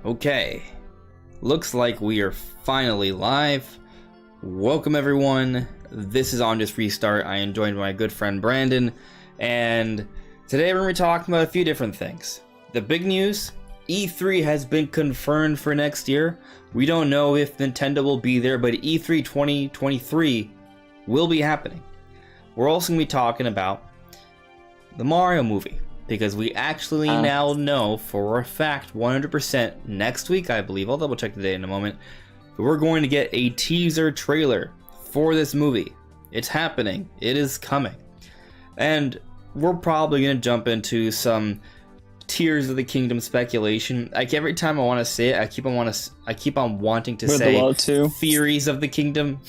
Okay, looks like we are finally live. Welcome everyone. This is On Just Restart. I am joined by my good friend Brandon, and today we're going to be talking about a few different things. The big news, E3 has been confirmed for next year. We don't know if Nintendo will be there, but E3 2023 will be happening. We're also going to be talking about the Mario movie, because we actually now know for a fact 100% next week, I believe, I'll double check the date in a moment, but we're going to get a teaser trailer for this movie. It's happening. It is coming. And we're probably going to jump into some Tears of the Kingdom speculation. Like every time I want to say it, I keep on wanting to say theories of the kingdom.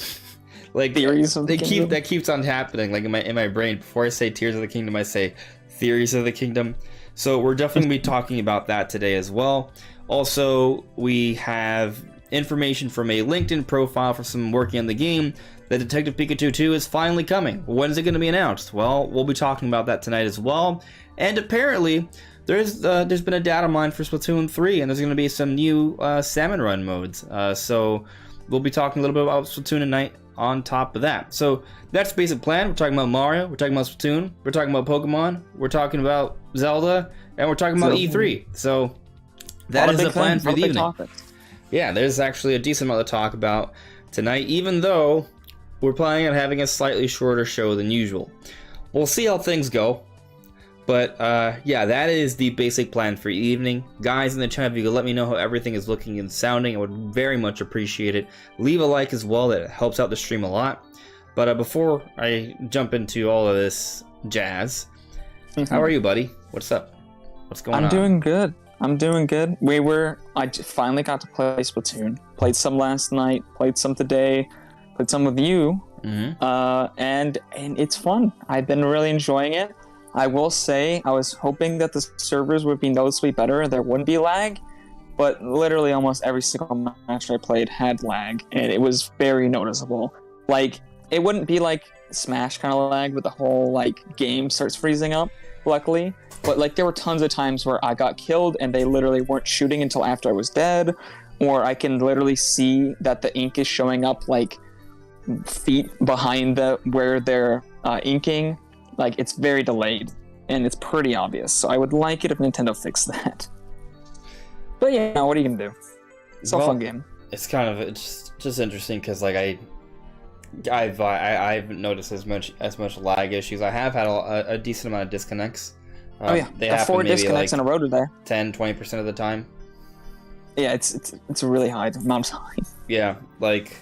Like theories of the kingdom. That keeps on happening. Like in my brain, before I say Tears of the Kingdom, I say theories of the kingdom. So we're definitely going to be talking about that today as well. Also, we have information from a LinkedIn profile for someone working on the game. The Detective Pikachu 2 is finally coming. When is it going to be announced? Well, we'll be talking about that tonight as well. And apparently, there's been a data mine for Splatoon 3, and there's going to be some new salmon run modes. So we'll be talking a little bit about Splatoon tonight on top of that. So that's the basic plan. We're talking about Mario, we're talking about Splatoon, we're talking about Pokemon, we're talking about Zelda, and we're talking about E3. So that is the plan for the evening. Yeah, there's actually a decent amount to talk about tonight, even though we're planning on having a slightly shorter show than usual. We'll see how things go. But yeah, that is the basic plan for the evening. Guys in the chat, if you could let me know how everything is looking and sounding, I would very much appreciate it. Leave a like as well, that helps out the stream a lot. But before I jump into all of this jazz, how are you, buddy? What's up? What's going on? I'm doing good. I finally got to play Splatoon. Played some last night, played some today, played some with you. And it's fun. I've been really enjoying it. I will say, I was hoping that the servers would be noticeably better and there wouldn't be lag, but literally almost every single match I played had lag, and it was very noticeable. Like, it wouldn't be like Smash kind of lag, where the whole, like, game starts freezing up, luckily, but, like, there were tons of times where I got killed and they literally weren't shooting until after I was dead, or I can literally see that the ink is showing up, like, feet behind where they're inking. Like, it's very delayed, and it's pretty obvious, so I would like it if Nintendo fixed that. But yeah, what are you gonna do? It's a fun game. It's kind of just interesting, because like I've noticed as much lag issues. I have had a decent amount of disconnects. They have 4 disconnects in a row today. 10-20% of the time. Yeah, it's a really high amount of time. Yeah, like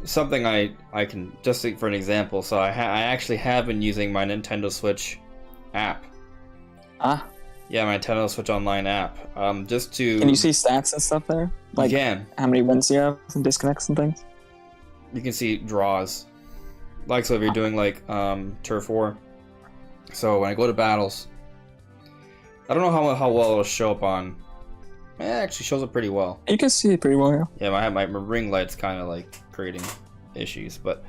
something I can just think for an example. So I actually have been using my Nintendo Switch app. Yeah, my Nintendo Switch Online app. Just to. Can you see stats and stuff there? Like, you can. How many wins you have and disconnects and things? You can see draws. Like, so if you're doing like Turf War. So when I go to battles, I don't know how well it'll show up on. It actually shows up pretty well. You can see it pretty well, yeah. Yeah, my ring light's kind of like creating issues, but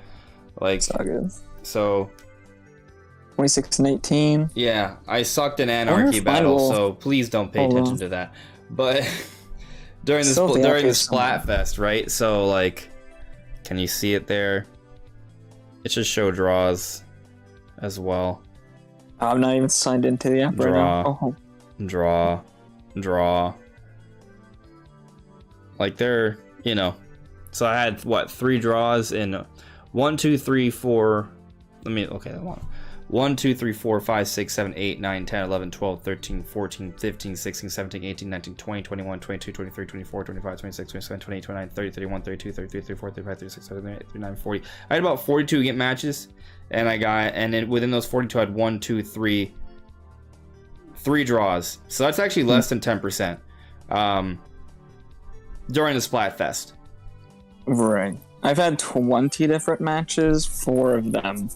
like it's all good. So 26 and 18. Yeah, I sucked in Anarchy Battle, so please don't pay attention to that. But during the Splatfest, right? So like, can you see it there? It should show draws as well. I'm not even signed into the app right now. Draw. Like they're, so I had 3 draws in 1, 2, 3, 4. 1, 2, 3, 4, 5, 6, 7, 8, 9, 10, 11, 12, 13, 14, 15, 16, 17, 18, 19, 20, 21, 22, 23, 24, 25, 26, 27, 28, 29, 30, 31, 32, 33, 34, 35, 36, 37, 39, 40. I had about 42 game matches, and then within those 42 I had 1, 2, 3 draws. So that's actually less than 10%. During the Splatfest. Right. I've had 20 different matches, 4 of them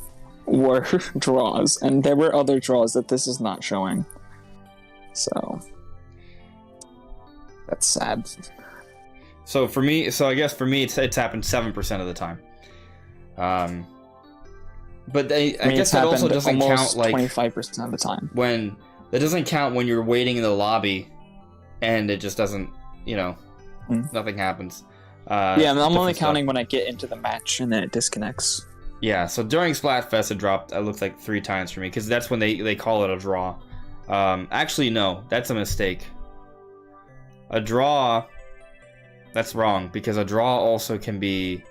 were draws, and there were other draws that this is not showing. So that's sad. So I guess for me, it's happened 7% of the time. But I guess that also doesn't count like 25% of the time. That doesn't count when you're waiting in the lobby, and it just doesn't nothing happens. I'm only counting when I get into the match and then it disconnects. Yeah, so during Splatfest it dropped, it looks like 3 times for me, because that's when they call it a draw. Actually, no, that's a mistake. A draw, that's wrong, because a draw also can be,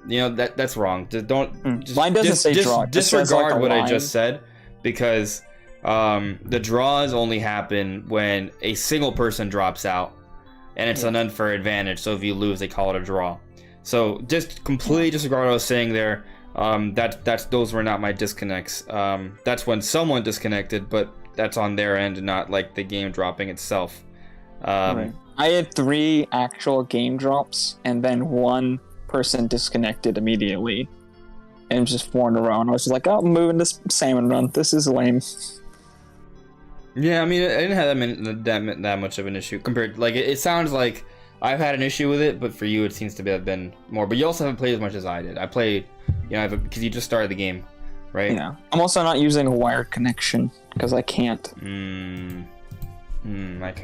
that's wrong. Line doesn't say draw. Disregard what I just said, because the draws only happen when a single person drops out, and it's an unfair advantage. So if you lose, they call it a draw. So just completely disregard what I was saying there. Those were not my disconnects. That's when someone disconnected, but that's on their end, not like the game dropping itself. Right. I had 3 actual game drops, and then 1 person disconnected immediately, and just 4 in a row. And I was just like, "Oh, I'm moving this salmon run. This is lame." Yeah, I mean, I didn't have that much of an issue compared. Like, it sounds like I've had an issue with it, but for you, it seems to have been more. But you also haven't played as much as I did. I played, because you just started the game, right? Yeah. I'm also not using a wired connection because I can't. Okay.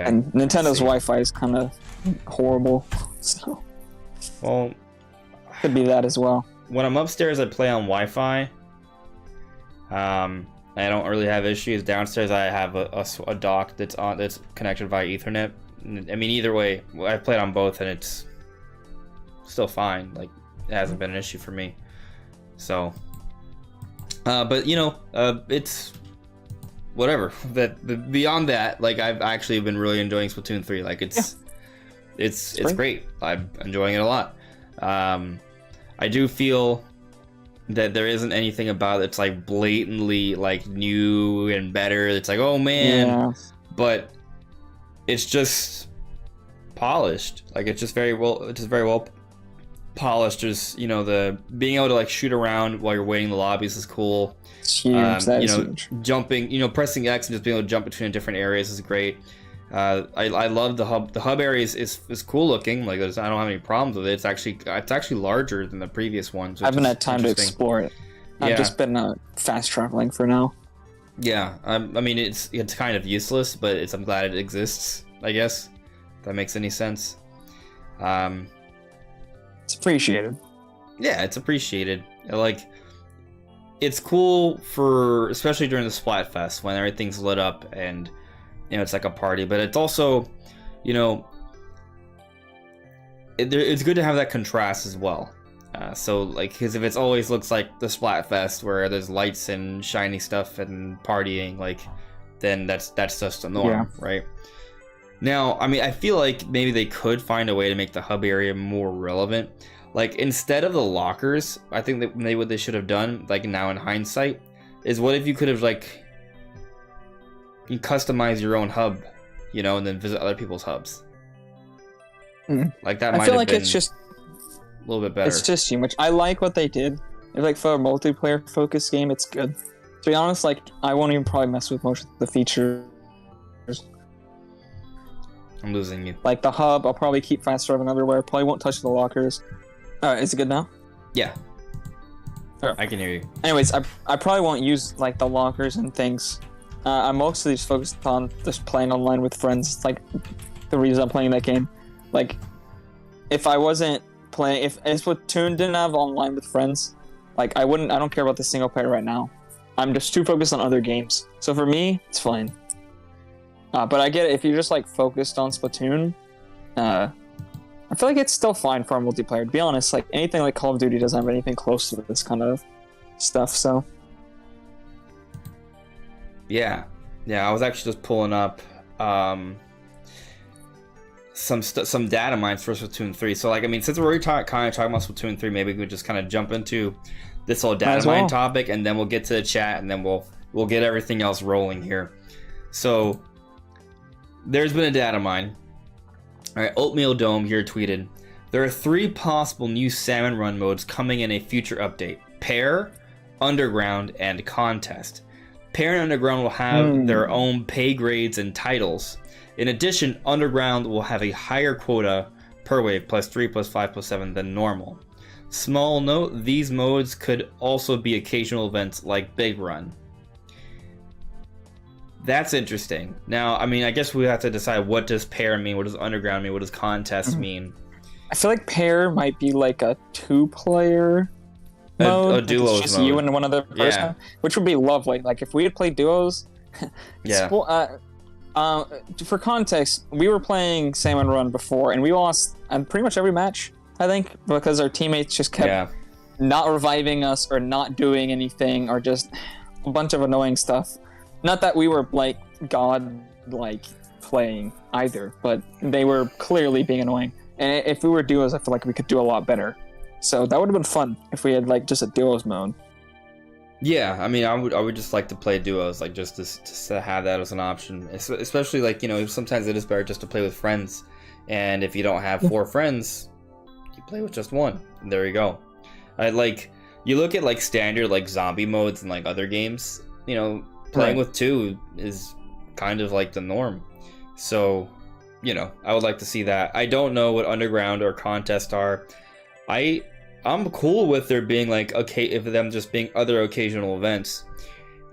And Nintendo's Wi-Fi is kind of horrible, so. Well, could be that as well. When I'm upstairs, I play on Wi-Fi. I don't really have issues. Downstairs, I have a dock that's connected via Ethernet. I mean, either way, I played on both, and it's still fine. Like, it hasn't been an issue for me. So, but it's whatever. Beyond that, like, I've actually been really enjoying Splatoon 3. Like, it's great. I'm enjoying it a lot. I do feel that there isn't anything about it that's like blatantly like new and better. It's like, oh man, but it's just polished. Like, it's just very well polished. There's the being able to like shoot around while you're waiting in the lobbies is cool. It's huge. Huge. Jumping, pressing X and just being able to jump between different areas is great. I love the hub. The hub area is cool looking. Like, I don't have any problems with it. It's actually larger than the previous ones. I haven't had time to explore it. I've just been fast traveling for now. Yeah, I mean, it's kind of useless, but I'm glad it exists, I guess. If that makes any sense. It's appreciated. Yeah, it's appreciated. Like, it's cool especially during the Splatfest when everything's lit up and it's like a party, but it's also, it's good to have that contrast as well. So, like, because if it always looks like the Splatfest where there's lights and shiny stuff and partying, like, then that's just the norm, right? Now, I mean, I feel like maybe they could find a way to make the hub area more relevant. Like, instead of the lockers, I think that maybe what they should have done, like now in hindsight, is what if you could have, like, you customize your own hub, and then visit other people's hubs. Like, that might have been it's just a little bit better. It's just too much. I like what they did. Like, for a multiplayer focused game, it's good. To be honest, like, I won't even probably mess with most of the features. I'm losing you. Like the hub, I'll probably keep fast traveling everywhere. Probably won't touch the lockers. Is it good now? Yeah. I can hear you. Anyways, I probably won't use like the lockers and things. I'm mostly just focused on just playing online with friends. It's like the reason I'm playing that game. Like, if I wasn't playing, if Splatoon didn't have online with friends, like I don't care about the single player right now. I'm just too focused on other games. So for me, it's fine. But I get it, if you're just like focused on Splatoon, I feel like it's still fine for a multiplayer. To be honest, like anything like Call of Duty doesn't have anything close to this kind of stuff, so. Yeah, I was actually just pulling up some data mines for Splatoon 3. So, like, I mean, since we're already kind of talking about Splatoon 3, maybe we could just kind of jump into this whole data mine topic, and then we'll get to the chat, and then we'll get everything else rolling here. So, there's been a data mine. All right, Oatmeal Dome here tweeted, there are 3 possible new Salmon Run modes coming in a future update: Pair, Underground, and Contest. Pair and Underground will have their own pay grades and titles. In addition, Underground will have a higher quota per wave, +3, +5, +7 than normal. Small note, these modes could also be occasional events like Big Run. That's interesting. Now, I mean, I guess we have to decide, what does pair mean? What does underground mean? What does contest mean? I feel like pair might be like a 2-player mode. A duos it's just mode. you and one other person, which would be lovely. Like if we had played duos. Yeah. For context, we were playing Salmon Run before, and we lost pretty much every match, I think, because our teammates just kept not reviving us or not doing anything or just a bunch of annoying stuff. Not that we were like god-like playing either, but they were clearly being annoying. And if we were duos, I feel like we could do a lot better. So that would have been fun if we had like just a duos mode. Yeah, I mean, I would just like to play duos, like just to have that as an option. Especially like, you know, sometimes it is better just to play with friends. And if you don't have 4 friends, you play with just 1. And there you go. You look at like standard like zombie modes and like other games, you know, playing with 2 is kind of like the norm. So, you know, I would like to see that. I don't know what underground or contest are. I'm cool with there being like if them just being other occasional events.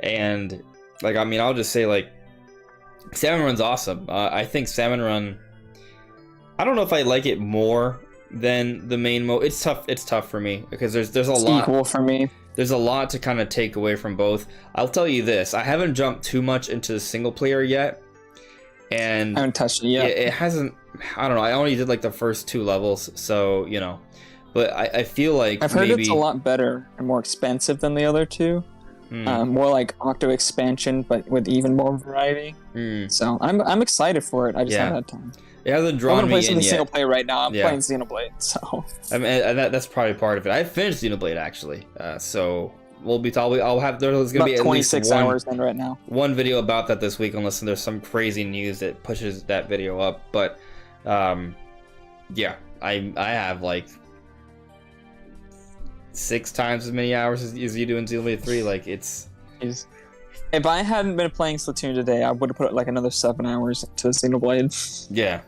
And like, I mean, I'll just say like Salmon Run's awesome. I think Salmon Run, I don't know if I like it more than the main mode. It's tough for me because there's a lot equal for me. There's a lot to kind of take away from both. I'll tell you this, I haven't jumped too much into the single player yet. And I haven't touched it yet. It hasn't, I don't know, I only did like the first 2 levels, so, you know. But I feel like I've heard it's a lot better and more expensive than the other 2. More like Octo expansion, but with even more variety. So I'm excited for it. I just haven't had time. It hasn't drawn me in yet. I'm gonna play something single player right now. I'm playing Xenoblade, so. I mean, that's probably part of it. I finished Xenoblade actually, so we'll be talking. There's gonna be at 26 least hours in right now. One video about that this week, unless there's some crazy news that pushes that video up. But yeah, I have like 6 times as many hours as you do in Xenoblade 3. Like it's. If I hadn't been playing Splatoon today, I would have put like another 7 hours to Xenoblade. Yeah,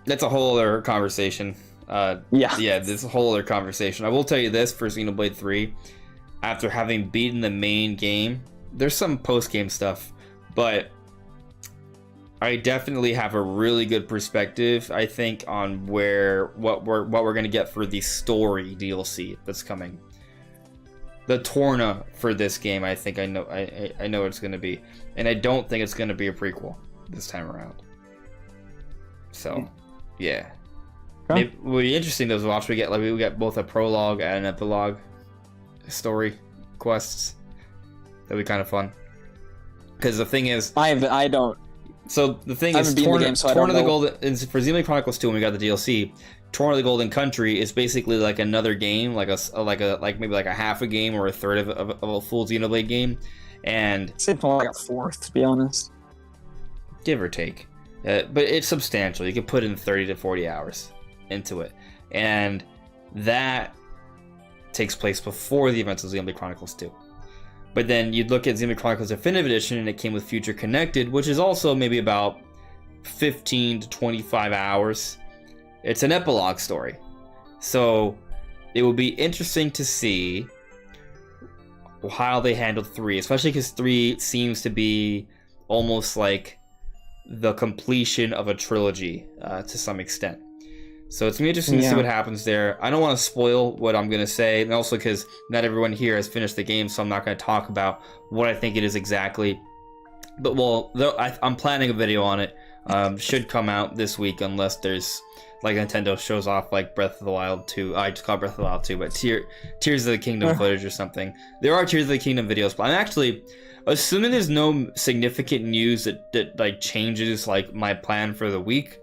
that's a whole other conversation. Yeah, this is a whole other conversation. I will tell you this, for Xenoblade 3, after having beaten the main game, there's some post-game stuff, but I definitely have a really good perspective, I think, on what we're gonna get for the story DLC that's coming. The Torna for this game, I think I know what it's gonna be, and I don't think it's gonna be a prequel this time around. So, yeah. Maybe, it would be interesting though to watch. We get both a prologue and an epilogue story quests. That'd be kind of fun. Because the thing is, I don't. So the thing is, Torna of the Golden for Xenoblade Chronicles 2, when we got the DLC, Torna of the Golden Country is basically like another game, like maybe like a half a game or a third of a full Xenoblade game, and it's like a fourth, to be honest, give or take. But it's substantial. You can put in 30 to 40 hours into it, and that takes place before the events of Xenoblade Chronicles 2. But then you'd look at Xenoblade Chronicles Definitive Edition, and it came with Future Connected, which is also maybe about 15 to 25 hours. It's an epilogue story. So it will be interesting to see how they handled 3, especially because 3 seems to be almost like the completion of a trilogy to some extent. So it's going to be interesting to see what happens there. I don't want to spoil what I'm going to say, and also because not everyone here has finished the game, so I'm not going to talk about what I think it is exactly. But I'm planning a video on it. Should come out this week, unless there's like Nintendo shows off like Breath of the Wild 2. I just call it Breath of the Wild 2, but Tears of the Kingdom footage or something. There are Tears of the Kingdom videos, but I'm actually assuming there's no significant news that like changes like my plan for the week.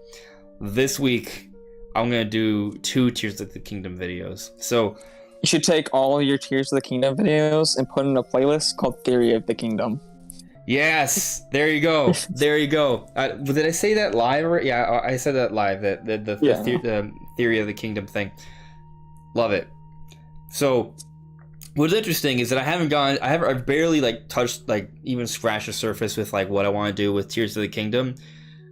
This week, I'm gonna do 2 Tears of the Kingdom videos. So you should take all your Tears of the Kingdom videos and put in a playlist called Theory of the Kingdom. Yes, there you go. There you go. Did I say that live? Yeah, I said that live. The Theory of the Kingdom thing. Love it. So what's interesting is that I've barely like touched, like even scratched the surface with like what I want to do with Tears of the Kingdom.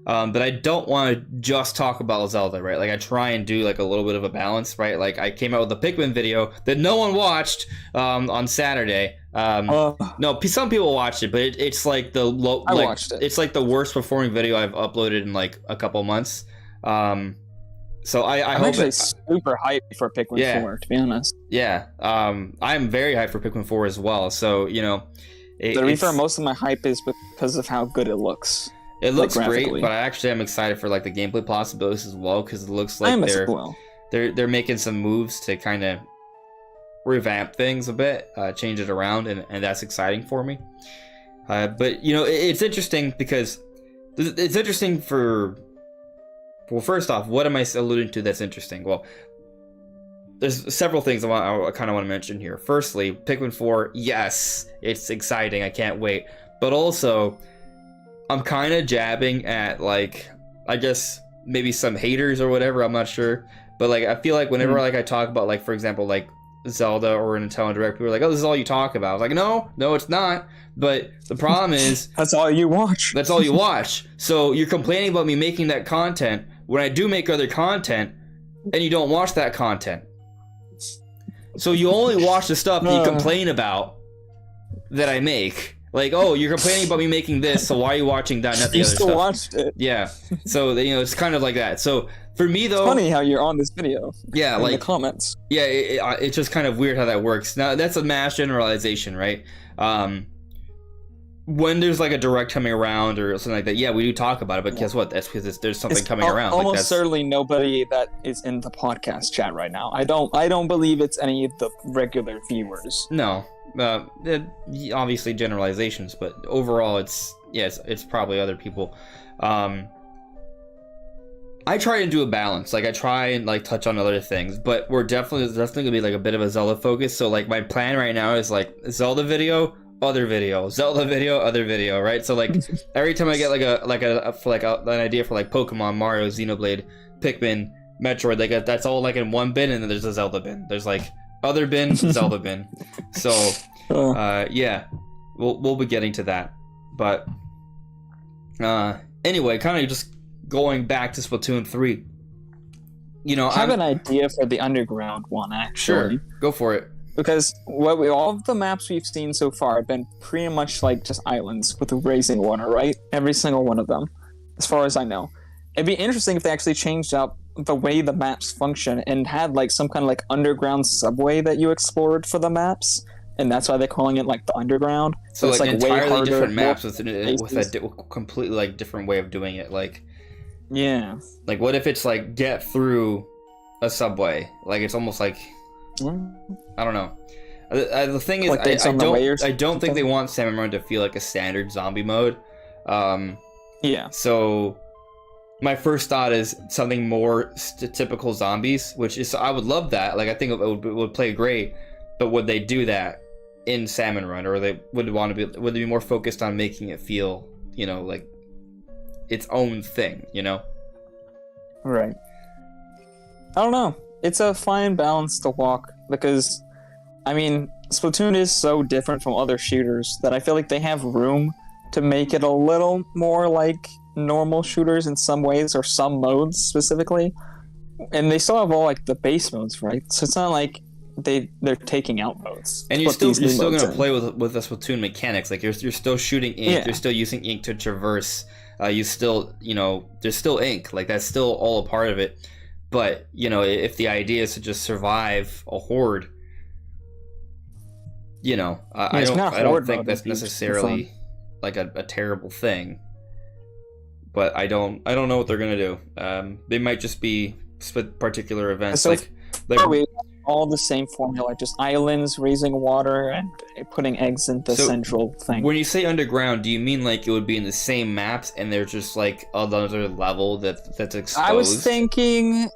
But I don't want to just talk about Zelda, right? Like I try and do like a little bit of a balance, right? Like I came out with a Pikmin video that no one watched on Saturday, No, some people watched it, but it's like the low. I like, watched it. It's like the worst performing video I've uploaded in like a couple months. So I'm hope actually super hyped for Pikmin 4, to be honest. Yeah, I'm very hyped for Pikmin 4 as well. So To be fair, most of my hype is because of how good it looks. It looks great, but I actually am excited for like the gameplay possibilities as well, because it looks like they're making some moves to kind of revamp things a bit, change it around, and that's exciting for me. But it's interesting because it's interesting for. Well, first off, what am I alluding to that's interesting? Well, there's several things I kind of want to mention here. Firstly, Pikmin 4, yes, it's exciting. I can't wait. But also, I'm kind of jabbing at, like, I guess maybe some haters or whatever. I'm not sure. But, like, I feel like whenever, like, I talk about, like, for example, like, Zelda or an Nintendo Direct, people are like, oh, this is all you talk about. I was like, no, it's not. But the problem is... That's all you watch. That's all you watch. So you're complaining about me making that content when I do make other content, and you don't watch that content. So you only watch the stuff that you complain about that I make. Like, oh, you're complaining about me making this, so why are you watching that and not the other stuff? You still watched it. Yeah. So, it's kind of like that. So for me, though... It's funny how you're on this video. Yeah, in like... the comments. Yeah, it's just kind of weird how that works. Now, that's a mass generalization, right? When there's like a direct coming around or something like that, yeah, we do talk about it, but guess what? That's because there's something coming around. Almost certainly nobody that is in the podcast chat right now. I don't believe it's any of the regular viewers. No, obviously generalizations, but overall, it's probably other people. I try and do a balance. Like I try and like touch on other things, but there's definitely gonna be like a bit of a Zelda focus. So like my plan right now is like Zelda video. Other video, Zelda video, other video, right? So like every time I get an idea for like Pokemon, Mario, Xenoblade, Pikmin, Metroid, like that's all like in one bin, and then there's a Zelda bin. There's like other bin, Zelda bin. So yeah, we'll be getting to that. But anyway, kind of just going back to Splatoon 3. I have an idea for the underground one, actually. Sure, go for it. Because all of the maps we've seen so far have been pretty much like just islands with raising water, right? Every single one of them, as far as I know. It'd be interesting if they actually changed up the way the maps function and had like some kind of like underground subway that you explored for the maps, and that's why they're calling it like the underground. So it's like entirely way harder, different maps with a completely like different way of doing it. Like, yeah. Like, what if it's like get through a subway? Like, it's almost like. I don't know. The thing is, like I don't think they want Salmon Run to feel like a standard zombie mode. Yeah. So my first thought is something more typical zombies, which is I would love that. Like I think it would play great. But would they do that in Salmon Run, or would they be more focused on making it feel, like its own thing, Right. I don't know. It's a fine balance to walk because, I mean, Splatoon is so different from other shooters that I feel like they have room to make it a little more like normal shooters in some ways, or some modes specifically. And they still have all like the base modes, right? So it's not like they're taking out modes. And you're still going to play with the Splatoon mechanics. Like you're still shooting ink. Yeah. You're still using ink to traverse. There's still ink. Like that's still all a part of it. But, if the idea is to just survive a horde, I don't think that's necessarily like a terrible thing. But I don't know what they're gonna do. They might just be particular events. So all the same formula, just islands, raising water, and putting eggs in the central thing. When you say underground, do you mean like it would be in the same maps and there's just like another level that's exposed? I was thinking...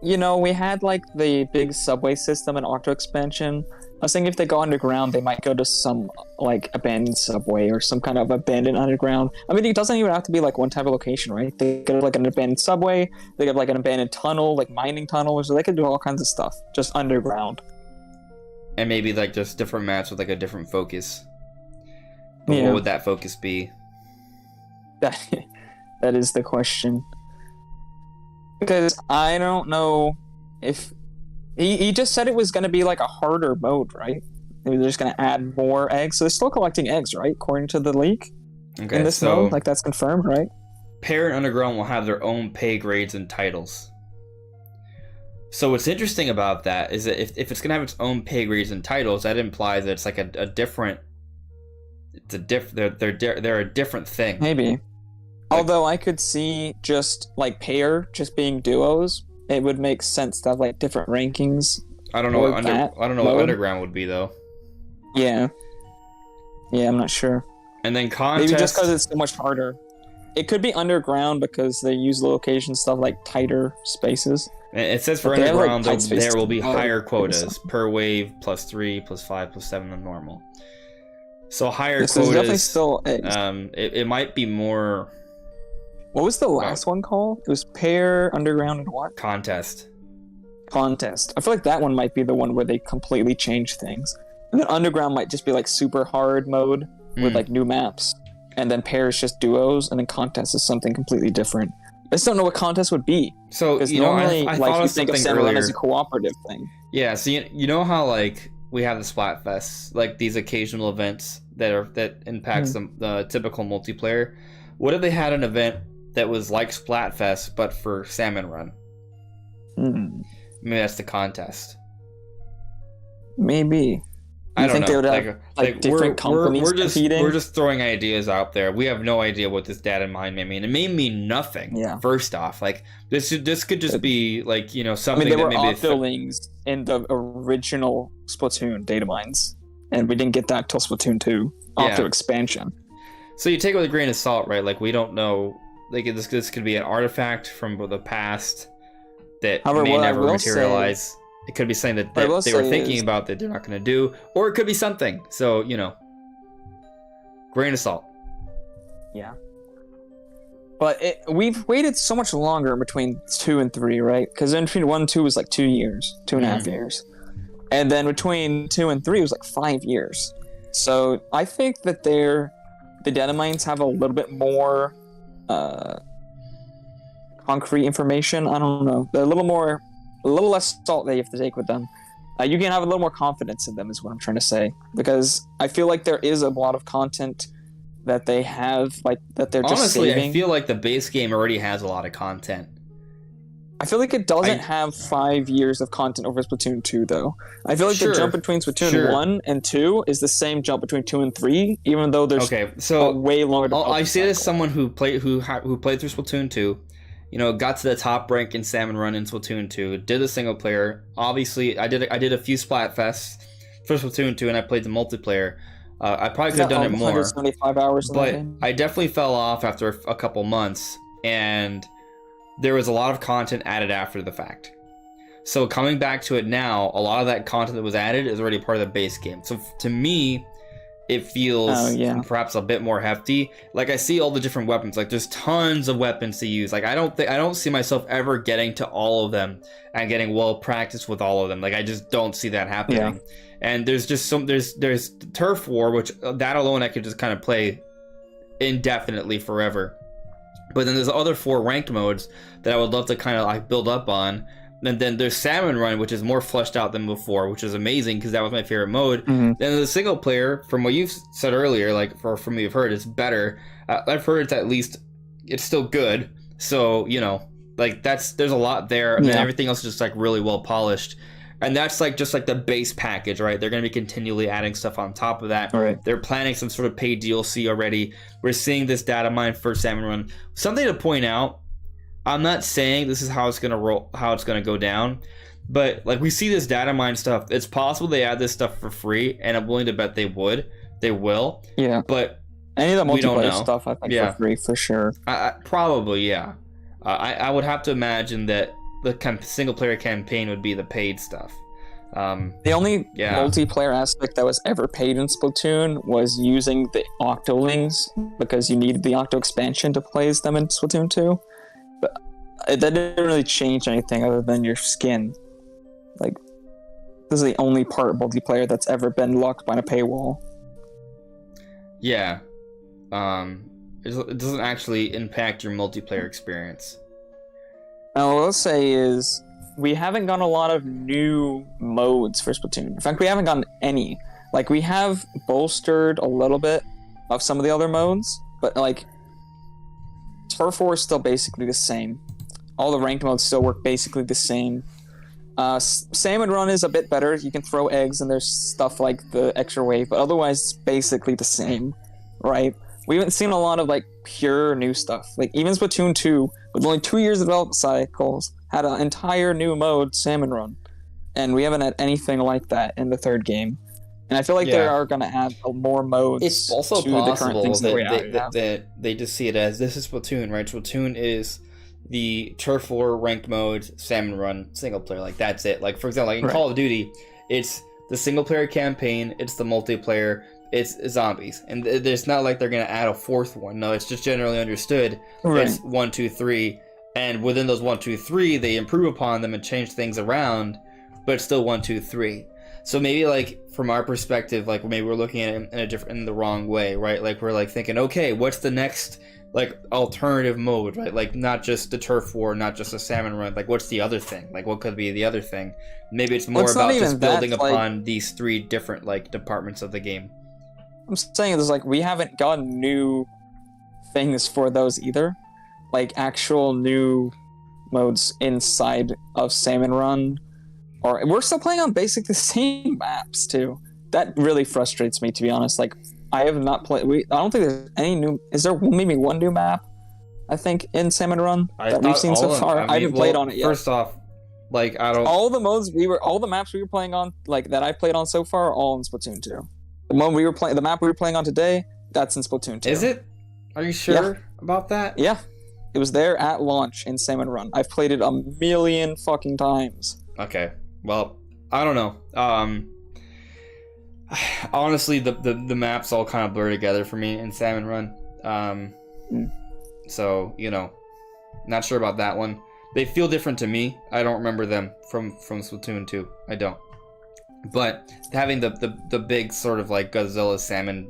we had like the big subway system in Octo Expansion. I was thinking if they go underground, they might go to some like abandoned subway or some kind of abandoned underground. I mean, it doesn't even have to be like one type of location, right? They could have like an abandoned subway. They could have like an abandoned tunnel, like mining tunnel, so they could do all kinds of stuff just underground. And maybe like just different maps with like a different focus. But what would that focus be? That is the question. Because I don't know if... He just said it was going to be like a harder mode, right? Maybe they're just going to add more eggs. So they're still collecting eggs, right? According to the leak. Okay, in this so mode, like that's confirmed, right? Pair and Underground will have their own pay grades and titles. So what's interesting about that is that if it's going to have its own pay grades and titles, that implies that it's like a different. They're a different thing. Maybe. Like, although I could see just like pair just being duos, it would make sense to have like different rankings. I don't know what Underground would be though. Yeah, I'm not sure. And then contest. Maybe just because it's so much harder. It could be Underground because they use location stuff like tighter spaces. It says for Underground there will be higher quotas per wave, +3, +5, +7 than normal. So higher quotas. Definitely still eggs. It might be more. What was the last one called? It was pair, Underground, and what? Contest. I feel like that one might be the one where they completely change things. And then Underground might just be like super hard mode with like new maps. And then pair is just duos, and then contest is something completely different. I just don't know what contest would be. So normally, I thought you of think of something earlier as a cooperative thing. Yeah, so you know how like we have the Splatfests, like these occasional events that impacts the typical multiplayer. What if they had an event that was like Splatfest but for Salmon Run? Maybe that's the contest. Maybe. I don't know. They would have like different companies competing? We're just throwing ideas out there. We have no idea what this data mine may mean. It may mean nothing. Yeah. First off, like this could just be like something. There that were maybe Octolings in the original Splatoon data mines, and we didn't get that till Splatoon 2 Octo expansion. So you take it with a grain of salt, right? Like we don't know. Like this could be an artifact from the past that may never materialize. It could be something that they were thinking about that they're not going to do, or it could be something. So, grain of salt. Yeah. But we've waited so much longer between 2 and 3, right? Because in between 1 and 2 was like 2 years, 2.5 years. And then between 2 and 3 was like 5 years. So I think that the data mines have a little bit more concrete information. I don't know. They're a little less salt that you have to take with them. You can have a little more confidence in them is what I'm trying to say. Because I feel like there is a lot of content that they have, like, that they're just saving. Honestly, I feel like the base game already has a lot of content. I feel like it doesn't have 5 years of content over Splatoon 2, though. I feel like the jump between Splatoon 1 and 2 is the same jump between 2 and 3, even though there's a way longer. I say this as someone who played through Splatoon 2. Got to the top rank in Salmon Run in Splatoon 2. Did the single player. Obviously, I did a few Splatfests for Splatoon 2, and I played the multiplayer. I probably could have done it more. 175 hours. But I definitely fell off after a couple months, and there was a lot of content added after the fact. So coming back to it now, a lot of that content that was added is already part of the base game. So to me, it feels perhaps a bit more hefty. Like I see all the different weapons. Like there's tons of weapons to use. Like I don't see myself ever getting to all of them and getting well practiced with all of them. Like I just don't see that happening. Yeah. And there's just there's Turf War, which that alone I could just kind of play indefinitely forever. But then there's the other 4 ranked modes that I would love to kind of like build up on. And then there's Salmon Run, which is more fleshed out than before, which is amazing because that was my favorite mode. Then the single player, from what you've said earlier, like from what you've heard, it's better. I've heard it's still good. So like there's a lot there, and then everything else is just like really well polished. And that's like just like the base package, right? They're going to be continually adding stuff on top of that. Right. They're planning some sort of paid DLC already. We're seeing this data mine for Salmon Run. Something to point out. I'm not saying this is how it's gonna go down, but like we see this data mine stuff. It's possible they add this stuff for free, and I'm willing to bet they will. Yeah. But any of the multiplayer stuff, I think for free for sure. Probably, yeah. I would have to imagine that the single player campaign would be the paid stuff. The only multiplayer aspect that was ever paid in Splatoon was using the Octolings because you needed the Octo expansion to play as them in Splatoon 2. But that didn't really change anything other than your skin. Like, this is the only part of multiplayer that's ever been locked behind a paywall. Yeah. It doesn't actually impact your multiplayer experience. Now, what I'll say is, we haven't gotten a lot of new modes for Splatoon. In fact, we haven't gotten any. Like, we have bolstered a little bit of some of the other modes, but like Turf War is still basically the same. All the ranked modes still work basically the same. Salmon Run is a bit better. You can throw eggs and there's stuff like the extra wave, but otherwise it's basically the same, right? We haven't seen a lot of like pure new stuff. Like even Splatoon 2, with only 2 years of development cycles, had an entire new mode, Salmon Run, and we haven't had anything like that in the third game. And I feel like they are going to add more modes. It's also to possible the current things that they just see it as this is Splatoon, right? Splatoon is the Turf War ranked mode, Salmon Run, single player. Like that's it. Like for example, like in Call of Duty, it's the single player campaign, it's the multiplayer, it's zombies, and there's not like they're gonna add a fourth one. No, it's just generally understood. Right. It's 1, 2, 3, and within those 1, 2, 3, they improve upon them and change things around, but it's still 1, 2, 3. So maybe like from our perspective, like maybe we're looking at it in the wrong way, right? Like we're like thinking, okay, what's the next like alternative mode, right? Like not just the Turf War, not just a Salmon Run. Like what's the other thing? Like what could be the other thing? Maybe it's more about just building upon these three different like departments of the game. I'm saying is like we haven't gotten new things for those either, like actual new modes inside of Salmon Run. Or we're still playing on basically the same maps too. That really frustrates me, to be honest. Like I have not played. I don't think there's any new. Is there maybe one new map? I think in Salmon Run that we've seen so far. I haven't played on it yet. First off, like I don't. All the maps we were playing on, like that I played on so far, are all in Splatoon 2. The map we were playing on today, that's in Splatoon 2. Is it? Are you sure about that? Yeah, it was there at launch in Salmon Run. I've played it a million fucking times. Okay. Well, I don't know. Honestly, the maps all kind of blur together for me in Salmon Run. So, you know, not sure about that one. They feel different to me. I don't remember them from Splatoon 2. I don't. But having the big sort of like Godzilla salmon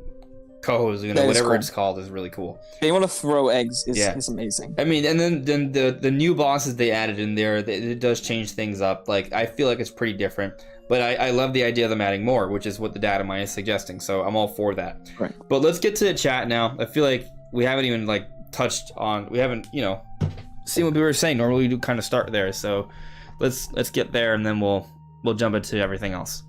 cohos, you know, whatever it's called, is really cool. Being able to throw eggs is amazing. I mean, and then the new bosses they added in there, it does change things up. Like, I feel like it's pretty different. But I love the idea of them adding more, which is what the data mine is suggesting. So I'm all for that. Right. But let's get to the chat now. I feel like we haven't even like touched on, we haven't, you know, seen what people are saying. Normally we do kind of start there. So let's get there and then we'll jump into everything else.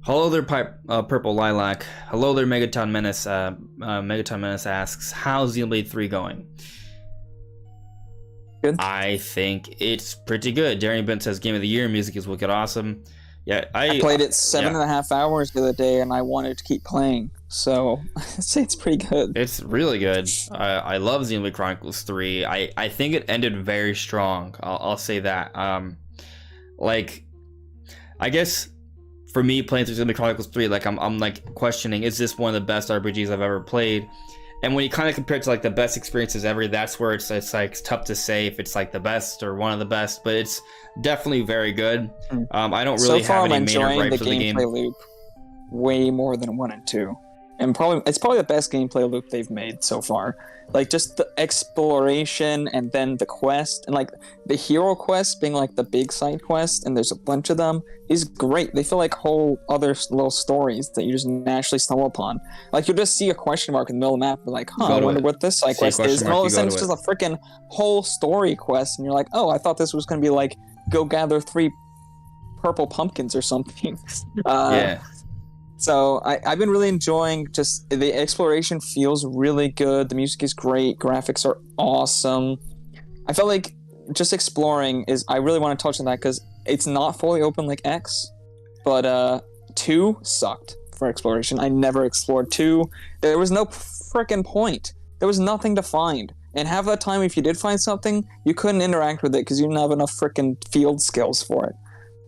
Hello there, Purple Lilac. Hello there, Megaton Menace. Megaton Menace asks, how's Xenoblade 3 going? Good. I think it's pretty good. Darian Bent says Game of the Year, music is wicked awesome. Yeah, I played it 7.5 hours the other day, and I wanted to keep playing. So I'd say it's pretty good. It's really good. I love Xenoblade Chronicles 3. I think it ended very strong. I'll say that. Like, I guess for me playing through Xenoblade Chronicles 3, like I'm like questioning, is this one of the best RPGs I've ever played? And when you kind of compare it to like the best experiences ever, that's where it's like it's tough to say if it's like the best or one of the best, but it's definitely very good. I don't really have any major gripes with the game. Gameplay loop way more than 1 and 2, and it's probably the best gameplay loop they've made so far. Like just the exploration and then the quest, and like the hero quest being like the big side quest, and there's a bunch of them, is great. They feel like whole other little stories that you just naturally stumble upon. Like you'll just see a question mark in the middle of the map, and like, I wonder what this side quest is, and all of a sudden it's just a freaking whole story quest, and you're like, oh, I thought this was going to be like go gather 3 purple pumpkins or something. Yeah. So I've been really enjoying just the exploration. Feels really good. The music is great. Graphics are awesome. I felt like just exploring I really want to touch on that because it's not fully open like X, but 2 sucked for exploration. I never explored 2. There was no frickin' point. There was nothing to find. And half the time, if you did find something, you couldn't interact with it because you didn't have enough frickin' field skills for it.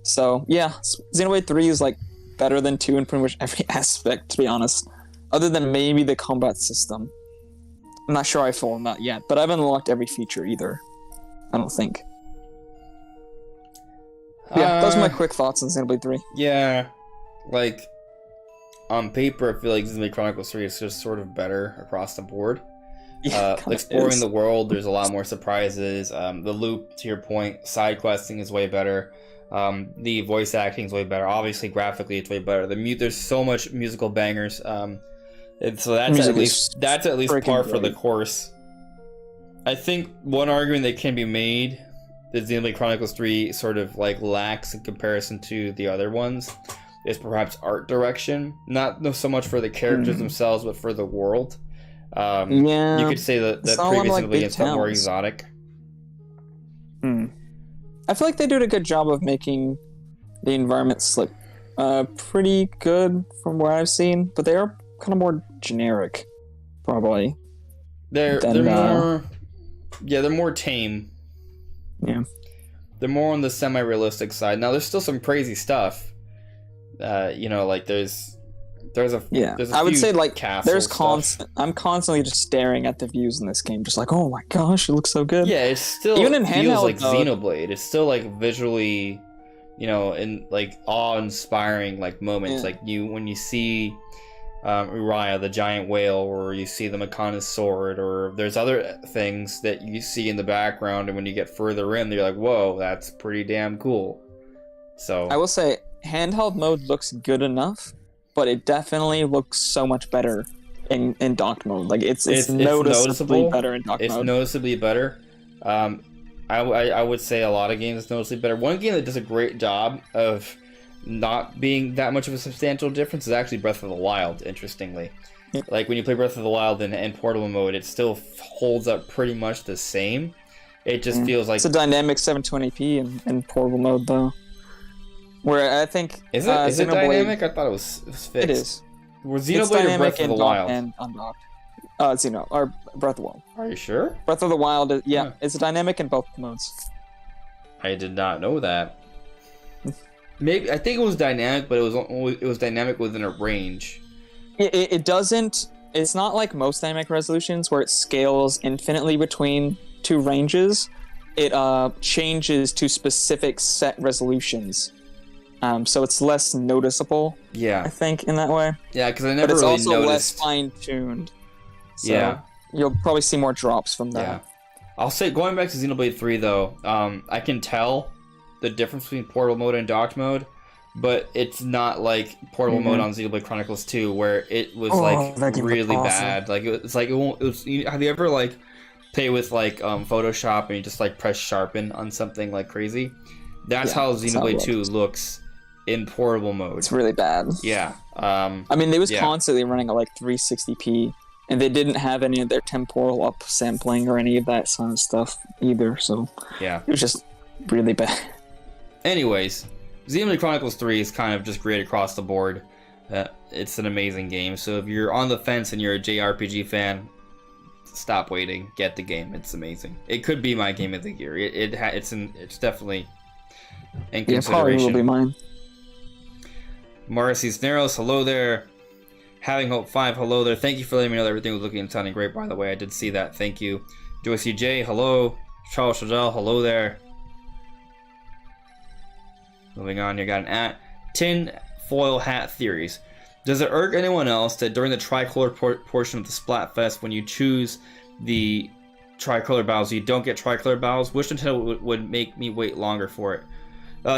So yeah, Xenoblade 3 is like better than 2 in pretty much every aspect, to be honest. Other than maybe the combat system. I'm not sure I feel on that yet, but I haven't unlocked every feature either. I don't think. Yeah, those are my quick thoughts on Xenoblade 3. Yeah, like, on paper, I feel like Xenoblade Chronicles 3 is just sort of better across the board. Exploring the world, there's a lot more surprises. The loop, to your point, side questing is way better. The voice acting is way better. Obviously, graphically, it's way better. There's so much musical bangers. And so that's at least par for the course. I think one argument that can be made that Xenoblade Chronicles 3 sort of like lacks in comparison to the other ones is perhaps art direction. Not so much for the characters themselves, but for the world. You could say that previous Xenoblade games felt more exotic. I feel like they did a good job of making the environments look pretty good from what I've seen, but they are kind of more generic, probably. They're more tame. Yeah. They're more on the semi-realistic side. Now, there's still some crazy stuff. Like there's a I would say like there's I'm constantly just staring at the views in this game, just like, oh my gosh, it looks so good. Yeah, it still even in feels handheld like Xenoblade. It's still like visually, in like awe-inspiring like moments. Like when you see Uriah, the giant whale, or you see the Makana's sword, or there's other things that you see in the background, and when you get further in, you're like, whoa, that's pretty damn cool. So I will say handheld mode looks good enough, but it definitely looks so much better in docked mode. Like it's noticeably better in docked mode. It's noticeably better. I would say a lot of games is noticeably better. One game that does a great job of not being that much of a substantial difference is actually Breath of the Wild, interestingly. Yeah. Like when you play Breath of the Wild in portable mode, it still holds up pretty much the same. It just feels like it's a dynamic 720p in portable mode though. Where I think is it dynamic? I thought it was fixed. It is. Was Xenoblade or Breath of the Wild? And undocked. Or Breath of the Wild. Are you sure? Breath of the Wild, it's a dynamic in both modes. I did not know that. Maybe I think it was dynamic, but it was dynamic within a range. It doesn't. It's not like most dynamic resolutions where it scales infinitely between two ranges. It changes to specific set resolutions. So it's less noticeable. Yeah, I think in that way. Yeah, because I never really noticed. But it's also less fine-tuned. So you'll probably see more drops from that. Yeah, I'll say going back to Xenoblade 3 though, I can tell the difference between portable mode and docked mode, but it's not like portable mode on Xenoblade Chronicles 2 where it was really bad. Like it's like it won't. Have you ever like play with like Photoshop and you just like press sharpen on something like crazy? That's how Xenoblade 2 looks in portable mode. It's really bad. Yeah. I mean, they was constantly running at like 360p, and they didn't have any of their temporal up sampling or any of that kind of stuff either. So yeah, it was just really bad. Anyways, Xenoblade Chronicles 3 is kind of just great across the board. It's an amazing game. So if you're on the fence and you're a JRPG fan, stop waiting. Get the game. It's amazing. It could be my game of the year. It's definitely in consideration. Yeah, probably will be mine. Marcy Sneros, hello there. Having Hope 5, hello there. Thank you for letting me know that everything was looking and sounding great, by the way. I did see that. Thank you. Joyce J, hello. Charles Chadell, hello there. Moving on, you got an Tin Foil Hat Theories. Does it irk anyone else that during the tricolor portion of the Splatfest, when you choose the tricolor battles, you don't get tricolor battles? Which Nintendo would make me wait longer for it?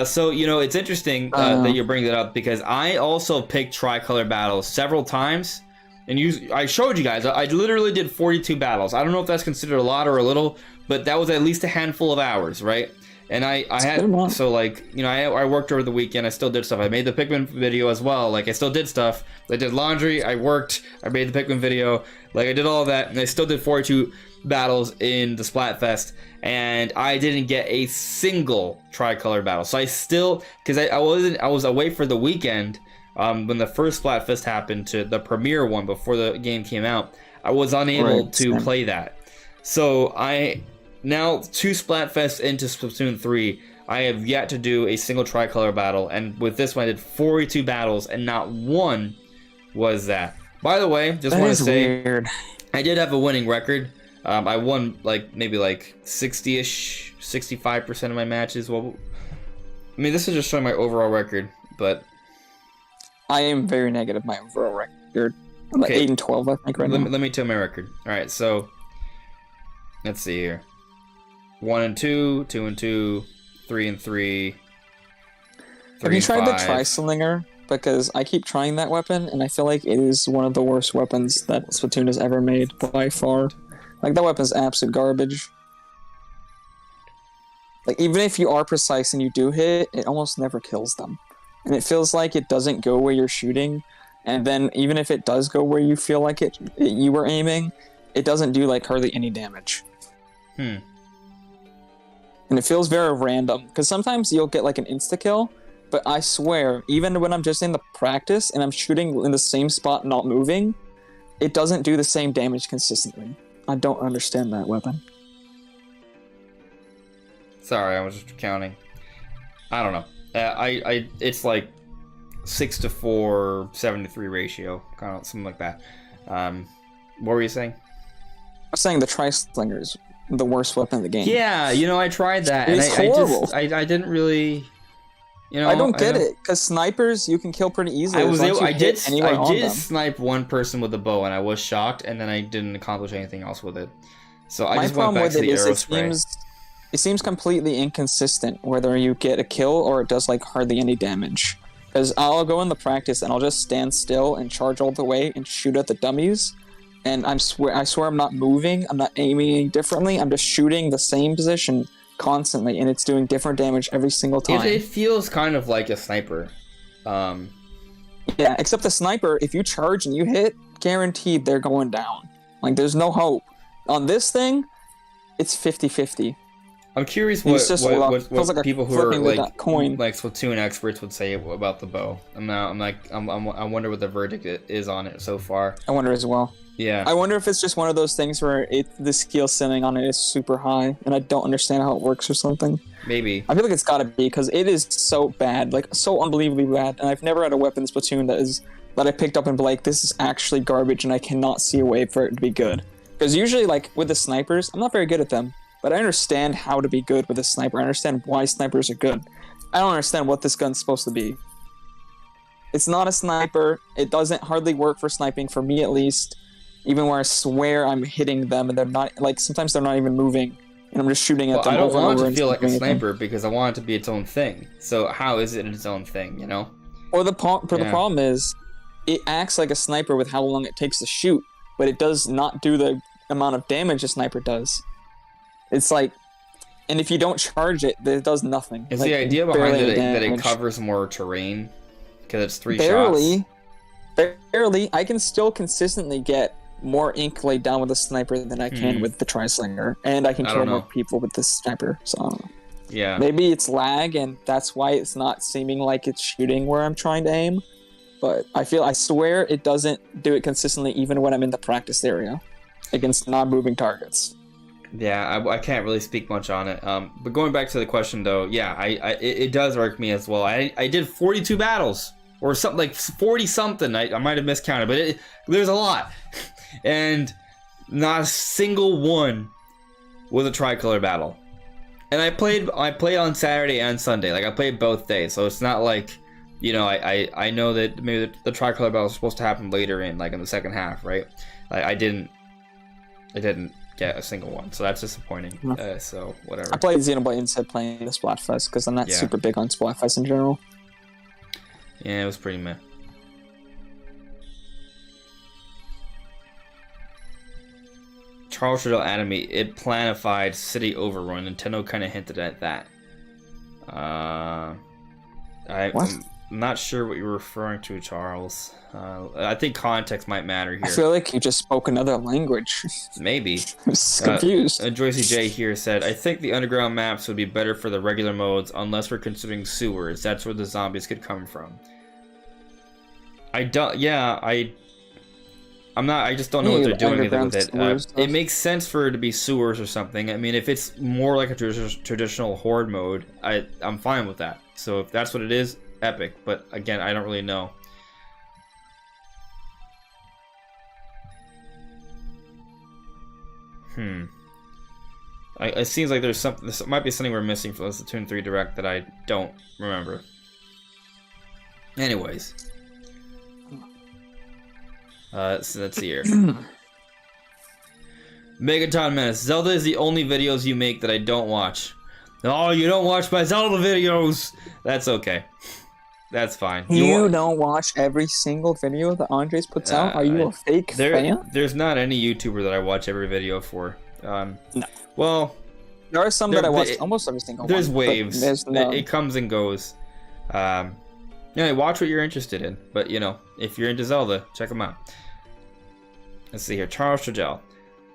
So, it's interesting that you bring that up, because I also picked tricolor battles several times. And I showed you guys, I literally did 42 battles. I don't know if that's considered a lot or a little, but that was at least a handful of hours, right? And I worked over the weekend. I still did stuff. I made the Pikmin video as well. Like, I still did stuff. I did laundry. I worked. I made the Pikmin video. Like, I did all of that, and I still did 42 battles in the Splatfest, and I didn't get a single tricolor battle. So I still, because I was away for the weekend when the first Splatfest happened, to the premiere one before the game came out. I was unable to play that. So now 2 Splatfests into Splatoon 3, I have yet to do a single tricolor battle, and with this one I did 42 battles, and not one was that. By the way, just want to say, weird. I did have a winning record. I won maybe 60-ish, 65% of my matches. Well, I mean, this is just showing my overall record, but I am very negative my overall record. I'm like 8-12, I think, right now. Let me tell my record. All right, so let's see here. 1-2, 2-2, 3-3, Have you and tried the 5. Tri-Slinger? Because I keep trying that weapon, and I feel like it is one of the worst weapons that Splatoon has ever made, by far. Like, that weapon's absolute garbage. Like, even if you are precise and you do hit, it almost never kills them. And it feels like it doesn't go where you're shooting, and then even if it does go where you feel like you were aiming, it doesn't do, like, hardly any damage. And it feels very random, because sometimes you'll get, like, an insta-kill, but I swear, even when I'm just in the practice and I'm shooting in the same spot not moving, it doesn't do the same damage consistently. I don't understand that weapon. Sorry, I was just counting. I don't know. It's like 6-4, 7-3 ratio, kind of something like that. What were you saying? I was saying the Tri-Slinger is the worst weapon in the game. Yeah, I tried that, It's horrible. I didn't really. I don't get it, because snipers you can kill pretty easily. I did snipe one person with a bow, and I was shocked, and then I didn't accomplish anything else with it. So I My just went problem back with to the it is arrow spray. it seems completely inconsistent whether you get a kill or it does like hardly any damage. Because I'll go in the practice and I'll just stand still and charge all the way and shoot at the dummies, and I swear I'm not moving, I'm not aiming any differently, I'm just shooting the same position constantly, and it's doing different damage every single time. It feels kind of like a sniper. Yeah, except the sniper, if you charge and you hit, guaranteed they're going down. Like, there's no hope. On this thing, it's 50-50. I'm curious what like people who are like coin. Like Splatoon experts would say about the bow. I wonder what the verdict is on it so far. I wonder as well. Yeah. I wonder if it's just one of those things where the skill setting on it is super high, and I don't understand how it works or something. Maybe. I feel like it's gotta be, because it is so bad, like so unbelievably bad, and I've never had a weapon in Splatoon that I picked up and be like, this is actually garbage, and I cannot see a way for it to be good. Because usually, like, with the snipers, I'm not very good at them, but I understand how to be good with a sniper. I understand why snipers are good. I don't understand what this gun's supposed to be. It's not a sniper. It doesn't hardly work for sniping, for me at least. Even where I swear I'm hitting them and they're not, like, sometimes they're not even moving, and I'm just shooting at them over and over. I don't want it to feel like a sniper because I want it to be its own thing. So how is it its own thing, Or the problem is, it acts like a sniper with how long it takes to shoot, but it does not do the amount of damage a sniper does. It's like, and if you don't charge it, it does nothing. Is like, the idea behind it that it covers more terrain? Because it's 3 shots? Barely. I can still consistently get more ink laid down with a sniper than I can with the Tri-Slinger, and I can kill more people with this sniper, so I don't know. Yeah. Maybe it's lag, and that's why it's not seeming like it's shooting where I'm trying to aim, but I swear it doesn't do it consistently even when I'm in the practice area against non-moving targets. Yeah, I can't really speak much on it. But going back to the question, though, yeah, it does irk me as well. I did 42 battles, or something like 40 something. I might have miscounted, but there's a lot, and not a single one was a tricolor battle. And I played on Saturday and Sunday. Like, I played both days, so it's not like, I know that maybe the tricolor battle is supposed to happen later in the second half, right? I didn't get a single one, so that's disappointing. So whatever. I played Xenoblade instead playing the Splatfest because I'm not super big on Splatfest in general. Yeah, it was pretty meh. Charles Riddle Anime, it planified City Overrun. Nintendo kind of hinted at that. I'm not sure what you're referring to, Charles. I think context might matter here. I feel like you just spoke another language. Maybe. I'm confused. Joycey J here said, I think the underground maps would be better for the regular modes unless we're considering sewers. That's where the zombies could come from. I just don't know what they're doing with it. It makes sense for it to be sewers or something. I mean, if it's more like a traditional horde mode, I'm fine with that. So if that's what it is, epic. But again, I don't really know. It seems like there's something. This might be something we're missing for the Splatoon 3 Direct that I don't remember. Anyways. So let's see here. Megaton Menace. Zelda is the only videos you make that I don't watch. Oh, you don't watch my Zelda videos! That's okay. That's fine. You don't watch every single video that Andres puts out? Are you a fake fan? There's not any YouTuber that I watch every video for. No. Well, there are some that I watch almost every single there's one. Waves. There's no... It comes and goes. Watch what you're interested in. But, if you're into Zelda, check them out. Let's see here. Charles Trudell.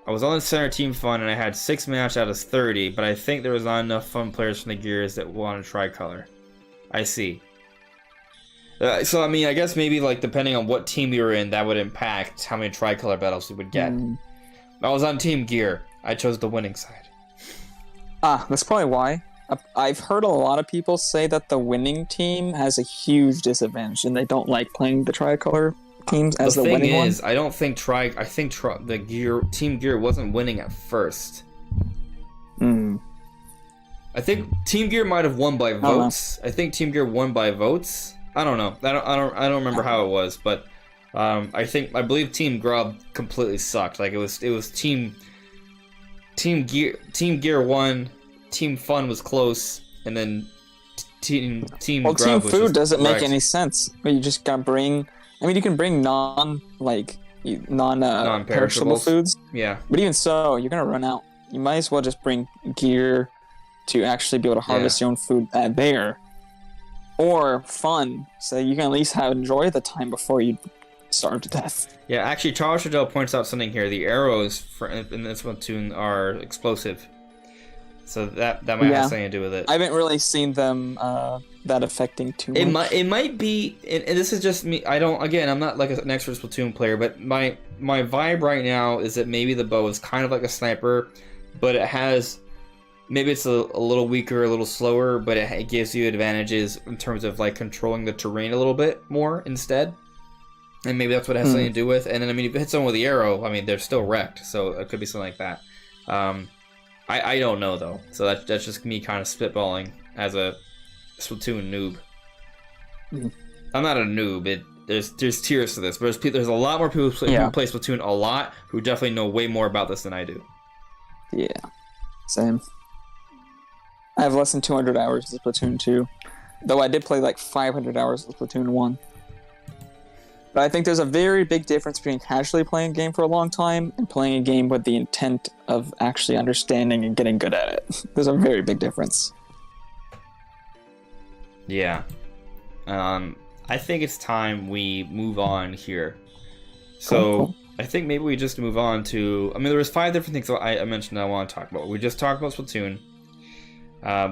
I was on the center team fun and I had 6 match out of 30, but I think there was not enough fun players from the Gears that wanted Tricolor. I see. So, I mean, I guess maybe, like, depending on what team you were in, that would impact how many Tricolor battles you would get. I was on Team Gear. I chose the winning side. That's probably why. I've heard a lot of people say that the winning team has a huge disadvantage, and they don't like playing the Tricolor teams as the winning one. The thing is, I don't think the Team Gear wasn't winning at first. I think Team Gear might have won by votes. I think Team Gear won by votes. I don't know. I don't remember how it was, but I believe Team Grub completely sucked. Like it was Team Gear won, Team Fun was close, and then Team Grub Team was Food doesn't wrecked. make any sense. But you just gotta bring. I mean, you can bring non-perishable foods. Yeah. But even so, you're gonna run out. You might as well just bring gear to actually be able to harvest your own food there. Or fun, so you can at least enjoy the time before you starve to death. Yeah, actually, Charles Trudell points out something here. The arrows in this Splatoon are explosive, so that might have something to do with it. I haven't really seen them that affecting too much. It might be, and this is just me. I'm not like an expert Splatoon player, but my vibe right now is that maybe the bow is kind of like a sniper, but it has. Maybe it's a little weaker, a little slower, but it gives you advantages in terms of like controlling the terrain a little bit more instead. And maybe that's what it has something to do with. And then, I mean, if you hit someone with the arrow, I mean, they're still wrecked. So it could be something like that. I don't know, though. So that's just me kind of spitballing as a Splatoon noob. I'm not a noob. There's tiers to this. But there's a lot more people who play Splatoon a lot who definitely know way more about this than I do. Yeah, same. I have less than 200 hours of Splatoon 2, though I did play like 500 hours of Splatoon 1. But I think there's a very big difference between casually playing a game for a long time and playing a game with the intent of actually understanding and getting good at it. There's a very big difference. Yeah. I think it's time we move on here. So, cool. I think maybe we just move on to... I mean, there was 5 different things I mentioned I want to talk about. We just talked about Splatoon.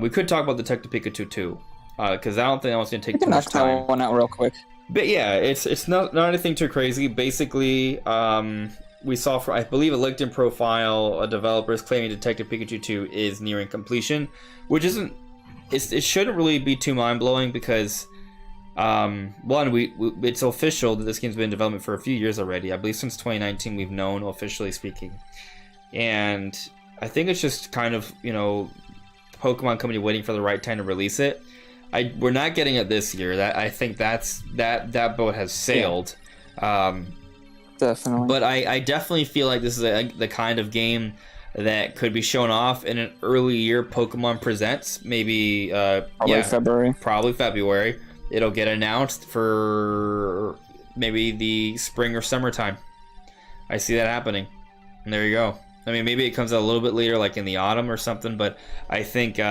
We could talk about Detective Pikachu too, because I don't think that was going to take too much time. Knock one out real quick. But yeah, it's not anything too crazy. Basically, we saw, I believe, a LinkedIn profile, a developer is claiming Detective Pikachu 2 is nearing completion, which isn't... It shouldn't really be too mind-blowing because, it's official that this game's been in development for a few years already. I believe since 2019 we've known, officially speaking. And I think it's just kind of, Pokemon Company waiting for the right time to release it. We're not getting it this year. I think that boat has sailed. Definitely. But I definitely feel like this is the kind of game that could be shown off in an early year Pokemon Presents. Maybe February. Probably February. It'll get announced for maybe the spring or summertime. I see that happening. And there you go. I mean, maybe it comes out a little bit later, like in the autumn or something, but I think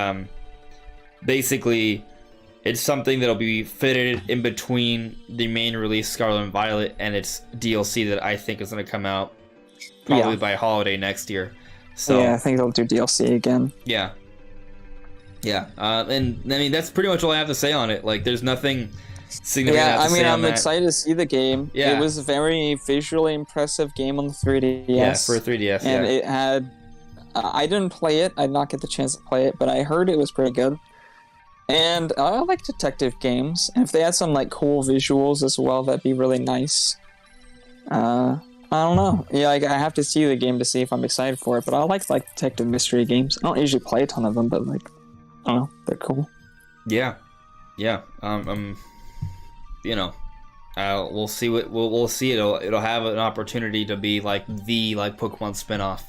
basically it's something that'll be fitted in between the main release, Scarlet and Violet, and its DLC that I think is going to come out probably by holiday next year. So yeah, I think they'll do DLC again. Yeah. Yeah. And I mean, that's pretty much all I have to say on it. Like, there's nothing significant to say on I'm that. excited to see the game. Yeah. It was a very visually impressive game on the 3DS. Yeah, for a 3DS, and it had... I didn't play it. I did not get the chance to play it, but I heard it was pretty good. And I like detective games. And if they had some, like, cool visuals as well, that'd be really nice. I don't know. Yeah, like, I have to see the game to see if I'm excited for it, but I like detective mystery games. I don't usually play a ton of them, but, like, I don't know. They're cool. Yeah. Yeah. We'll see we'll see. It'll have an opportunity to be like the Pokemon spinoff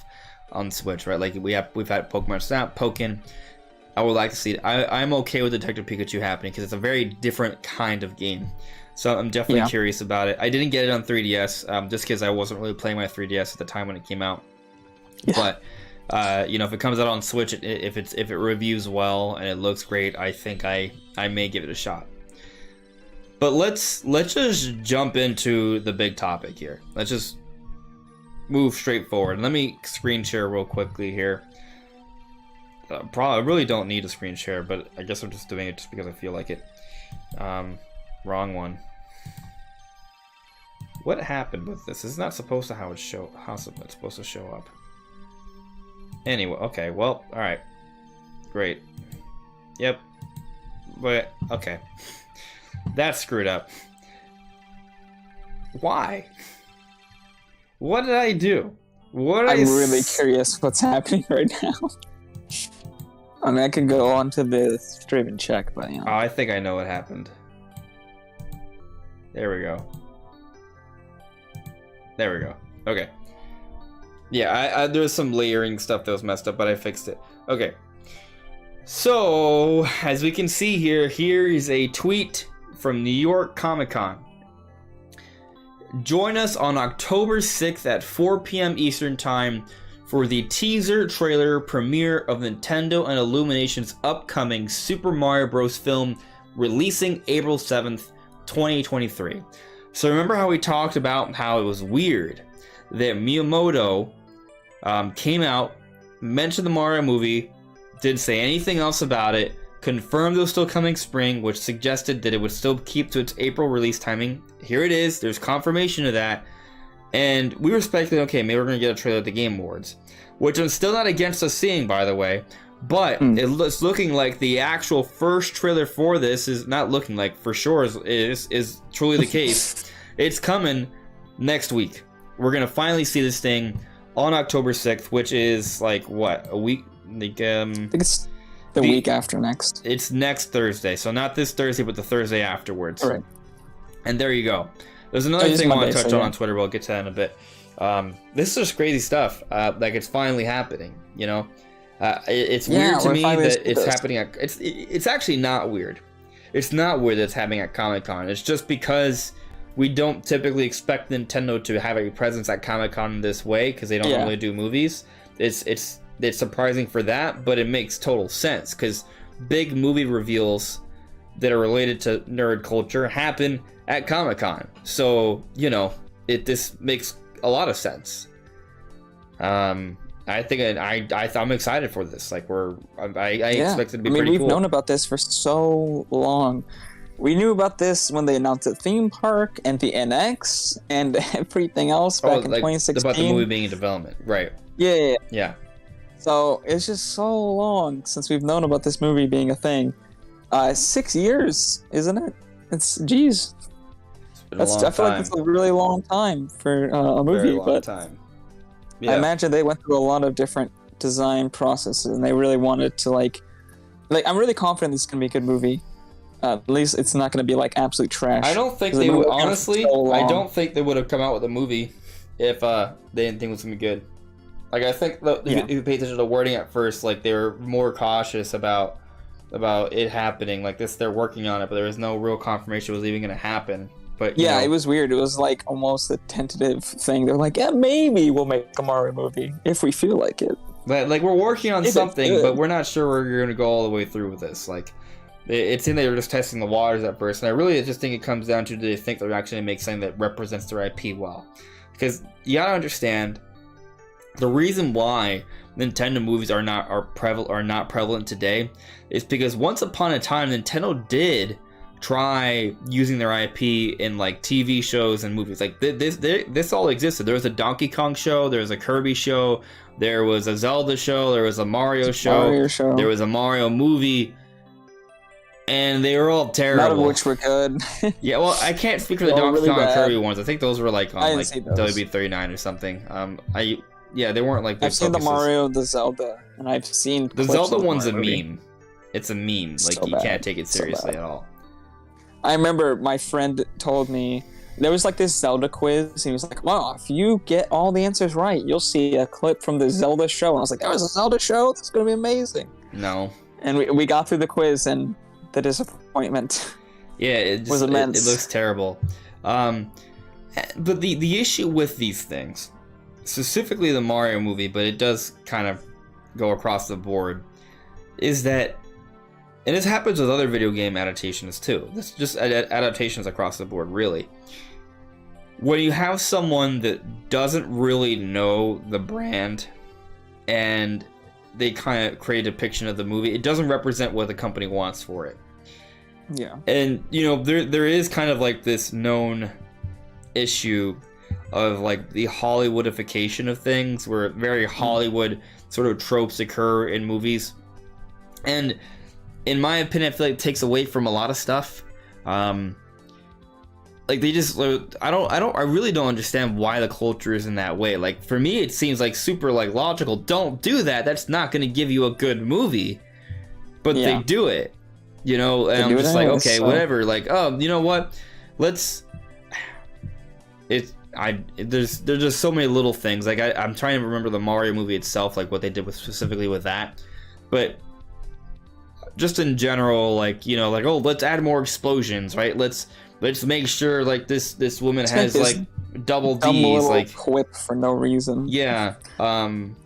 on Switch, right? Like we've had Pokemon Snap, Pokken, I would like to see it. I'm okay with Detective Pikachu happening because it's a very different kind of game. So I'm definitely curious about it. I didn't get it on 3DS just because I wasn't really playing my 3DS at the time when it came out. Yeah. But you know, if it comes out on Switch, if it reviews well and it looks great, I think I may give it a shot. But let's just jump into the big topic here. Let's just move straight forward. Let me screen share real quickly here. I really don't need a screen share, but I guess I'm just doing it just because I feel like it. Wrong one. What happened with this? This is not supposed to how it's supposed to show up. Anyway, okay, well, alright. Great. Yep. But, okay. That's screwed up. Why? What did I do? I'm really curious what's happening right now. I mean, I could go on to the stream and check, but, you know. Oh, I think I know what happened. There we go. There we go. Okay. Yeah, there was some layering stuff that was messed up, but I fixed it. Okay. So, as we can see here, here is a tweet from New York Comic-Con. Join us on October 6th at 4 p.m. Eastern Time for the teaser trailer premiere of Nintendo and Illumination's upcoming Super Mario Bros. Film releasing April 7th, 2023. So remember how we talked about how it was weird that Miyamoto came out, mentioned the Mario movie, didn't say anything else about it, confirmed it was still coming spring, which suggested that it would still keep to its April release timing. Here it is, there's confirmation of that. And we were speculating, okay, maybe we're going to get a trailer at the Game Awards, which I'm still not against us seeing, by the way. But it's looking like the actual first trailer for this is not looking like, for sure is truly the case. It's coming next week. We're going to finally see this thing on October 6th, which is like, what, a week? Like, I think it's the week after next. It's next Thursday. So not this Thursday, but the Thursday afterwards. All right. And there you go. There's another thing I want to touch on Twitter. We'll get to that in a bit. This is just crazy stuff. Like, it's finally happening, you know? It's weird to me that it's happening at... It's actually not weird. It's not weird that it's happening at Comic-Con. It's just because we don't typically expect Nintendo to have a presence at Comic-Con in this way, because they don't really do movies. It's surprising for that, but it makes total sense, because big movie reveals that are related to nerd culture happen at Comic-Con. So, you know, this makes a lot of sense. I think I'm excited for this. Like, I expect it to be pretty cool. We've known about this for so long. We knew about this when they announced the theme park and the NX and everything else back in 2016. About the movie being in development, right? Yeah. So it's just so long since we've known about this movie being a thing. 6 years, isn't it? Geez. I feel like it's a really long time for a movie, very long time. Yeah. I imagine they went through a lot of different design processes, and they really wanted to like I'm really confident this is gonna be a good movie. At least it's not gonna be like absolute trash. I don't think they would. Honestly, I don't think they would have come out with a movie if they didn't think it was gonna be good. Like, I think if you pay attention to the wording at first, like, they were more cautious about it happening. Like, they're working on it, but there was no real confirmation it was even gonna happen. But you know, it was weird. It was like almost a tentative thing. They're like, yeah, maybe we'll make a Mario movie if we feel like it. But like, we're working on something, but we're not sure we're going to go all the way through with this. Like, it's in there just testing the waters at first, and I really just think it comes down to, do they think they're actually going to make something that represents their IP well? Because you gotta understand, the reason why Nintendo movies are not prevalent today is because once upon a time Nintendo did try using their IP in like TV shows and movies. Like this all existed. There was a Donkey Kong show, there was a Kirby show, there was a Zelda show, there was a Mario show, there was a Mario movie, and they were all terrible. None of which were good. Yeah, well, I can't speak for the Donkey Kong and Kirby ones. I think those were like on like WB39 or something. They weren't like. I've seen the Mario, the Zelda, and I've seen the Zelda one's a meme. It's a meme. Like, you can't take it seriously at all. I remember my friend told me there was like this Zelda quiz, and he was like, "Wow, if you get all the answers right, you'll see a clip from the Zelda show." And I was like, "There was a Zelda show? That's gonna be amazing." No. And we got through the quiz, and the disappointment Yeah, was immense. It looks terrible. But the issue with these things, specifically the Mario movie, but it does kind of go across the board, is that, and this happens with other video game adaptations too. This just adaptations across the board, really. When you have someone that doesn't really know the brand, and they kind of create a depiction of the movie, it doesn't represent what the company wants for it. Yeah. And there is kind of like this known issue of like the Hollywoodification of things, where very Hollywood sort of tropes occur in movies, and in my opinion, I feel like it takes away from a lot of stuff. Like they just, I really don't understand why the culture is in that way. Like for me, it seems like super like logical. Don't do that. That's not going to give you a good movie. But they do it, and I'm just like, okay, whatever. Like, oh, you know what? There's just so many little things. Like I'm trying to remember the Mario movie itself, like what they did specifically with that. But just in general, like, like, oh, let's add more explosions, right? Let's make sure like this woman has like double D's, like quip for no reason. Yeah.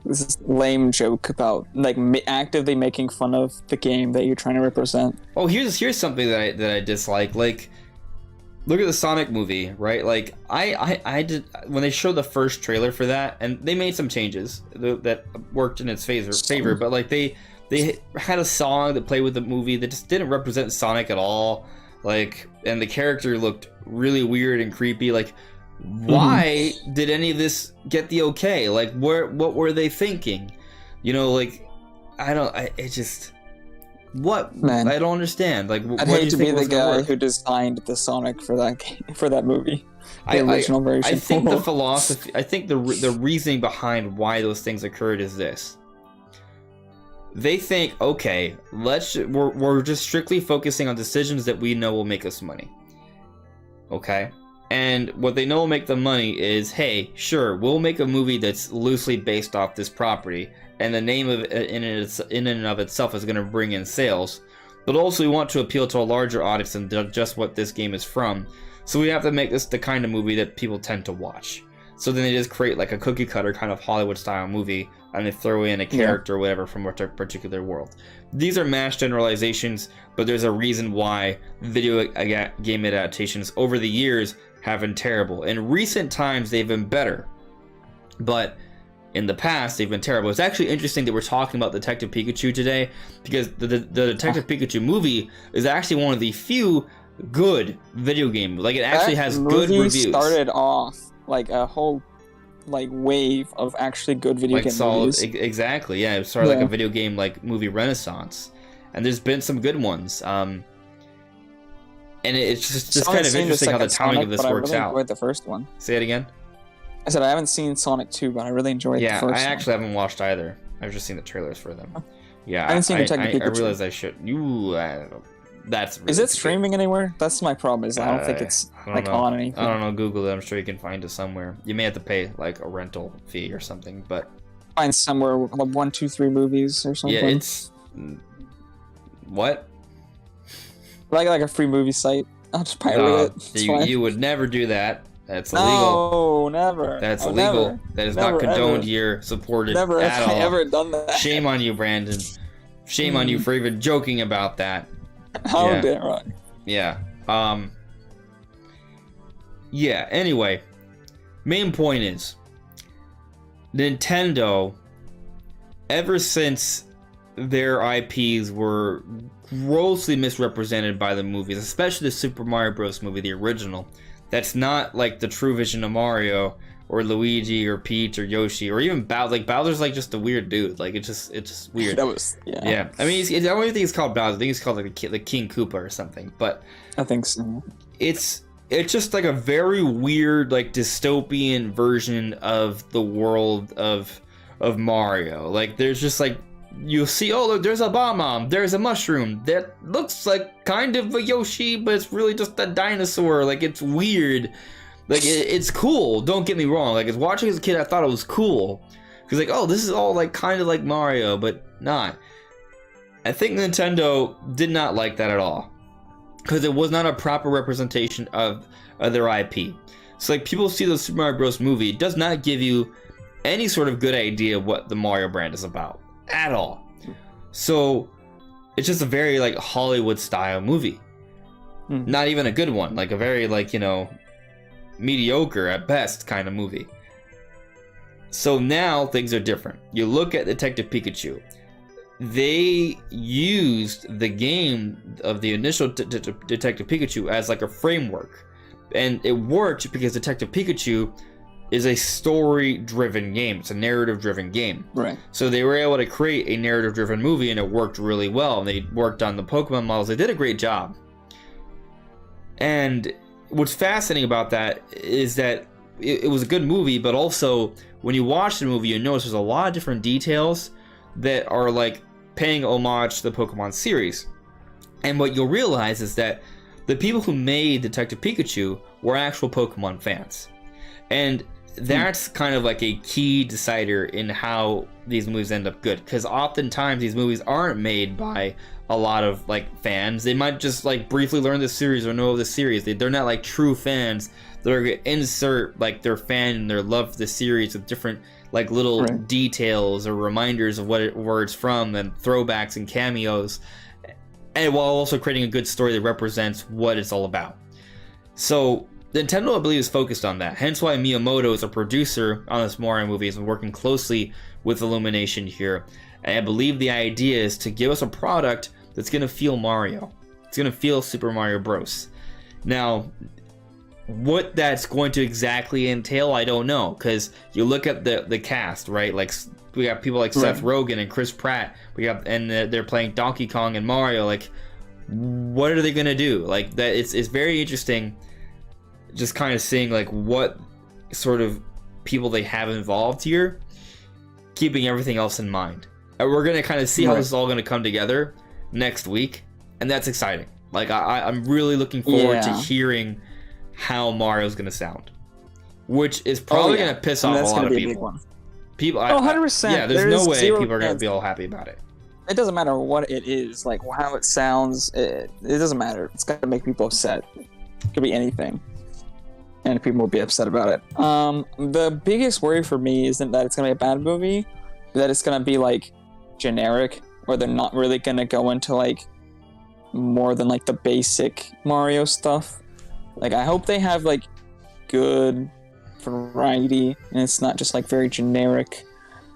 This is lame joke about like actively making fun of the game that you're trying to represent. Oh, here's something that I dislike. Like, look at the Sonic movie, right? Like I did when they showed the first trailer for that, and they made some changes that worked in its favor, but like they had a song that played with the movie that just didn't represent Sonic at all. Like, and the character looked really weird and creepy. Like, why did any of this get the okay? Like, what were they thinking? Like, what? Man, I don't understand. Like, I'd hate to be the guy who designed the Sonic for that movie. The original version. I think the philosophy, I think the reasoning behind why those things occurred is this. They think, okay, we're just strictly focusing on decisions that we know will make us money. Okay? And what they know will make them money is, hey, sure, we'll make a movie that's loosely based off this property, and the name of it in and of itself is going to bring in sales. But also we want to appeal to a larger audience than just what this game is from. So we have to make this the kind of movie that people tend to watch. So then they just create like a cookie cutter kind of Hollywood style movie, and they throw in a character or whatever from a particular world. These are mass generalizations, but there's a reason why video game adaptations over the years have been terrible. In recent times, they've been better, but in the past, they've been terrible. It's actually interesting that we're talking about Detective Pikachu today, because the Detective Pikachu movie is actually one of the few good video game. Like, it actually has good reviews. Started off like a whole wave of actually good video game movies. Exactly, yeah. It started like a video game movie renaissance, and there's been some good ones. And it's just kind of interesting how the timing of this works out. I really enjoyed the first one. Say it again. I said I haven't seen Sonic 2, but I really enjoyed the first one. Yeah, I actually haven't watched either. I've just seen the trailers for them. Yeah, I haven't seen Detective Pikachu. I realize I should. That's really is it streaming anywhere? That's my problem. Is I don't think it's on anything. I don't know. Google it. I'm sure you can find it somewhere. You may have to pay like a rental fee or something, but find somewhere 1, 2, 3 movies or something. Yeah, it's what? Like a free movie site. I'll just pirate it. You would never do that. That's illegal. No, never. That's illegal. Never. That is not condoned here, supported never at all. Never have I ever done that. Shame on you, Brandon. Shame on you for even joking about that. How damn right. Yeah. Yeah, anyway. Main point is, Nintendo, ever since their IPs were grossly misrepresented by the movies, especially the Super Mario Bros. Movie, the original, that's not like the true vision of Mario or Luigi or Peach or Yoshi or even Bowser. Like, Bowser's like just a weird dude. Like, it's just weird. That was yeah. I mean, I don't even think it's called Bowser. I think it's called like King Koopa or something. But I think so. It's just like a very weird, like, dystopian version of the world of Mario. Like, there's just like, you'll see, oh look, there's a bomb, there's a mushroom that looks like kind of a Yoshi, but it's really just a dinosaur. Like, it's weird. Like, it's cool, don't get me wrong. Like, as watching as a kid, I thought it was cool. Because, like, oh, this is all, like, kind of like Mario, but not. I think Nintendo did not like that at all, because it was not a proper representation of their IP. So like, people see the Super Mario Bros. Movie, it does not give you any sort of good idea of what the Mario brand is about at all. So it's just a very like Hollywood style movie. Not even a good one, like a very like, you know, mediocre at best kind of movie. So now things are different. You look at Detective Pikachu. They used the game of the initial Detective Pikachu as like a framework. And it worked because Detective Pikachu is a story-driven game. It's a narrative-driven game. Right. So they were able to create a narrative-driven movie, and it worked really well. And they worked on the Pokemon models. They did a great job. And what's fascinating about that is that it was a good movie, but also when you watch the movie, you notice there's a lot of different details that are like paying homage to the Pokemon series. And what you'll realize is that the people who made Detective Pikachu were actual Pokemon fans. And that's kind of like a key decider in how these movies end up good, because oftentimes these movies aren't made by a lot of like fans. They might just like briefly learn the series or know the series. They're not like true fans that are going to insert like their fan and their love for the series with different like little details or reminders of where it's from, and throwbacks and cameos, and while also creating a good story that represents what it's all about. So Nintendo, I believe, is focused on that. Hence why Miyamoto, as a producer on this Mario movie, has been working closely with Illumination here. And I believe the idea is to give us a product that's going to feel Mario. It's going to feel Super Mario Bros. Now, what that's going to exactly entail, I don't know. Because you look at the cast, right? Like, we got people like Seth Rogen and Chris Pratt. And they're playing Donkey Kong and Mario. Like, what are they going to do? Like, that it's very interesting. Just kind of seeing like what sort of people they have involved here, keeping everything else in mind. And we're going to kind of see how this is all going to come together next week, and that's exciting. Like I'm really looking forward to hearing how Mario's going to sound, which is probably going to piss off a lot of people. 100%. Yeah, there's no way people are going to be all happy about it. It doesn't matter what it is, like how it sounds. It doesn't matter. It's going to make people upset. It could be anything. And people will be upset about it. The biggest worry for me isn't that it's going to be a bad movie, that it's going to be like generic, or they're not really going to go into like more than like the basic Mario stuff. Like, I hope they have like good variety and it's not just like very generic.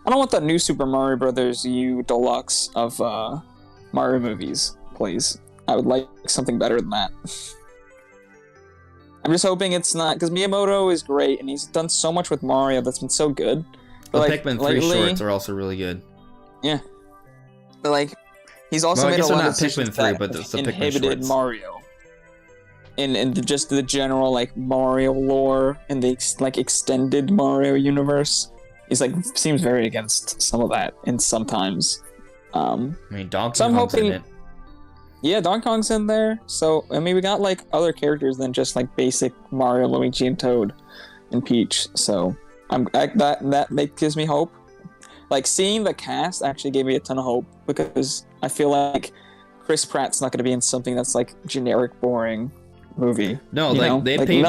I don't want the new Super Mario Brothers U Deluxe of Mario movies, please. I would like something better than that. I'm just hoping it's not, because Miyamoto is great and he's done so much with Mario that's been so good. But the Pikmin 3 shorts are also really good. Yeah. But like, he's also made a lot of decisions that but the inhibited Mario. In just the general like Mario lore and the like extended Mario universe. He's like, seems very against some of that, and sometimes. I mean, Donkey Kong's in it. Yeah, Donkey Kong's in there. So, I mean, we got, like, other characters than just, like, basic Mario, Luigi, and Toad, and Peach. So, that gives me hope. Like, seeing the cast actually gave me a ton of hope, because I feel like Chris Pratt's not going to be in something that's, like, generic, boring movie. No, like, they paid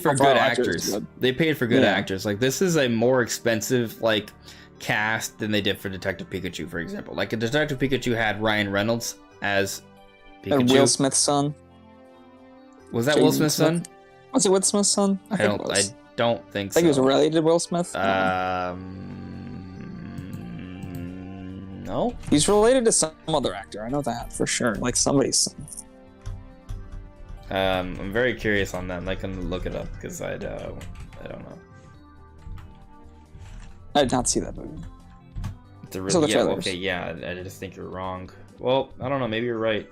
for good actors. They paid for good actors. Like, this is a more expensive, like, cast than they did for Detective Pikachu, for example. Like, Detective Pikachu had Ryan Reynolds as Pikachu. And Will Smith's son. Was that Will Smith's son? Was it Will Smith's son? I don't think so. I think he was related to Will Smith. No. He's related to some other actor. I know that for sure. Like somebody's son. I'm very curious on that. I'm like gonna look it up because I don't know. I did not see that movie. I just think you're wrong. Well, I don't know. Maybe you're right.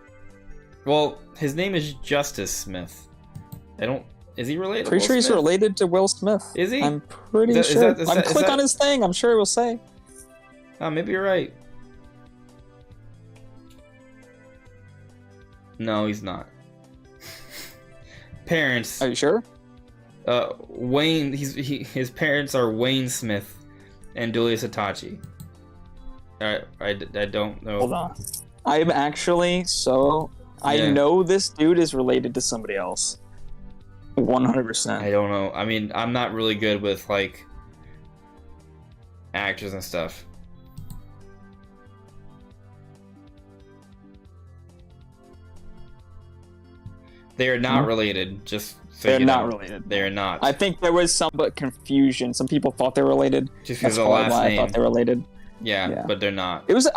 Well, his name is Justice Smith. Is he related? Pretty sure he's related to Will Smith. Is he? I'm pretty sure. Click on his thing. I'm sure it will say. Oh, maybe you're right. No, he's not. Parents. Are you sure? Wayne. His parents are Wayne Smith and Julius Hitachi. I don't know. Hold on. I'm actually I know this dude is related to somebody else. 100%. I don't know. I mean, I'm not really good with like actors and stuff. They are not related. Just so they're you not know. related. They're not. I think there was some confusion. Some people thought they were related. Just because of the last why name. I thought they were related. Yeah, but they're not. It was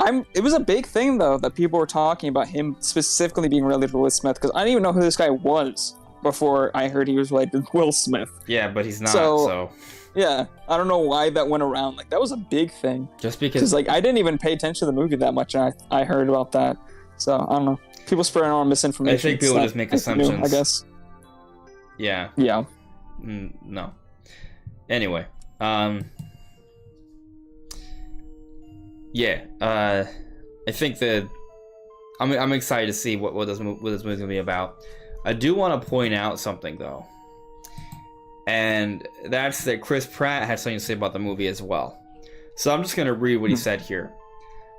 a big thing though that people were talking about him specifically being related to Will Smith, because I didn't even know who this guy was before I heard he was related to Will Smith. Yeah, but he's not. So yeah, I don't know why that went around. Like that was a big thing. Just because like I didn't even pay attention to the movie that much, and I heard about that. So I don't know. People spreading on misinformation. I think people just make assumptions. I guess. Yeah. Yeah. No. Anyway, yeah. I think that I'm excited to see what this movie's gonna be about. I do want to point out something though, and that's that Chris Pratt had something to say about the movie as well. So I'm just gonna read what he said here.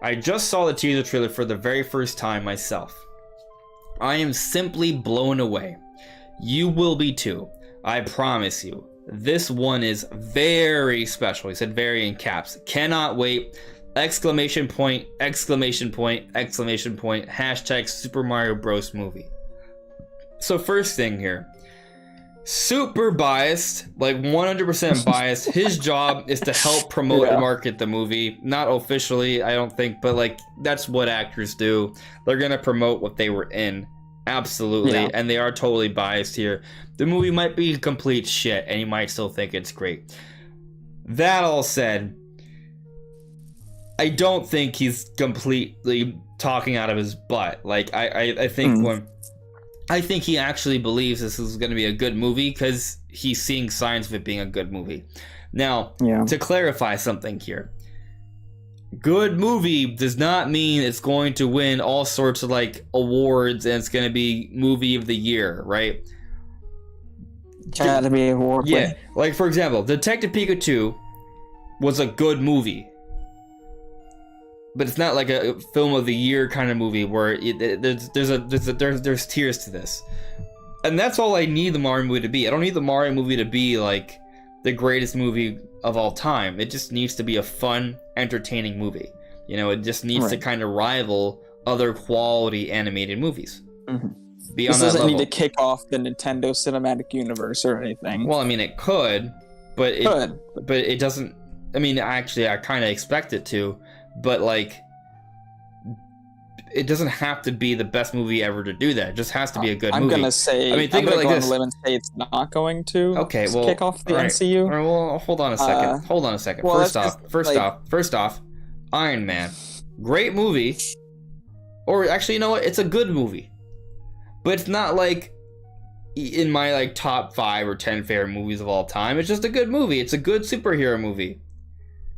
I just saw the teaser trailer for the very first time myself. I am simply blown away. You will be too. I promise you. This one is very special. He said very in caps. Cannot wait. Exclamation point, exclamation point, exclamation point. Hashtag Super Mario Bros. Movie. So first thing here. Super biased, like 100% biased. His job is to help promote and market the movie. Not officially, I don't think, but like that's what actors do. They're gonna promote what they were in. Absolutely, and they are totally biased here. The movie might be complete shit, and you might still think it's great. That all said, I don't think he's completely talking out of his butt. Like I think I think he actually believes this is going to be a good movie because he's seeing signs of it being a good movie. Now, to clarify something here, good movie does not mean it's going to win all sorts of like awards and it's going to be movie of the year, right? Academy Award. Yeah, like for example, Detective Pikachu was a good movie. But it's not like a film of the year kind of movie where there's tiers to this, and that's all I need the Mario movie to be. I don't need the Mario movie to be like the greatest movie of all time. It just needs to be a fun, entertaining movie. You know, it just needs to kind of rival other quality animated movies. This doesn't need to kick off the Nintendo Cinematic Universe or anything. Well, I mean, it could, but it doesn't. I mean, actually, I kind of expect it to. But like, it doesn't have to be the best movie ever to do that. It just has to be a good movie. I'm gonna say. I mean, think about it like this. I'm gonna go on a limb and say it's not going to. Okay, well, kick off the MCU. All right, well, hold on a second. Well, First off, Iron Man, great movie. Or actually, you know what? It's a good movie, but it's not like in my like top 5 or 10 favorite movies of all time. It's just a good movie. It's a good superhero movie.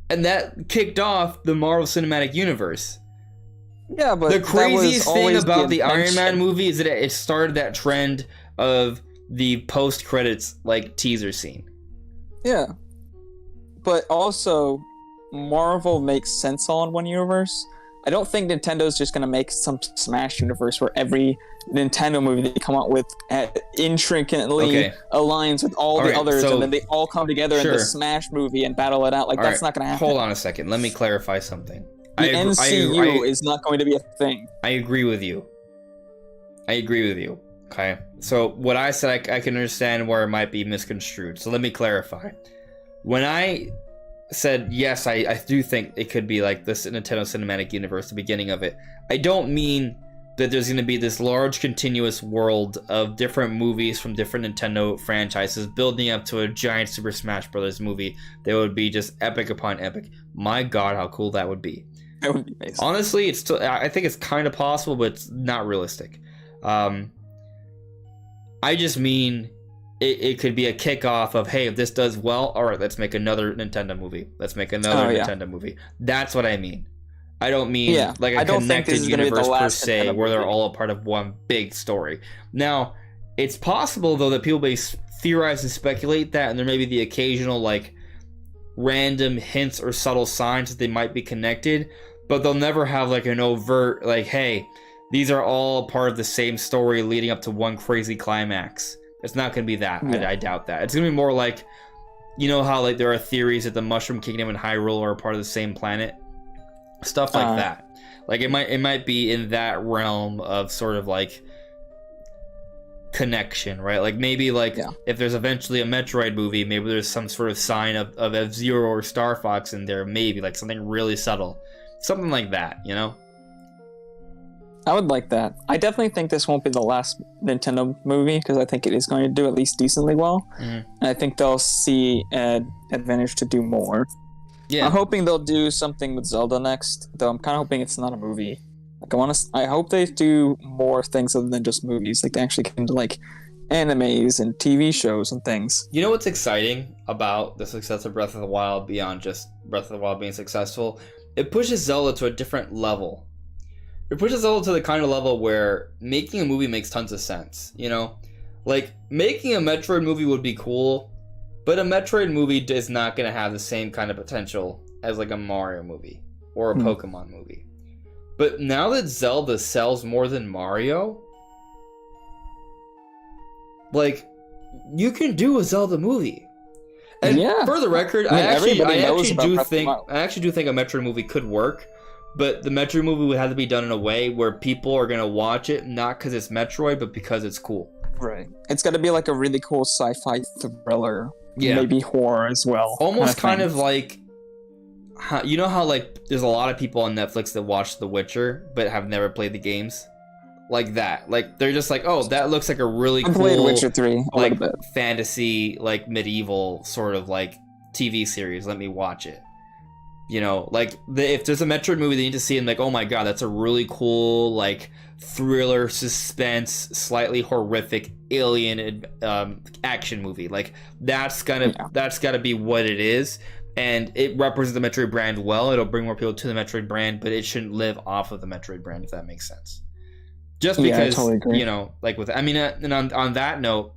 And that kicked off the Marvel Cinematic Universe. Yeah, but the craziest thing about the Iron Man movie is that it started that trend of the post-credits like teaser scene. Yeah, but also Marvel makes sense all in one universe. I don't think Nintendo's just gonna make some Smash universe where every Nintendo movie they come out with intricately aligns with all the others, and then they all come together in the Smash movie and battle it out. Like that's not gonna happen. Hold on a second. Let me clarify something. The MCU is not going to be a thing. I agree with you. Okay. So what I said, I can understand where it might be misconstrued. So let me clarify. When I said yes, I do think it could be like this Nintendo Cinematic Universe, the beginning of it. I don't mean that there's going to be this large continuous world of different movies from different Nintendo franchises building up to a giant Super Smash Bros. Movie that would be just epic upon epic. My God, how cool that would be. That would be amazing. Honestly, it's still, I think it's kind of possible, but it's not realistic. I just mean it could be a kickoff of, hey, if this does well, all right, let's make another Nintendo movie. Nintendo movie. That's what I mean. I don't mean like a connected universe per se, where they're all a part of one big story. Now, it's possible though that people may theorize and speculate that, and there may be the occasional like random hints or subtle signs that they might be connected. but they'll never have like an overt like, hey, these are all part of the same story leading up to one crazy climax. It's not going to be that. Yeah. I doubt that. It's going to be more like, you know how like there are theories that the Mushroom Kingdom and Hyrule are part of the same planet, stuff like that. Like it might be in that realm of sort of like connection, right? Like maybe like if there's eventually a Metroid movie, maybe there's some sort of sign of F-Zero or Star Fox in there, maybe like something really subtle, something like that, you know? I would like that. I definitely think this won't be the last Nintendo movie because I think it is going to do at least decently well. And I think they'll see an advantage to do more. Yeah. I'm hoping they'll do something with Zelda next, though I'm kind of hoping it's not a movie. Like I hope they do more things other than just movies. Like they actually get into like animes and TV shows and things. You know what's exciting about the success of Breath of the Wild beyond just Breath of the Wild being successful? It pushes Zelda to a different level. It pushes Zelda to the kind of level where making a movie makes tons of sense, you know? Like, making a Metroid movie would be cool, but a Metroid movie is not going to have the same kind of potential as, like, a Mario movie or a Pokemon movie. But now that Zelda sells more than Mario, like, you can do a Zelda movie. And for the record, I actually do think a Metroid movie could work. But the Metroid movie would have to be done in a way where people are going to watch it, not because it's Metroid, but because it's cool. Right. It's got to be like a really cool sci-fi thriller. Yeah. Maybe horror as well. Almost kind of like... You know how, like, there's a lot of people on Netflix that watch The Witcher, but have never played the games? Like that. Like, they're just like, oh, that looks like a really cool... I played Witcher 3 a little bit. Fantasy, like, medieval sort of, like, TV series. Let me watch it. You know, like, if there's a Metroid movie they need to see and like, oh my god, that's a really cool, like, thriller, suspense, slightly horrific alien action movie. Like, that's gotta be what it is. And it represents the Metroid brand well. It'll bring more people to the Metroid brand, but it shouldn't live off of the Metroid brand, if that makes sense. Just because, you know, like with, I mean, and on that note,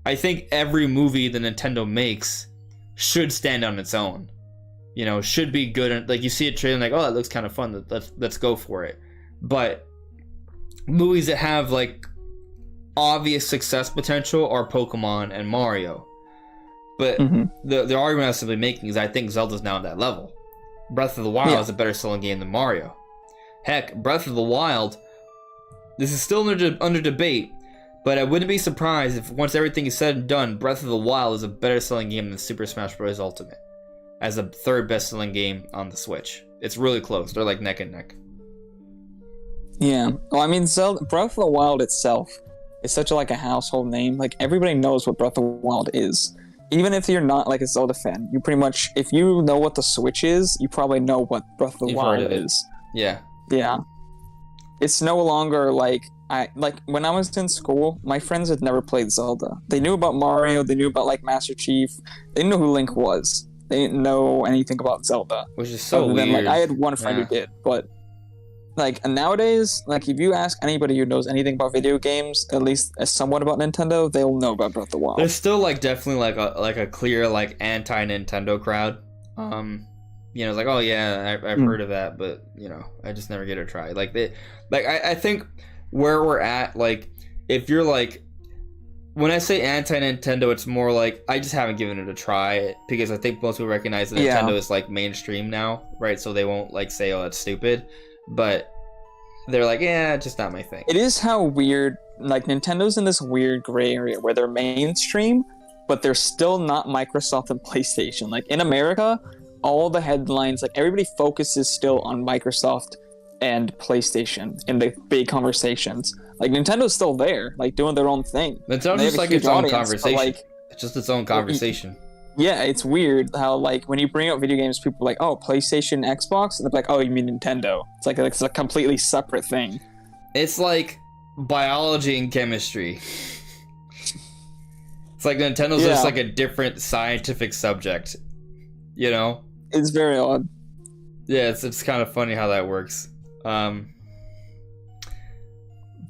I think every movie the Nintendo makes should stand on its own. You know, should be good. And like, you see a trailer and like, oh, that looks kind of fun. Let's go for it. But movies that have like obvious success potential are Pokemon and Mario. But the argument I was simply making is I think Zelda's now at that level. Breath of the Wild is a better selling game than Mario. Heck, Breath of the Wild, this is still under debate, but I wouldn't be surprised if once everything is said and done, Breath of the Wild is a better selling game than Super Smash Bros. Ultimate. As the third best-selling game on the Switch. It's really close. They're like neck and neck. Yeah. Well, I mean, Breath of the Wild itself is such a household name. Like, everybody knows what Breath of the Wild is. Even if you're not like a Zelda fan, you pretty much, if you know what the Switch is, you probably know what Breath of the Wild is. Yeah. Yeah. It's no longer like when I was in school, my friends had never played Zelda. They knew about Mario. They knew about like Master Chief. They knew who Link was. They didn't know anything about Zelda. Which is so weird. Like, I had one friend who did, but like nowadays, like if you ask anybody who knows anything about video games, at least somewhat about Nintendo, they'll know about Breath of the Wild. There's still like definitely like a clear like anti-Nintendo crowd. You know, like, oh yeah, I've heard of that, but you know, I just never get a try. Like I think where we're at, like if you're like, when I say anti-Nintendo, it's more like I just haven't given it a try because I think most people recognize that Nintendo is like mainstream now, right? So they won't like say, oh, that's stupid, but they're like, yeah, just not my thing. It is how weird, like Nintendo's in this weird gray area where they're mainstream, but they're still not Microsoft and PlayStation. Like in America, all the headlines, like everybody focuses still on Microsoft and PlayStation in the big conversations. Like Nintendo's still there, like doing their own thing. Nintendo's just like its own conversation. Like, it's just its own conversation. Yeah, it's weird how like when you bring up video games, people are like, oh, PlayStation, Xbox, and they're like, oh, you mean Nintendo? It's like it's a completely separate thing. It's like biology and chemistry. It's like Nintendo's just like a different scientific subject, you know? It's very odd. Yeah, it's kind of funny how that works. But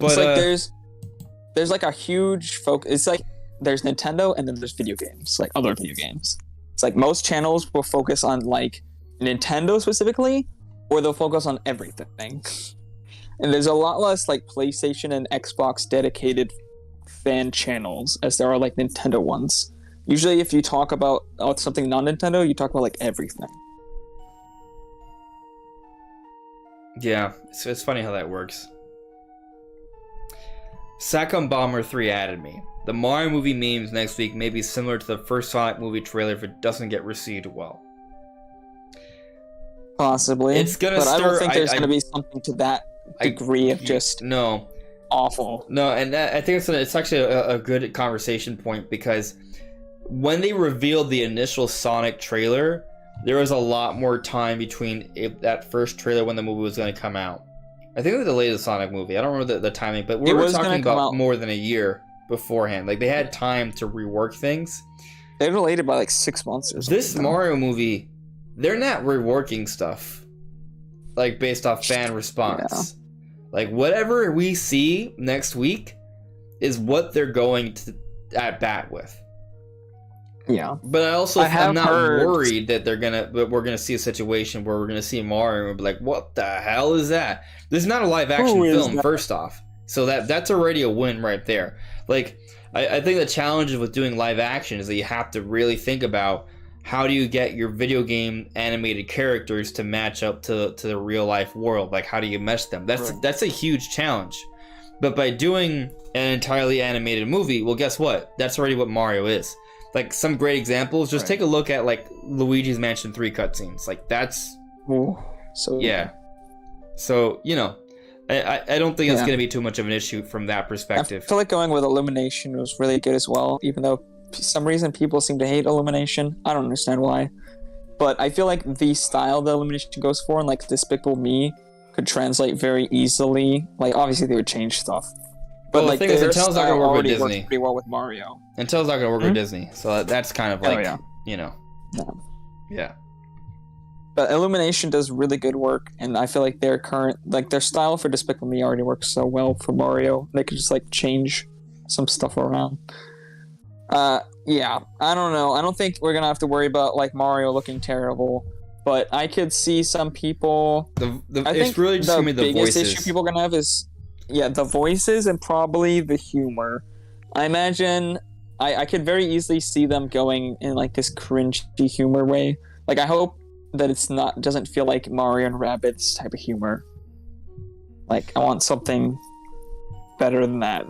it's like there's like a huge focus. It's like there's Nintendo and then there's video games, like other video games. It's like most channels will focus on like Nintendo specifically or they'll focus on everything. And there's a lot less like PlayStation and Xbox dedicated fan channels as there are like Nintendo ones. Usually if you talk about something non-Nintendo, you talk about like everything. Yeah, it's funny how that works. Sacom Bomber 3 added me. The Mario movie memes next week may be similar to the first Sonic movie trailer if it doesn't get received well. Possibly. It's gonna but stir, I don't think there's gonna be something to that degree of just no awful. No, and I think it's actually a good conversation point, because when they revealed the initial Sonic trailer, there was a lot more time between that first trailer when the movie was going to come out. I think they delayed the Sonic movie. I don't remember the timing, but we were talking about more than a year beforehand. Like, they had time to rework things. They delayed it by like 6 months or something. This Mario movie, they're not reworking stuff like based off fan response. Yeah. Like, whatever we see next week is what they're going to at bat with. Yeah, but I'm not worried that we're gonna see a situation where we're gonna see Mario and be like, what the hell is that? This is not a live action film, first off, so that's already a win right there. Like, I think the challenge with doing live action is that you have to really think about how do you get your video game animated characters to match up to the real life world. Like, how do you mesh them? That's a huge challenge. But by doing an entirely animated movie, well, guess what? That's already what Mario is. Like, some great examples, just take a look at, like, Luigi's Mansion 3 cutscenes. Like, that's... Ooh, so yeah. So, you know, I don't think it's going to be too much of an issue from that perspective. I feel like going with Illumination was really good as well, even though for some reason people seem to hate Illumination. I don't understand why. But I feel like the style that Illumination goes for, and, like, Despicable Me, could translate very easily. Like, obviously they would change stuff. But, like, the thing is, Intel's not going to work with Disney. Pretty well with Mario. Intel's not going to work with Disney, so that's kind of like, you know. Yeah. But Illumination does really good work, and I feel like their style for Despicable Me already works so well for Mario. They could just, like, change some stuff around. Yeah, I don't know. I don't think we're going to have to worry about, like, Mario looking terrible. But I could see some people... it's really just going to be the voices. The biggest issue people are going to have is... Yeah, the voices and probably the humor. I imagine I could very easily see them going in like this cringy humor way. Like, I hope that doesn't feel like Mario and Rabbids type of humor. Like, I want something better than that.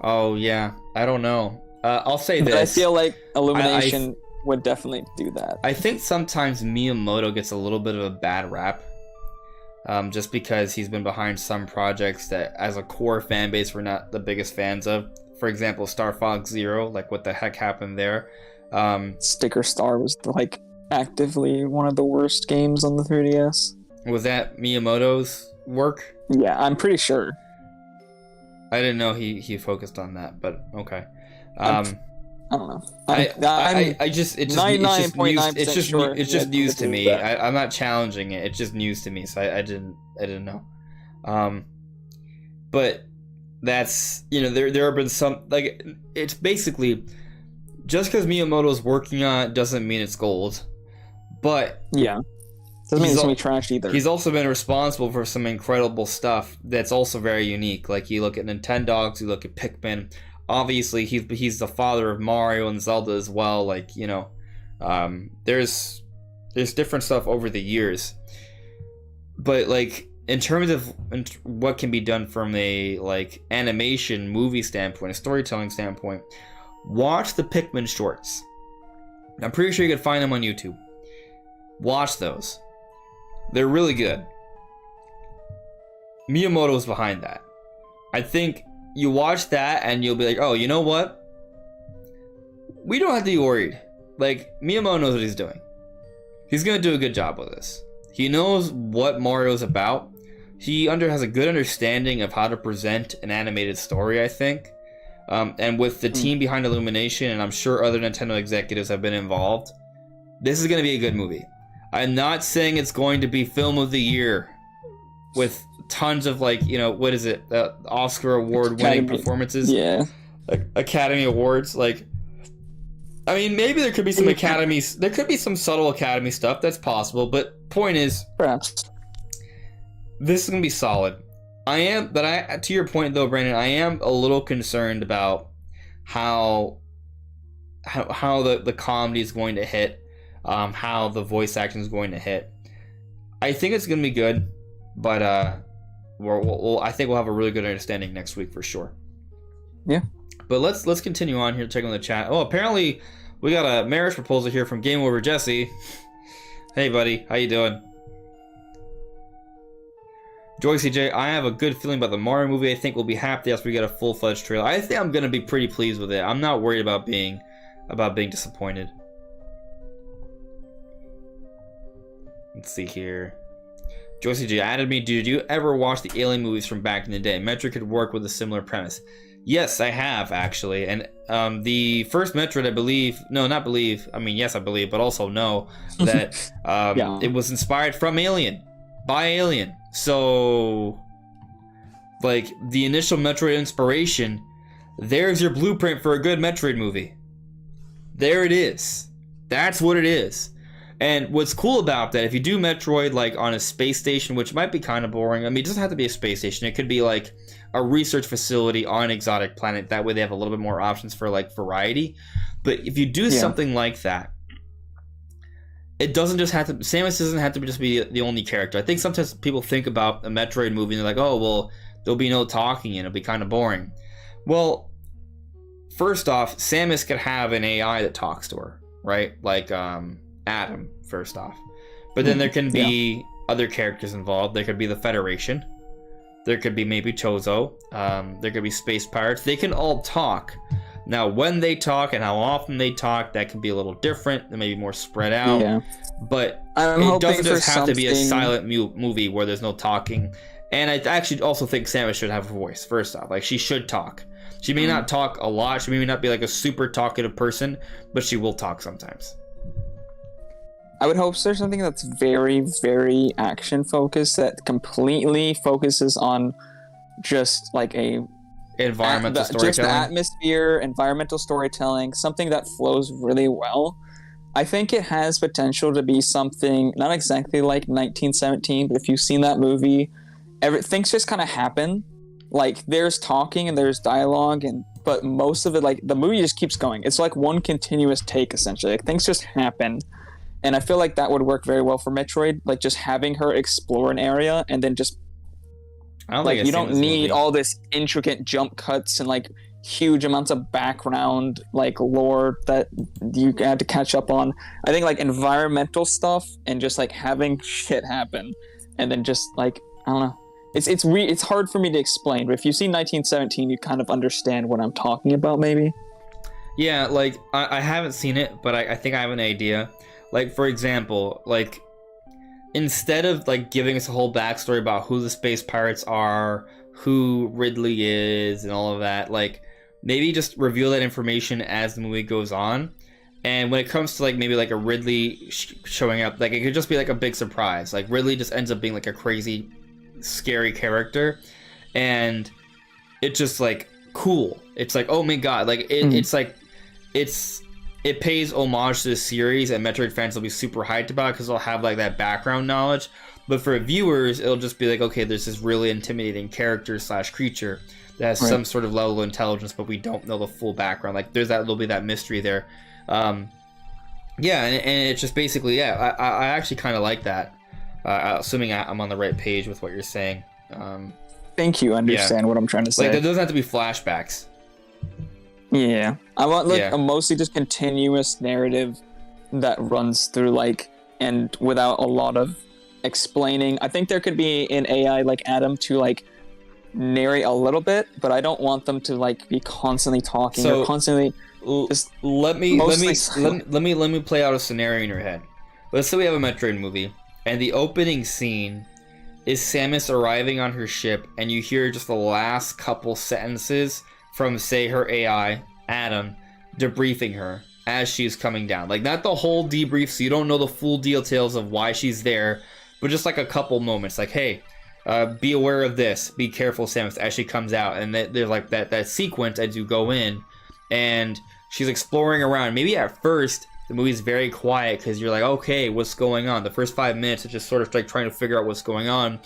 Oh yeah, I don't know. I'll say this. But I feel like Illumination would definitely do that. I think sometimes Miyamoto gets a little bit of a bad rap. Just because he's been behind some projects that, as a core fan base, we're not the biggest fans of. For example, Star Fox Zero, like, what the heck happened there? Sticker Star was, like, actively one of the worst games on the 3DS. Was that Miyamoto's work? Yeah, I'm pretty sure. I didn't know he focused on that, but okay. I don't know. It's just news to me. I'm not challenging it. It's just news to me, so I didn't know. But that's, you know, there have been some, like, it's basically just because Miyamoto's working on it doesn't mean it's gold. But yeah, doesn't mean it's gonna be trash either. He's also been responsible for some incredible stuff that's also very unique. Like, you look at Nintendogs, you look at Pikmin. Obviously, he's the father of Mario and Zelda as well. Like, you know, there's different stuff over the years. But, like, in terms of what can be done from a, like, animation movie standpoint, a storytelling standpoint, watch the Pikmin shorts. I'm pretty sure you could find them on YouTube. Watch those. They're really good. Miyamoto's behind that. I think you watch that and you'll be like, oh, you know what? We don't have to be worried. Like, Miyamoto knows what he's doing. He's going to do a good job with this. He knows what Mario's about. He has a good understanding of how to present an animated story, I think. And with the team behind Illumination, and I'm sure other Nintendo executives have been involved, this is going to be a good movie. I'm not saying it's going to be film of the year with tons of, like, you know, what is it? Oscar award winning performances. Yeah. Like, Academy Awards. Like, I mean, maybe there could be some subtle Academy stuff. That's possible. But point is, perhaps This is gonna be solid. To your point though, Brandon, I am a little concerned about how the comedy is going to hit, how the voice acting is going to hit. I think it's gonna be good, but I think we'll have a really good understanding next week for sure. Yeah. But let's continue on here, checking the chat. Oh, apparently we got a marriage proposal here from Game Over Jesse. Hey buddy, how you doing? Joy CJ, I have a good feeling about the Mario movie. I think we'll be happy after we get a full-fledged trailer. I think I'm gonna be pretty pleased with it. I'm not worried about being disappointed. Let's see here. Joy CJ added me. Did you ever watch the Alien movies from back in the day? Metroid could work with a similar premise. Yes, I have actually. And the first Metroid, I believe. No, not believe. I mean, yes, I believe, but also no that it was inspired from Alien, by Alien. So, like, the initial Metroid inspiration, there's your blueprint for a good Metroid movie. There it is. That's what it is. And what's cool about that, if you do Metroid, like, on a space station, which might be kind of boring. I mean, it doesn't have to be a space station. It could be, like, a research facility on an exotic planet. That way they have a little bit more options for, like, variety. But if you do something like that, it doesn't just have to... Samus doesn't have to just be the only character. I think sometimes people think about a Metroid movie and they're like, oh, well, there'll be no talking and it'll be kind of boring. Well, first off, Samus could have an AI that talks to her, right? Like, Adam, first off. But then there can be other characters involved. There could be the Federation. There could be maybe Chozo. There could be Space Pirates. They can all talk. Now, when they talk and how often they talk, that can be a little different. They may be more spread out. Yeah. But it doesn't just have to be a silent movie where there's no talking. And I actually also think Samus should have a voice, first off. Like, she should talk. She may not talk a lot. She may not be like a super talkative person, but she will talk sometimes. I would hope there's something that's very, very action-focused that completely focuses on just like a... environmental storytelling. Just the atmosphere, environmental storytelling, something that flows really well. I think it has potential to be something, not exactly like 1917, but if you've seen that movie, things just kind of happen. Like, there's talking and there's dialogue, but most of it, like, the movie just keeps going. It's like one continuous take, essentially. Like, things just happen. And I feel like that would work very well for Metroid, like just having her explore an area and then just... Like, you don't need all this intricate jump cuts and, like, huge amounts of background, like, lore that you had to catch up on. I think, like, environmental stuff and just, like, having shit happen. And then just, like, I don't know. It's hard for me to explain, but if you see 1917, you kind of understand what I'm talking about, maybe. Yeah, like, I haven't seen it, but I think I have an idea. Like, for example, like, instead of, like, giving us a whole backstory about who the space pirates are, who Ridley is, and all of that, like, maybe just reveal that information as the movie goes on. And when it comes to, like, maybe, like, a Ridley showing up, like, it could just be, like, a big surprise. Like, Ridley just ends up being, like, a crazy, scary character. And it's just, like, cool. It's like, oh my god. Like, it's, like, it pays homage to the series, and Metroid fans will be super hyped about it because they'll have, like, that background knowledge. But for viewers, it'll just be like, okay, there's this really intimidating character / creature that has some sort of level of intelligence, but we don't know the full background. Like, there'll be that mystery there. And it's just basically, I actually kind of like that. Assuming I'm on the right page with what you're saying. Think you understand what I'm trying to say. Like, there doesn't have to be flashbacks. Yeah, I want a mostly just continuous narrative that runs through, like, and without a lot of explaining. I think there could be an AI like Adam to, like, narrate a little bit, but I don't want them to, like, be constantly talking or constantly. Just let me play out a scenario in your head. Let's say we have a Metroid movie, and the opening scene is Samus arriving on her ship, and you hear just the last couple sentences from, say, her AI, Adam, debriefing her as she's coming down. Like, not the whole debrief, so you don't know the full details of why she's there, but just, like, a couple moments. Like, hey, be aware of this. Be careful, Samus, as she comes out. And there's, like, that sequence as you go in, and she's exploring around. Maybe at first, the movie's very quiet, because you're like, okay, what's going on? The first 5 minutes is just sort of, like, trying to figure out what's going on.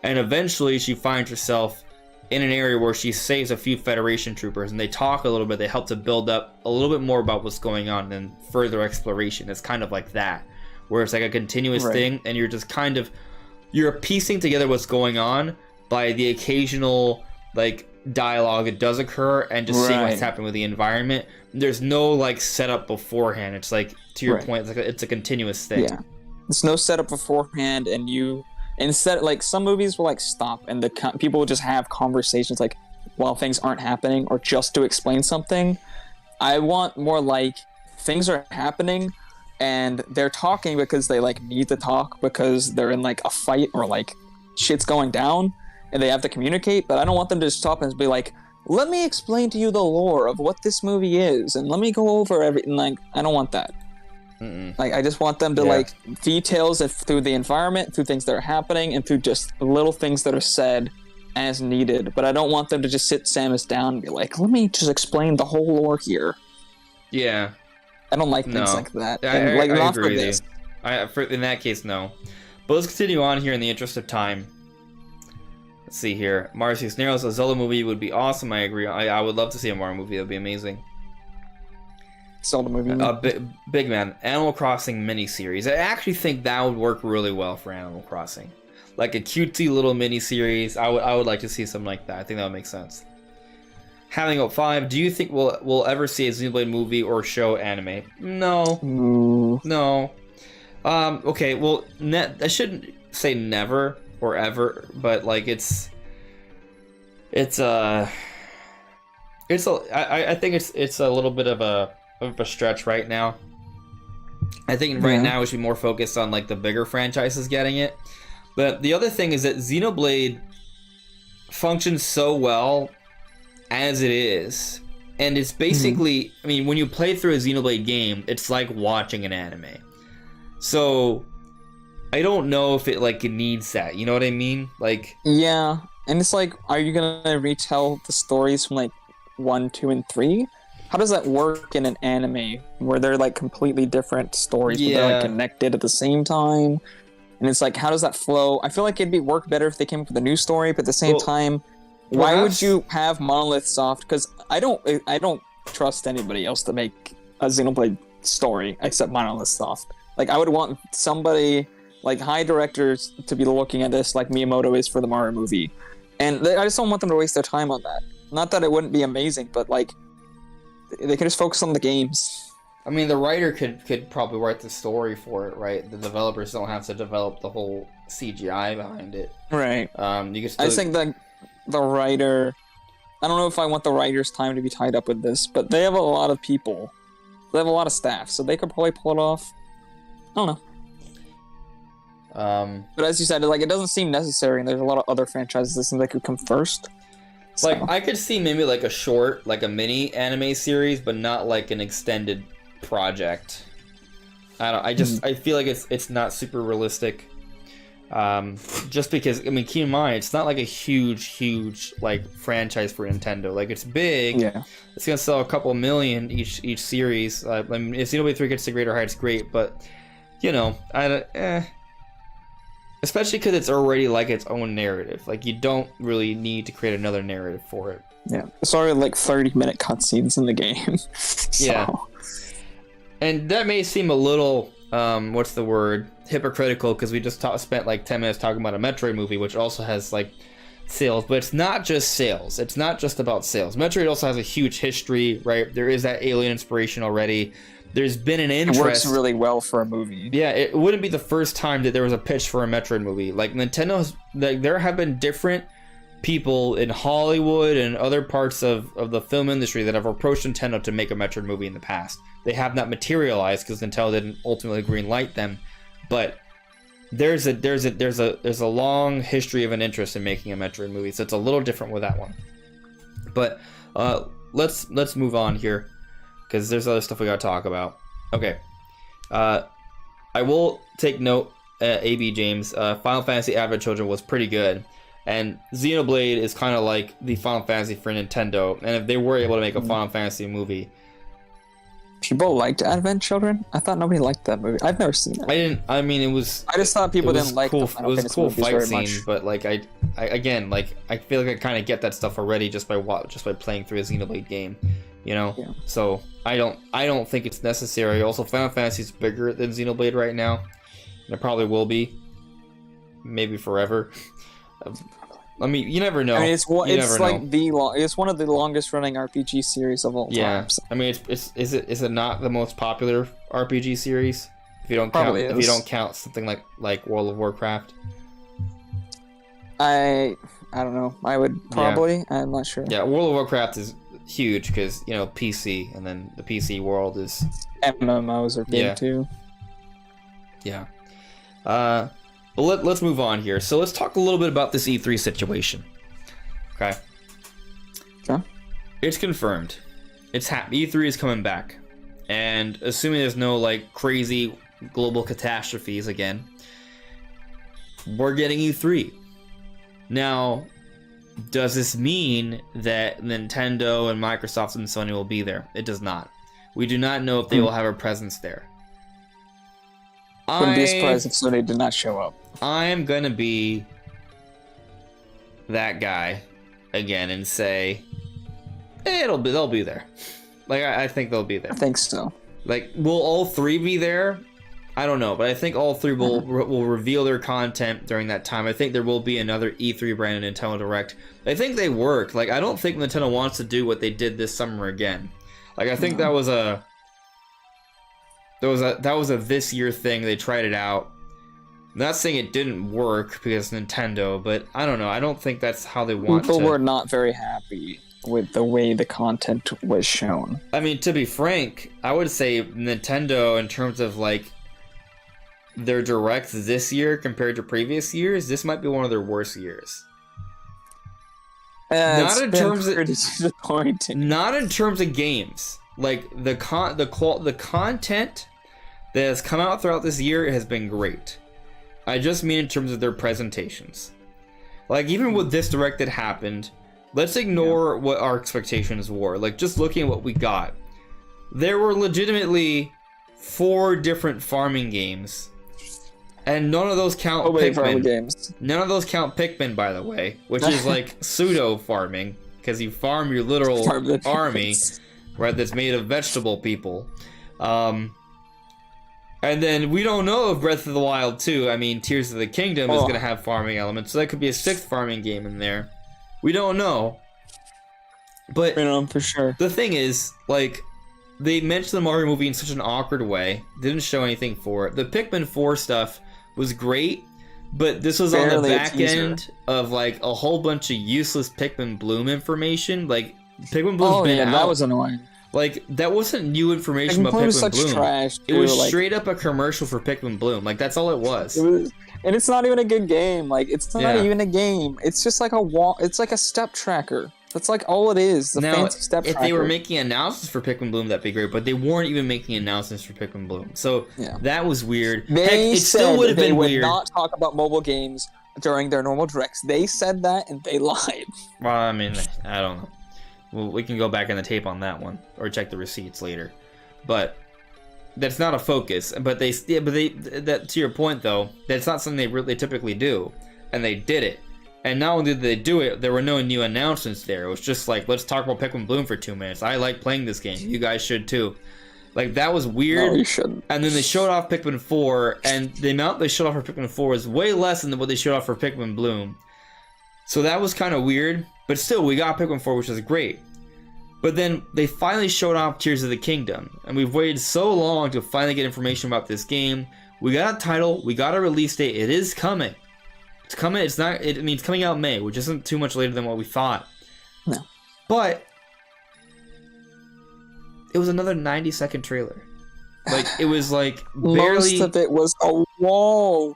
and eventually she finds herself in an area where she saves a few Federation troopers, and they talk a little bit. They help to build up a little bit more about what's going on and further exploration. It's kind of like that, where it's like a continuous thing, and you're just kind of you're piecing together what's going on by the occasional like dialogue that does occur and just seeing what's happening with the environment. There's no like setup beforehand. It's like, to your point, it's a continuous thing. Yeah, there's no setup beforehand, and you instead, like, some movies will like stop and people will just have conversations like while things aren't happening or just to explain something. I want more like things are happening and they're talking because they like need to talk because they're in like a fight or like shit's going down and they have to communicate. But I don't want them to just stop and be like, let me explain to you the lore of what this movie is and let me go over everything. Like, I don't want that. Like, I just want them to like details it through the environment, through things that are happening, and through just little things that are said as needed. But I don't want them to just sit Samus down and be like, let me just explain the whole lore here. Yeah. I don't like things like that. I like, not agree for with this. you. In that case, no. But let's continue on here in the interest of time. Let's see here. Mario Scenarios, a Zelda movie would be awesome. I agree. I would love to see a Mario movie. That would be amazing. Zelda movie. Big man. Animal Crossing miniseries. I actually think that would work really well for Animal Crossing. Like a cutesy little miniseries. I would like to see something like that. I think that would make sense. Having up 5, do you think we'll ever see a Xenoblade movie or show anime? No. No. Okay, well, I shouldn't say never or ever, but like I think it's a little bit of a stretch right now. I think right now we should be more focused on like the bigger franchises getting it. But the other thing is that Xenoblade functions so well as it is, and it's basically I mean, when you play through a Xenoblade game, it's like watching an anime. So I don't know if it like it needs that, you know what I mean? Like, yeah, and it's like, are you gonna retell the stories from like 1, 2, and 3? How does that work in an anime where they're like completely different stories, but they're like connected at the same time? And it's like, how does that flow? I feel like it'd be work better if they came up with a new story, but at the same time, why would you have Monolith Soft? Because I don't trust anybody else to make a Xenoblade story except Monolith Soft. Like, I would want somebody like high directors to be looking at this like Miyamoto is for the Mario movie, and I just don't want them to waste their time on that. Not that it wouldn't be amazing, but like they can just focus on the games. I mean, the writer could probably write the story for it, right? The developers don't have to develop the whole CGI behind it, right? You can still... I think that the writer, I don't know if I want the writer's time to be tied up with this, but they have a lot of people, they have a lot of staff, so they could probably pull it off. I don't know. But as you said, like, it doesn't seem necessary, and there's a lot of other franchises that seem like could come first. So. Like, I could see maybe like a short, like a mini anime series, but not like an extended project. I feel like it's not super realistic. Just because, I mean, keep in mind, it's not like a huge like franchise for Nintendo. Like, it's big. Yeah. It's gonna sell a couple million each series. I mean, if Xenoblade 3 gets to greater heights, great, but you know, especially because it's already like its own narrative. Like, you don't really need to create another narrative for it. Yeah, it's already like 30-minute cutscenes in the game. So. Yeah, and that may seem a little what's the word, hypocritical, because we just spent like 10 minutes talking about a Metroid movie, which also has like sales, but it's not just sales. It's not just about sales. Metroid also has a huge history, right? There is that Alien inspiration already. There's been an interest. It works really well for a movie. Yeah, it wouldn't be the first time that there was a pitch for a Metroid movie. Like, Nintendo's, like, there have been different people in Hollywood and other parts of the film industry that have approached Nintendo to make a Metroid movie in the past. They have not materialized because Nintendo didn't ultimately greenlight them, but there's a long history of an interest in making a Metroid movie, so it's a little different with that one. But let's move on here, because there's other stuff we gotta talk about. Okay, I will take note, AB James, Final Fantasy Advent Children was pretty good, and Xenoblade is kind of like the Final Fantasy for Nintendo, and if they were able to make a Final Fantasy movie, People liked Advent Children. I thought nobody liked that movie. I've never seen it. I didn't. I mean, it was. I just thought people didn't like cool. the It Final was a Fantasy cool movies fight very scene, much. but like I again, like I feel like I kind of get that stuff already just by playing through a Xenoblade game, you know. Yeah. So I don't think it's necessary. Also, Final Fantasy is bigger than Xenoblade right now. And it probably will be, maybe forever. I mean, you never know. I mean, it's like it's one of the longest running RPG series of all time. Yeah. So. I mean, is it not the most popular RPG series? If you don't count something like World of Warcraft. I don't know. I would probably. Yeah. I'm not sure. Yeah, World of Warcraft is huge because PC, and then the PC world is MMOs are big too. Yeah. But let's move on here. So let's talk a little bit about this E3 situation. Okay. Okay. It's confirmed. E3 is coming back, and assuming there's no like crazy global catastrophes again, we're getting E3. Now, does this mean that Nintendo and Microsoft and Sony will be there? It does not. We do not know if they will have a presence there. Wouldn't be surprised if Sony did not show up. I'm gonna be that guy again and say they'll be there. Like I think they'll be there. I think so. Like, will all three be there? I don't know, but I think all three will reveal their content during that time. I think there will be another E3 branded Nintendo Direct. I think they work. Like, I don't think Nintendo wants to do what they did this summer again. Like, I think that was a this year thing. They tried it out. I'm not saying it didn't work because Nintendo, but I don't know. I don't think that's how they want to. People were not very happy with the way the content was shown. I mean, to be frank, I would say Nintendo, in terms of like their directs this year compared to previous years, this might be one of their worst years. Not in terms of disappointing. Not in terms of games. Like the content that has come out throughout this year has been great. I just mean in terms of their presentations. Like, even with this direct that happened, let's ignore what our expectations were. Like, just looking at what we got, there were legitimately 4 different farming games, and none of those count Pikmin. Games. None of those count Pikmin, by the way, which is like pseudo farming because you farm your literal army, right? That's made of vegetable people. And then we don't know if Breath of the Wild 2, I mean, Tears of the Kingdom is going to have farming elements, so that could be a 6th farming game in there. We don't know. But we don't know for sure. The thing is, like, they mentioned the Mario movie in such an awkward way. Didn't show anything for it. The Pikmin 4 stuff was great, but this was on the back end of, like, a whole bunch of useless Pikmin Bloom information. Like, Pikmin Bloom's been out. That was annoying. Like, that wasn't new information about Pikmin Bloom. Trash, it was straight up a commercial for Pikmin Bloom. Like, that's all it was. And it's not even a good game. Like, it's not even a game. It's just like it's like a step tracker. That's like all it is. The fancy step tracker. If they were making announcements for Pikmin Bloom, that'd be great. But they weren't even making announcements for Pikmin Bloom. So that was weird. It still would have been weird. They would not talk about mobile games during their normal directs. They said that and they lied. Well, I mean, I don't know. Well, we can go back in the tape on that one, or check the receipts later. But that's not a focus. But that to your point though, that's not something they really typically do, and they did it. And not only did they do it, there were no new announcements there. It was just like, let's talk about Pikmin Bloom for 2 minutes. I like playing this game. You guys should too. Like, that was weird. No, you shouldn't. And then they showed off Pikmin 4, and the amount they showed off for Pikmin 4 was way less than what they showed off for Pikmin Bloom. So that was kind of weird. But still, we got Pikmin 4, which was great. But then they finally showed off Tears of the Kingdom. And we've waited so long to finally get information about this game. We got a title. We got a release date. It is coming. It's coming. It's not. It means coming out in May, which isn't too much later than what we thought. No. But it was another 90-second trailer. Like, it was like barely. Most of it was a wall.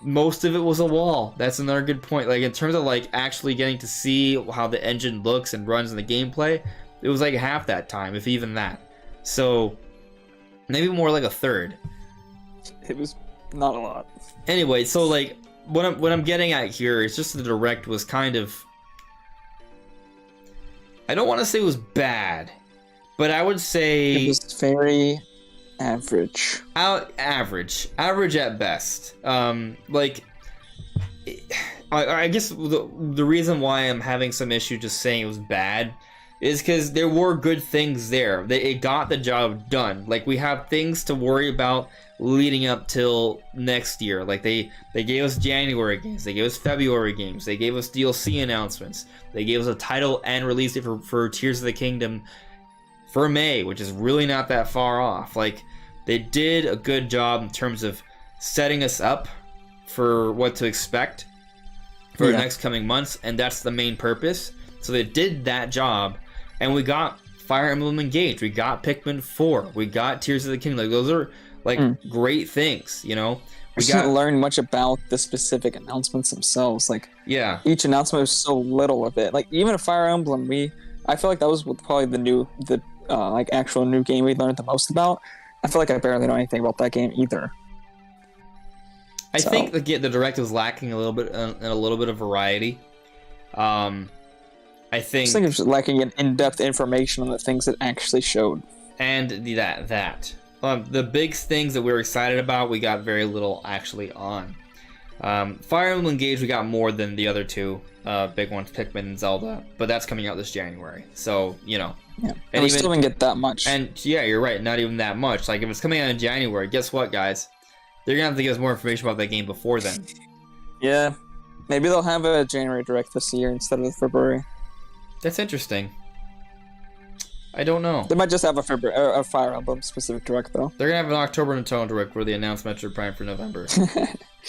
Most of it was a wall. That's another good point. Like, in terms of like actually getting to see how the engine looks and runs in the gameplay, it was like half that time, if even that. So maybe more like a third. It was not a lot. Anyway, so like what I'm getting at here is just the direct was kind of, I don't want to say it was bad, but I would say it was very average. Average at best. Like, I guess the reason why I'm having some issue just saying it was bad is because there were good things there. It got the job done. Like, we have things to worry about leading up till next year. Like, they gave us January games, they gave us February games, they gave us DLC announcements, they gave us a title and release date for Tears of the Kingdom for May, which is really not that far off. Like, they did a good job in terms of setting us up for what to expect for the next coming months, and that's the main purpose. So they did that job, and we got Fire Emblem Engage, we got Pikmin 4, we got Tears of the Kingdom. Like, those are like great things, you know. We didn't learn much about the specific announcements themselves. Like, each announcement was so little of it. Like, even a Fire Emblem, I feel like that was probably the like actual new game we learned the most about. I feel like I barely know anything about that game either. I think the direct was lacking a little bit of variety. I think it was lacking in-depth information on the things it actually showed. And the big things that we were excited about, we got very little actually on. Fire Emblem Engage, we got more than the other two big ones, Pikmin and Zelda, but that's coming out this January. So, you know. Yeah. And we still didn't get that much. And yeah, you're right, not even that much. Like, if it's coming out in January, guess what, guys? They're going to have to give us more information about that game before then. Yeah. Maybe they'll have a January Direct this year instead of February. That's interesting. I don't know. They might just have a Fire Emblem specific Direct, though. They're going to have an October Nintendo Direct where they announce Metroid Prime for November.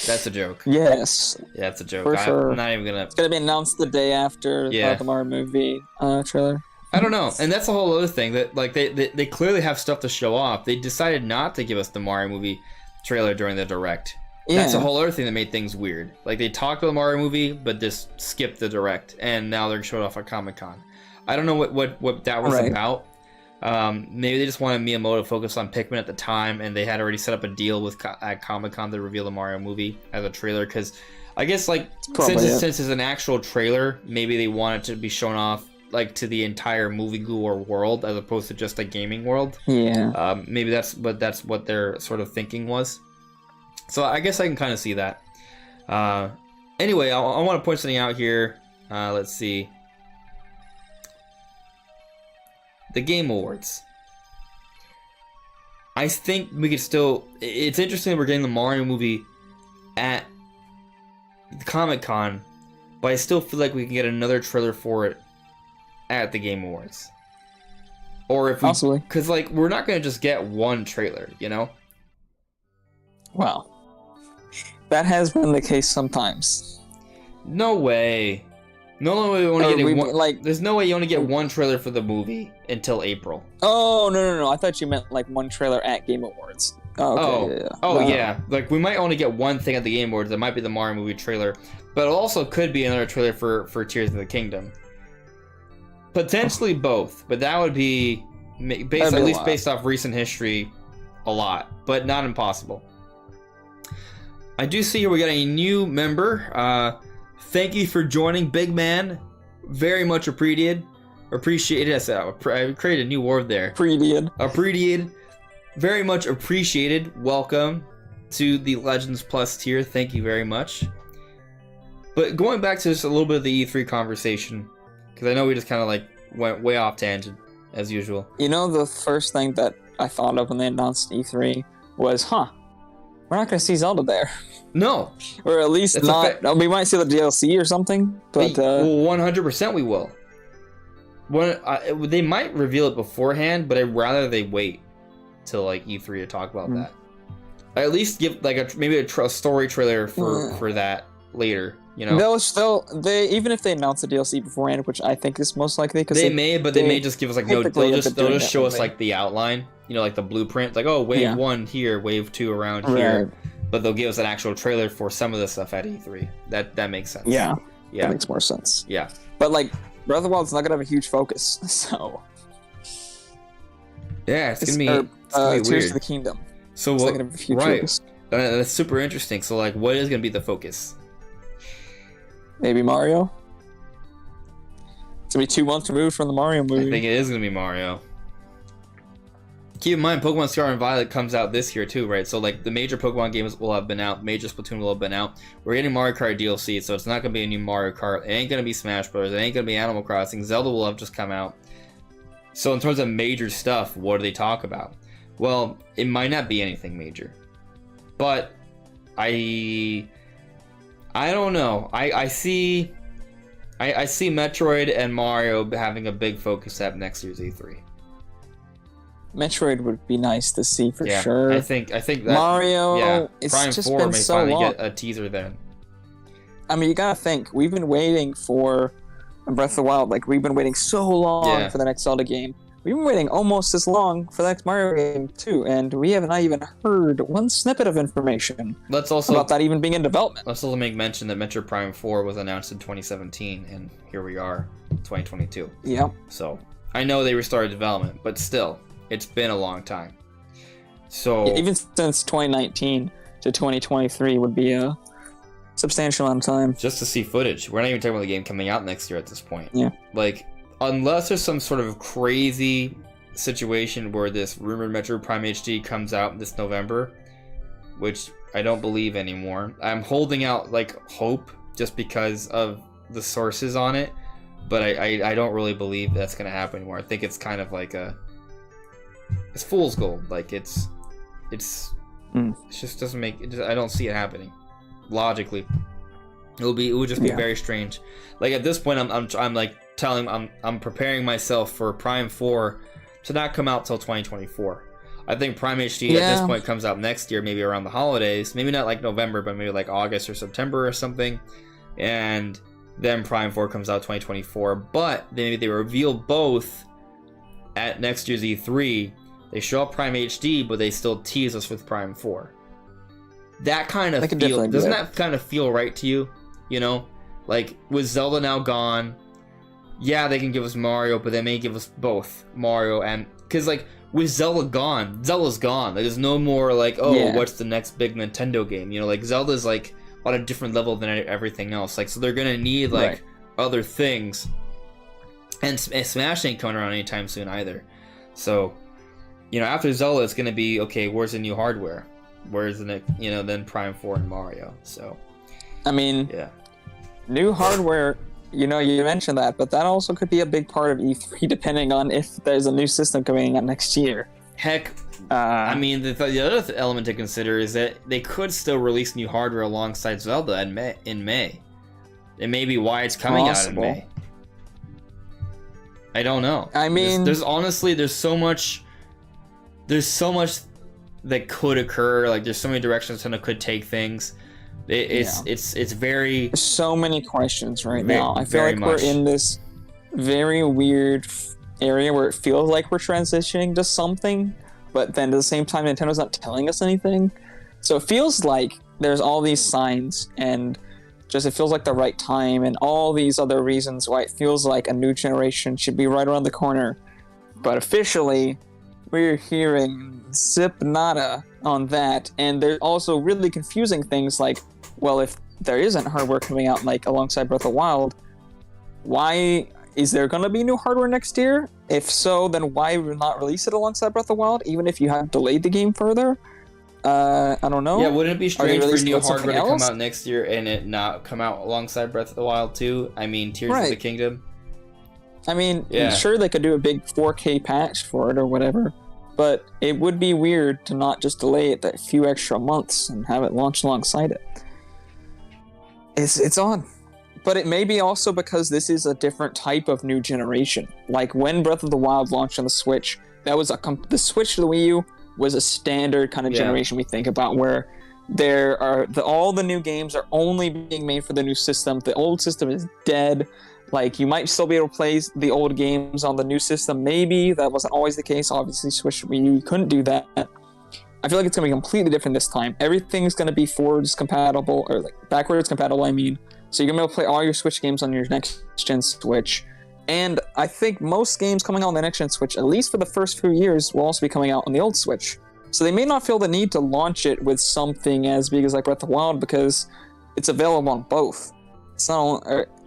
That's a joke. Yes. Yeah, that's a joke. For sure. I'm not even going to... It's going to be announced the day after the Mario movie trailer. I don't know, and that's a whole other thing that, like, they clearly have stuff to show off. They decided not to give us the Mario movie trailer during the Direct. Yeah. That's a whole other thing that made things weird. Like, they talked about the Mario movie, but just skipped the Direct, and now they're showing off at Comic-Con. I don't know what that was about. Maybe they just wanted Miyamoto to focus on Pikmin at the time, and they had already set up a deal at Comic-Con to reveal the Mario movie as a trailer, because I guess, like, since it's an actual trailer, maybe they want it to be shown off like to the entire movie-goer world as opposed to just a gaming world. Yeah. Maybe that's what their sort of thinking was. So I guess I can kind of see that. Anyway, I want to point something out here. Let's see. The Game Awards. I think we could still... It's interesting that we're getting the Mario movie at Comic-Con, but I still feel like we can get another trailer for it at the Game Awards. Or if we... Possibly. Because, like, we're not going to just get one trailer, you know? Well, that has been the case sometimes. No way. No way we only get one... Like, there's no way you only get one trailer for the movie until April. Oh, no. I thought you meant, like, one trailer at Game Awards. Oh, okay, yeah. Like, we might only get one thing at the Game Awards. That might be the Mario movie trailer. But it also could be another trailer for Tears of the Kingdom. Potentially both, but that would be based off recent history, a lot, but not impossible. I do see here we got a new member. Thank you for joining, big man. Very much appreciated. I created a new word there. Appreciated. Very much appreciated. Welcome to the Legends Plus tier. Thank you very much. But going back to just a little bit of the E3 conversation, because I know we just kind of like went way off tangent, as usual. You know, the first thing that I thought of when they announced E3 was, we're not going to see Zelda there. No. Or at least we might see the DLC or something, but... Well, 100% we will. They might reveal it beforehand, but I'd rather they wait till like E3 to talk about that. At least give like maybe a story trailer for that later. You know, they even if they announce the DLC beforehand, which I think is most likely, because they may just give us like they'll just show us like the outline, you know, like the blueprint, like wave 1 here, wave 2 around here, but they'll give us an actual trailer for some of the stuff at E3. That makes sense. Yeah, that makes more sense. Yeah, but like Breath of the Wild's not gonna have a huge focus, so yeah, it's gonna be weird. Tears of the Kingdom. So it's not gonna have a huge focus. That's super interesting. So like, what is gonna be the focus? Maybe Mario? It's gonna be 2 months removed from the Mario movie. I think it is gonna be Mario. keep in mind, Pokemon Scarlet and Violet comes out this year too, right? So like the major Pokemon games will have been out, major Splatoon will have been out. We're getting Mario Kart DLC, so it's not gonna be a new Mario Kart. It ain't gonna be Smash Bros. It ain't gonna be Animal Crossing. Zelda will have just come out. So in terms of major stuff, what do they talk about? Well, it might not be anything major, but I don't know. I see Metroid and Mario having a big focus at next year's E3. Metroid would be nice to see for sure. I think that Mario. It's Prime just 4 been may so finally long. get a teaser then. I mean, you gotta think. We've been waiting for Breath of the Wild. Like, we've been waiting so long for the next Zelda game. We've been waiting almost as long for the next Mario game, too. And we have not even heard one snippet of information about that even being in development. Let's also make mention that Metroid Prime 4 was announced in 2017, and here we are, 2022. Yep. So, I know they restarted development, but still, it's been a long time. So even since 2019 to 2023 would be a substantial amount of time. Just to see footage. We're not even talking about the game coming out next year at this point. Yeah. Like, unless there's some sort of crazy situation where this rumored Metroid Prime HD comes out this November, which I don't believe anymore. I'm holding out, like, hope just because of the sources on it, but I don't really believe that's going to happen anymore. I think it's kind of like it's fool's gold. Like, it just doesn't make it. I don't see it happening logically. It would just be very strange. Like, at this point, I'm like I'm preparing myself for Prime 4 to not come out till 2024. I think Prime HD at this point comes out next year, maybe around the holidays, maybe not like November, but maybe like August or September or something, and then Prime 4 comes out 2024. But maybe they reveal both at next year's E3. They show up Prime HD, but they still tease us with Prime 4. That kind of doesn't that kind of feel right to you? You know, like, with Zelda now gone, yeah, they can give us Mario, but they may give us both Mario and, because like with Zelda's gone. Like, there's no more like, what's the next big Nintendo game? You know, like, Zelda's like on a different level than everything else. Like, so they're gonna need like other things, and Smash ain't coming around anytime soon either. So, you know, after Zelda, it's gonna be okay. Where's the new hardware? Where's the next? You know, then Prime 4 and Mario. So, I mean, new hardware. You know, you mentioned that, but that also could be a big part of E3, depending on if there's a new system coming out next year. Heck, I mean, the other element to consider is that they could still release new hardware alongside Zelda in May. It may be why it's coming out in May. I don't know. I mean, there's honestly, there's so much that could occur. Like, there's so many directions Nintendo could take things. It's very... There's so many questions now. I feel like we're in this very weird area where it feels like we're transitioning to something, but then at the same time, Nintendo's not telling us anything. So it feels like there's all these signs, and just it feels like the right time, and all these other reasons why it feels like a new generation should be right around the corner. But officially, we're hearing zip nada on that, and there's also really confusing things like, well, if there isn't hardware coming out like alongside Breath of the Wild, why is there going to be new hardware next year? If so, then why not release it alongside Breath of the Wild, even if you have delayed the game further? I don't know. Yeah, wouldn't it be strange for new hardware to come out next year and it not come out alongside Breath of the Wild too? I mean, Tears of the Kingdom. I mean, sure, they could do a big 4K patch for it or whatever, but it would be weird to not just delay it that few extra months and have it launch alongside it. It's odd. But it may be also because this is a different type of new generation. Like, when Breath of the Wild launched on the Switch, that was the Switch to the Wii U was a standard kind of generation we think about, where there are all the new games are only being made for the new system. The old system is dead. Like, you might still be able to play the old games on the new system. Maybe that wasn't always the case. Obviously, Switch Wii U, you couldn't do that. I feel like it's going to be completely different this time. Everything's going to be forwards compatible, or like backwards compatible, I mean. So you're going to be able to play all your Switch games on your next-gen Switch. And I think most games coming out on the next-gen Switch, at least for the first few years, will also be coming out on the old Switch. So they may not feel the need to launch it with something as big as like Breath of the Wild, because it's available on both. So,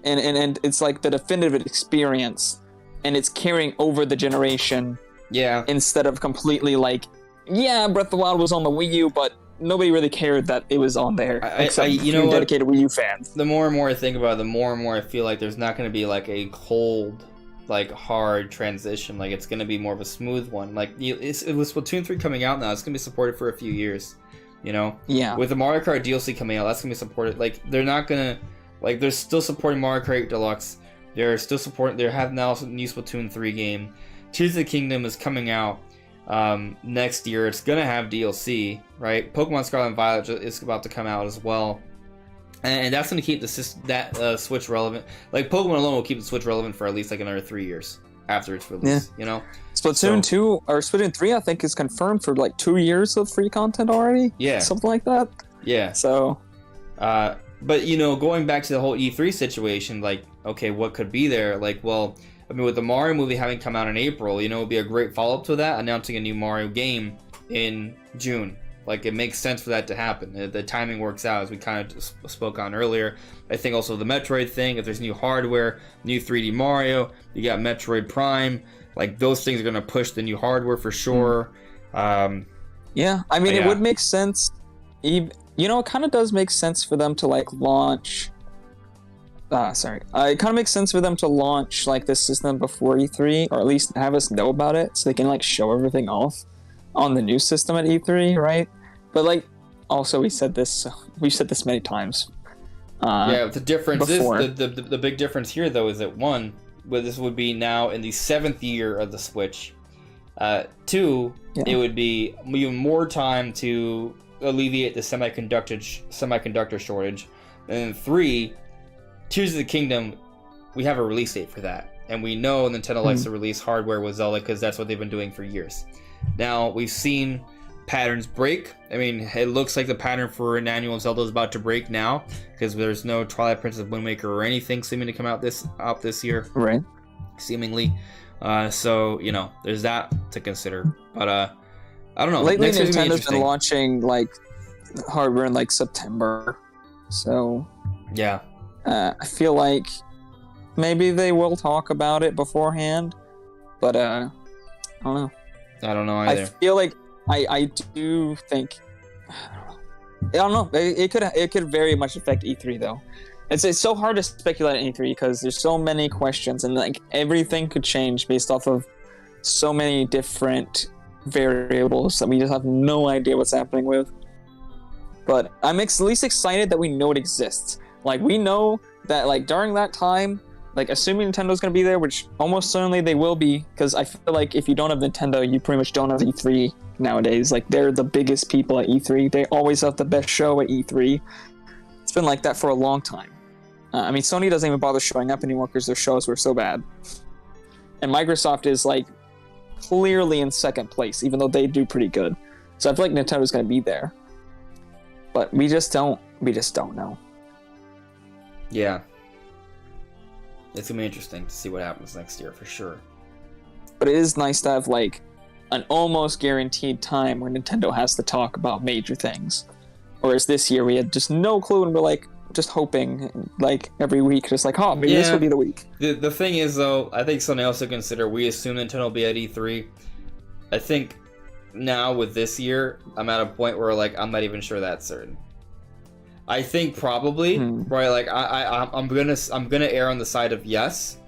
and it's like the definitive experience, and it's carrying over the generation Yeah. Instead of completely like, yeah, Breath of the Wild was on the Wii U, but nobody really cared that it was on there, except you know what? dedicated Wii U fans. The more and more I think about it, the more and more I feel like there's not going to be like a cold, like hard transition. Like it's going to be more of a smooth one. Like it was Splatoon 3 coming out now. It's going to be supported for a few years. You know? Yeah. With the Mario Kart DLC coming out, that's going to be supported. Like they're not going to, like they're still supporting Mario Kart Deluxe. They're still supporting. They have now a new Splatoon 3 game. Tears of the Kingdom is coming out next year. It's gonna have DLC, right? Pokemon Scarlet and Violet is about to come out as well, and that's gonna keep that Switch relevant. Like Pokemon alone will keep the Switch relevant for at least like another 3 years after its release. Yeah. You know, Splatoon 2 or Splatoon 3, I think, is confirmed for like 2 years of free content already. Yeah, something like that. Yeah. So, but you know, going back to the whole E3 situation, like, okay, what could be there? Like, well, I mean, with the Mario movie having come out in April, you know, it would be a great follow-up to that, announcing a new Mario game in June. Like, it makes sense for that to happen. The timing works out, as we kind of spoke on earlier. I think also the Metroid thing, if there's new hardware, new 3D Mario, you got Metroid Prime, like, those things are going to push the new hardware for sure. Yeah, I mean, it would make sense. You know, it kind of does make sense for them to, like, launch... it kind of makes sense for them to launch like this system before E3, or at least have us know about it, so they can like show everything off on the new system at E3, right? But like, also we said this many times. Yeah, the difference before. is the big difference here though is that one, where this would be now in the 7th year of the Switch. 2, it would be even more time to alleviate the semiconductor shortage, and then 3. Tears of the Kingdom, we have a release date for that. And we know Nintendo likes to release hardware with Zelda because that's what they've been doing for years. Now, we've seen patterns break. I mean, it looks like the pattern for an annual Zelda is about to break now because there's no Twilight Princess Wind Waker or anything seeming to come out this year. Right. Seemingly. So, you know, there's that to consider. But, I don't know. Lately, Nintendo's been launching, like, hardware in, like, September. So... yeah. I feel like maybe they will talk about it beforehand, but I don't know. I don't know either. I feel like I do think I don't know. It could very much affect E3 though. It's so hard to speculate on E3 because there's so many questions and like everything could change based off of so many different variables that we just have no idea what's happening with. But I'm at least excited that we know it exists. Like, we know that, like, during that time, like, assuming Nintendo's going to be there, which almost certainly they will be, because I feel like if you don't have Nintendo, you pretty much don't have E3 nowadays. Like, they're the biggest people at E3. They always have the best show at E3. It's been like that for a long time. I mean, Sony doesn't even bother showing up anymore because their shows were so bad. And Microsoft is, like, clearly in second place, even though they do pretty good. So I feel like Nintendo's going to be there. But we just don't know. Yeah. It's going to be interesting to see what happens next year, for sure. But it is nice to have, like, an almost guaranteed time where Nintendo has to talk about major things. Whereas this year we had just no clue and we're, like, just hoping, like, every week, just like, oh, maybe this will be the week. The thing is, though, I think something else to consider, we assume Nintendo will be at E3. I think now with this year, I'm at a point where, like, I'm not even sure that's certain. I think probably, right? Like I'm gonna err on the side of yes,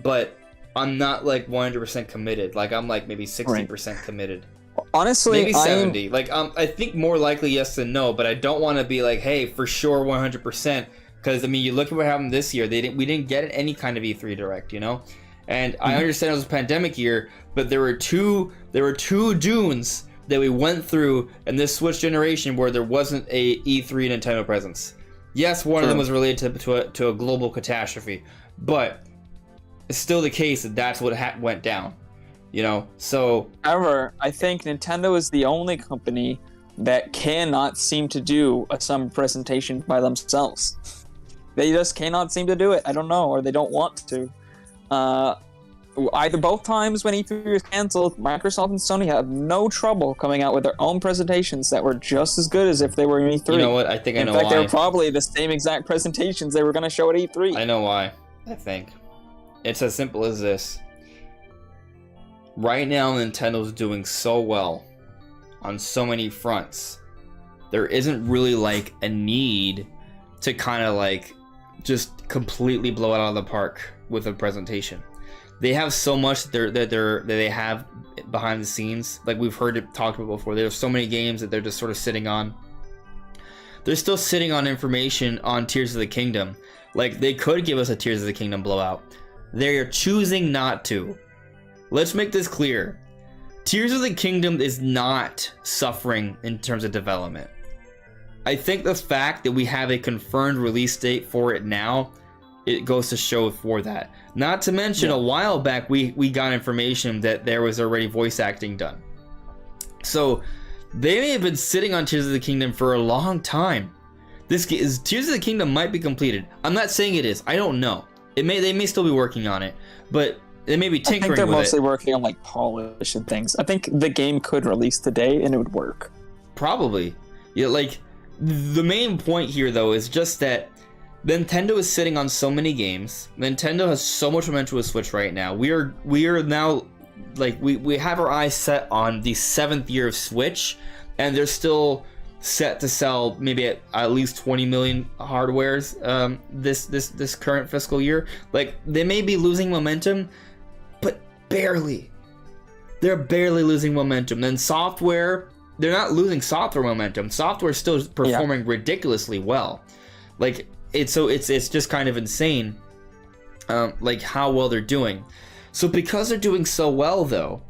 but I'm not like 100% committed. Like I'm like maybe 60% committed. Honestly, maybe 70. Like I think more likely yes than no, but I don't want to be like, hey, for sure 100%. Because I mean, you look at what happened this year. We didn't get any kind of E3 Direct, you know. And I understand it was a pandemic year, but there were two Junes that we went through in this Switch generation where there wasn't a E3 Nintendo presence. Yes, one of them was related to a global catastrophe, but it's still the case that that's what went down, you know? So, however, I think Nintendo is the only company that cannot seem to do a summer presentation by themselves. They just cannot seem to do it. I don't know, or they don't want to. Either both times when E3 was canceled, Microsoft and Sony had no trouble coming out with their own presentations that were just as good as if they were in E3. You know what? I think I know why. In fact, they were probably the same exact presentations they were going to show at E3. I know why. I think. It's as simple as this. right now Nintendo's doing so well on so many fronts. There isn't really like a need to kind of like just completely blow it out of the park with a presentation. They have so much that they have behind the scenes. Like we've heard it talked about before. There's so many games that they're just sort of sitting on. They're still sitting on information on Tears of the Kingdom. Like they could give us a Tears of the Kingdom blowout. They're choosing not to. Let's make this clear. Tears of the Kingdom is not suffering in terms of development. I think the fact that we have a confirmed release date for it now, it goes to show for that. Not to mention, a while back, we got information that there was already voice acting done. So, they may have been sitting on Tears of the Kingdom for a long time. Tears of the Kingdom might be completed. I'm not saying it is. I don't know. They may still be working on it, but they may be tinkering with it. I think they're mostly working on like polish and things. I think the game could release today and it would work. Probably. Yeah, like the main point here though is just that Nintendo is sitting on so many games. Nintendo has so much momentum with Switch right now. We are now like we have our eyes set on the 7th year of Switch, and they're still set to sell maybe at least 20 million hardwares this current fiscal year. Like they may be losing momentum, but barely. They're barely losing momentum. Then software, they're not losing software momentum. Software is still performing ridiculously well. Like it's just kind of insane, like how well they're doing. So because they're doing so well, though,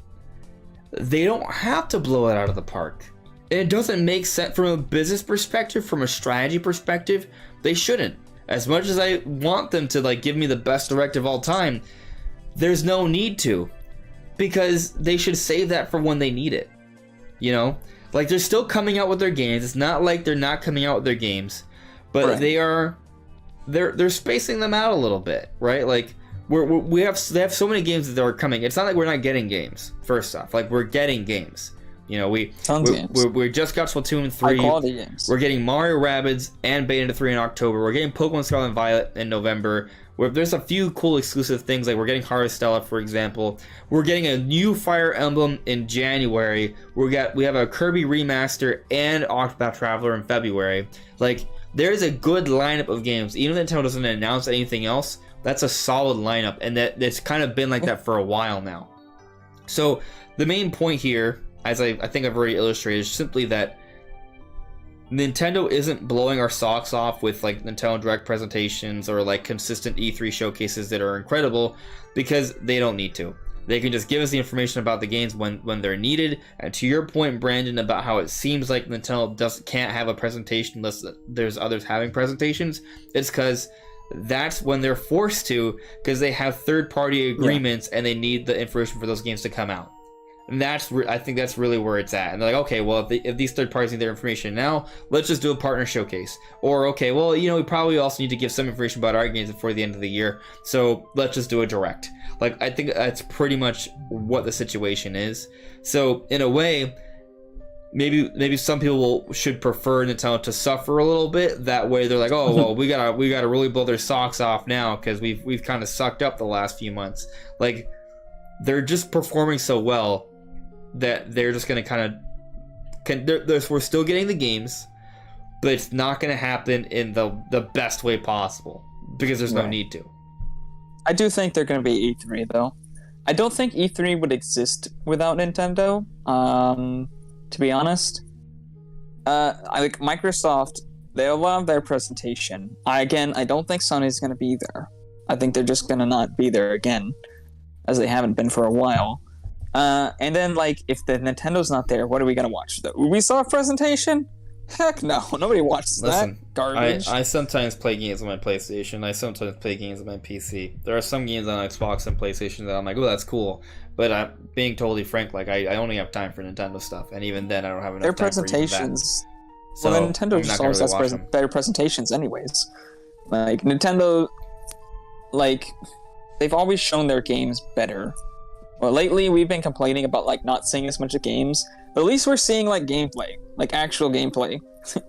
they don't have to blow it out of the park. And it doesn't make sense from a business perspective, from a strategy perspective. They shouldn't. As much as I want them to like give me the best direct of all time, there's no need to, because they should save that for when they need it. You know, like they're still coming out with their games. It's not like they're not coming out with their games, but they're spacing them out a little bit, right? Like they have so many games that are coming. It's not like we're not getting games. First off, like we're getting games. You know, we just got Splatoon 3. High quality games. We're getting Mario Rabbids and Bayonetta 3 in October. We're getting Pokemon Scarlet and Violet in November. There's a few cool exclusive things, like we're getting Harvestella, for example. We're getting a new Fire Emblem in January. We have a Kirby remaster and Octopath Traveler in February. Like, there's a good lineup of games. Even if Nintendo doesn't announce anything else, that's a solid lineup, and that's kind of been like that for a while now. So the main point here, as I think I've already illustrated, is simply that Nintendo isn't blowing our socks off with like Nintendo Direct presentations or like consistent E3 showcases that are incredible, because they don't need to. They can just give us the information about the games when they're needed. And to your point, Brandon, about how it seems like Nintendo can't have a presentation unless there's others having presentations, it's because that's when they're forced to, because they have third-party agreements and they need the information for those games to come out. And I think that's really where it's at. And they're like, okay, well, if these third parties need their information now, let's just do a partner showcase. Or, okay, well, you know, we probably also need to give some information about our games before the end of the year, so let's just do a direct. Like, I think that's pretty much what the situation is. So, in a way, maybe some people should prefer Nintendo to suffer a little bit. That way, they're like, oh, well, we gotta really blow their socks off now, because we've kind of sucked up the last few months. Like, they're just performing so well that they're just going to kind of... We're still getting the games, but it's not going to happen in the best way possible, because there's no need to. I do think they're going to be E3, though. I don't think E3 would exist without Nintendo, to be honest. Like Microsoft, they'll have their presentation. I don't think Sony's going to be there. I think they're just going to not be there again, as they haven't been for a while. And then, like, if the Nintendo's not there, what are we gonna watch? The Ubisoft presentation? Heck no, nobody watches that garbage. I sometimes play games on my PlayStation. I sometimes play games on my PC. There are some games on Xbox and PlayStation that I'm like, oh, that's cool. But I'm being totally frank, like, I only have time for Nintendo stuff, and even then, I don't have enough their time presentations. For Well, Nintendo just always has better presentations, anyways. Like Nintendo, like, they've always shown their games better. Well, lately we've been complaining about like not seeing as much of games, but at least we're seeing like gameplay, like actual gameplay.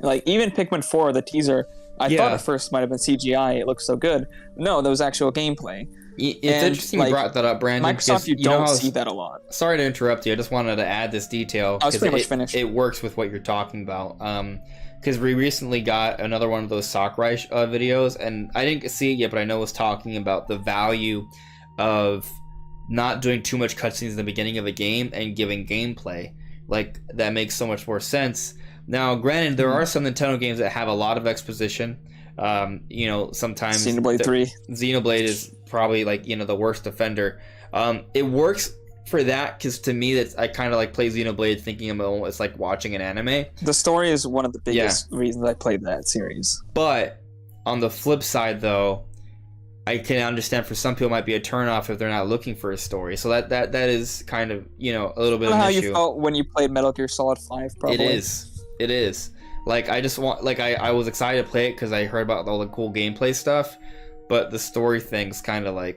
Like even Pikmin 4, the teaser, I thought at first it might have been CGI. It looked so good. No, that was actual gameplay. It's interesting you brought that up, Brandon. Microsoft, you don't see that a lot. Sorry to interrupt you. I just wanted to add this detail. I was pretty much finished. It works with what you're talking about. Because we recently got another one of those Sakurai videos, and I didn't see it yet, but I know it was talking about the value of not doing too much cutscenes in the beginning of a game and giving gameplay. Like, that makes so much more sense. Now, granted, there are some Nintendo games that have a lot of exposition. Sometimes Xenoblade 3. Xenoblade is probably the worst offender. It works for that because to me I kind of like play Xenoblade thinking it's like watching an anime. The story is one of the biggest reasons I played that series. But on the flip side, though, I can understand for some people it might be a turnoff if they're not looking for a story. So that is kind of a little bit of an issue. How you felt when you played Metal Gear Solid 5? Probably. It is. Like, I just want, I was excited to play it because I heard about all the cool gameplay stuff, but the story things kind of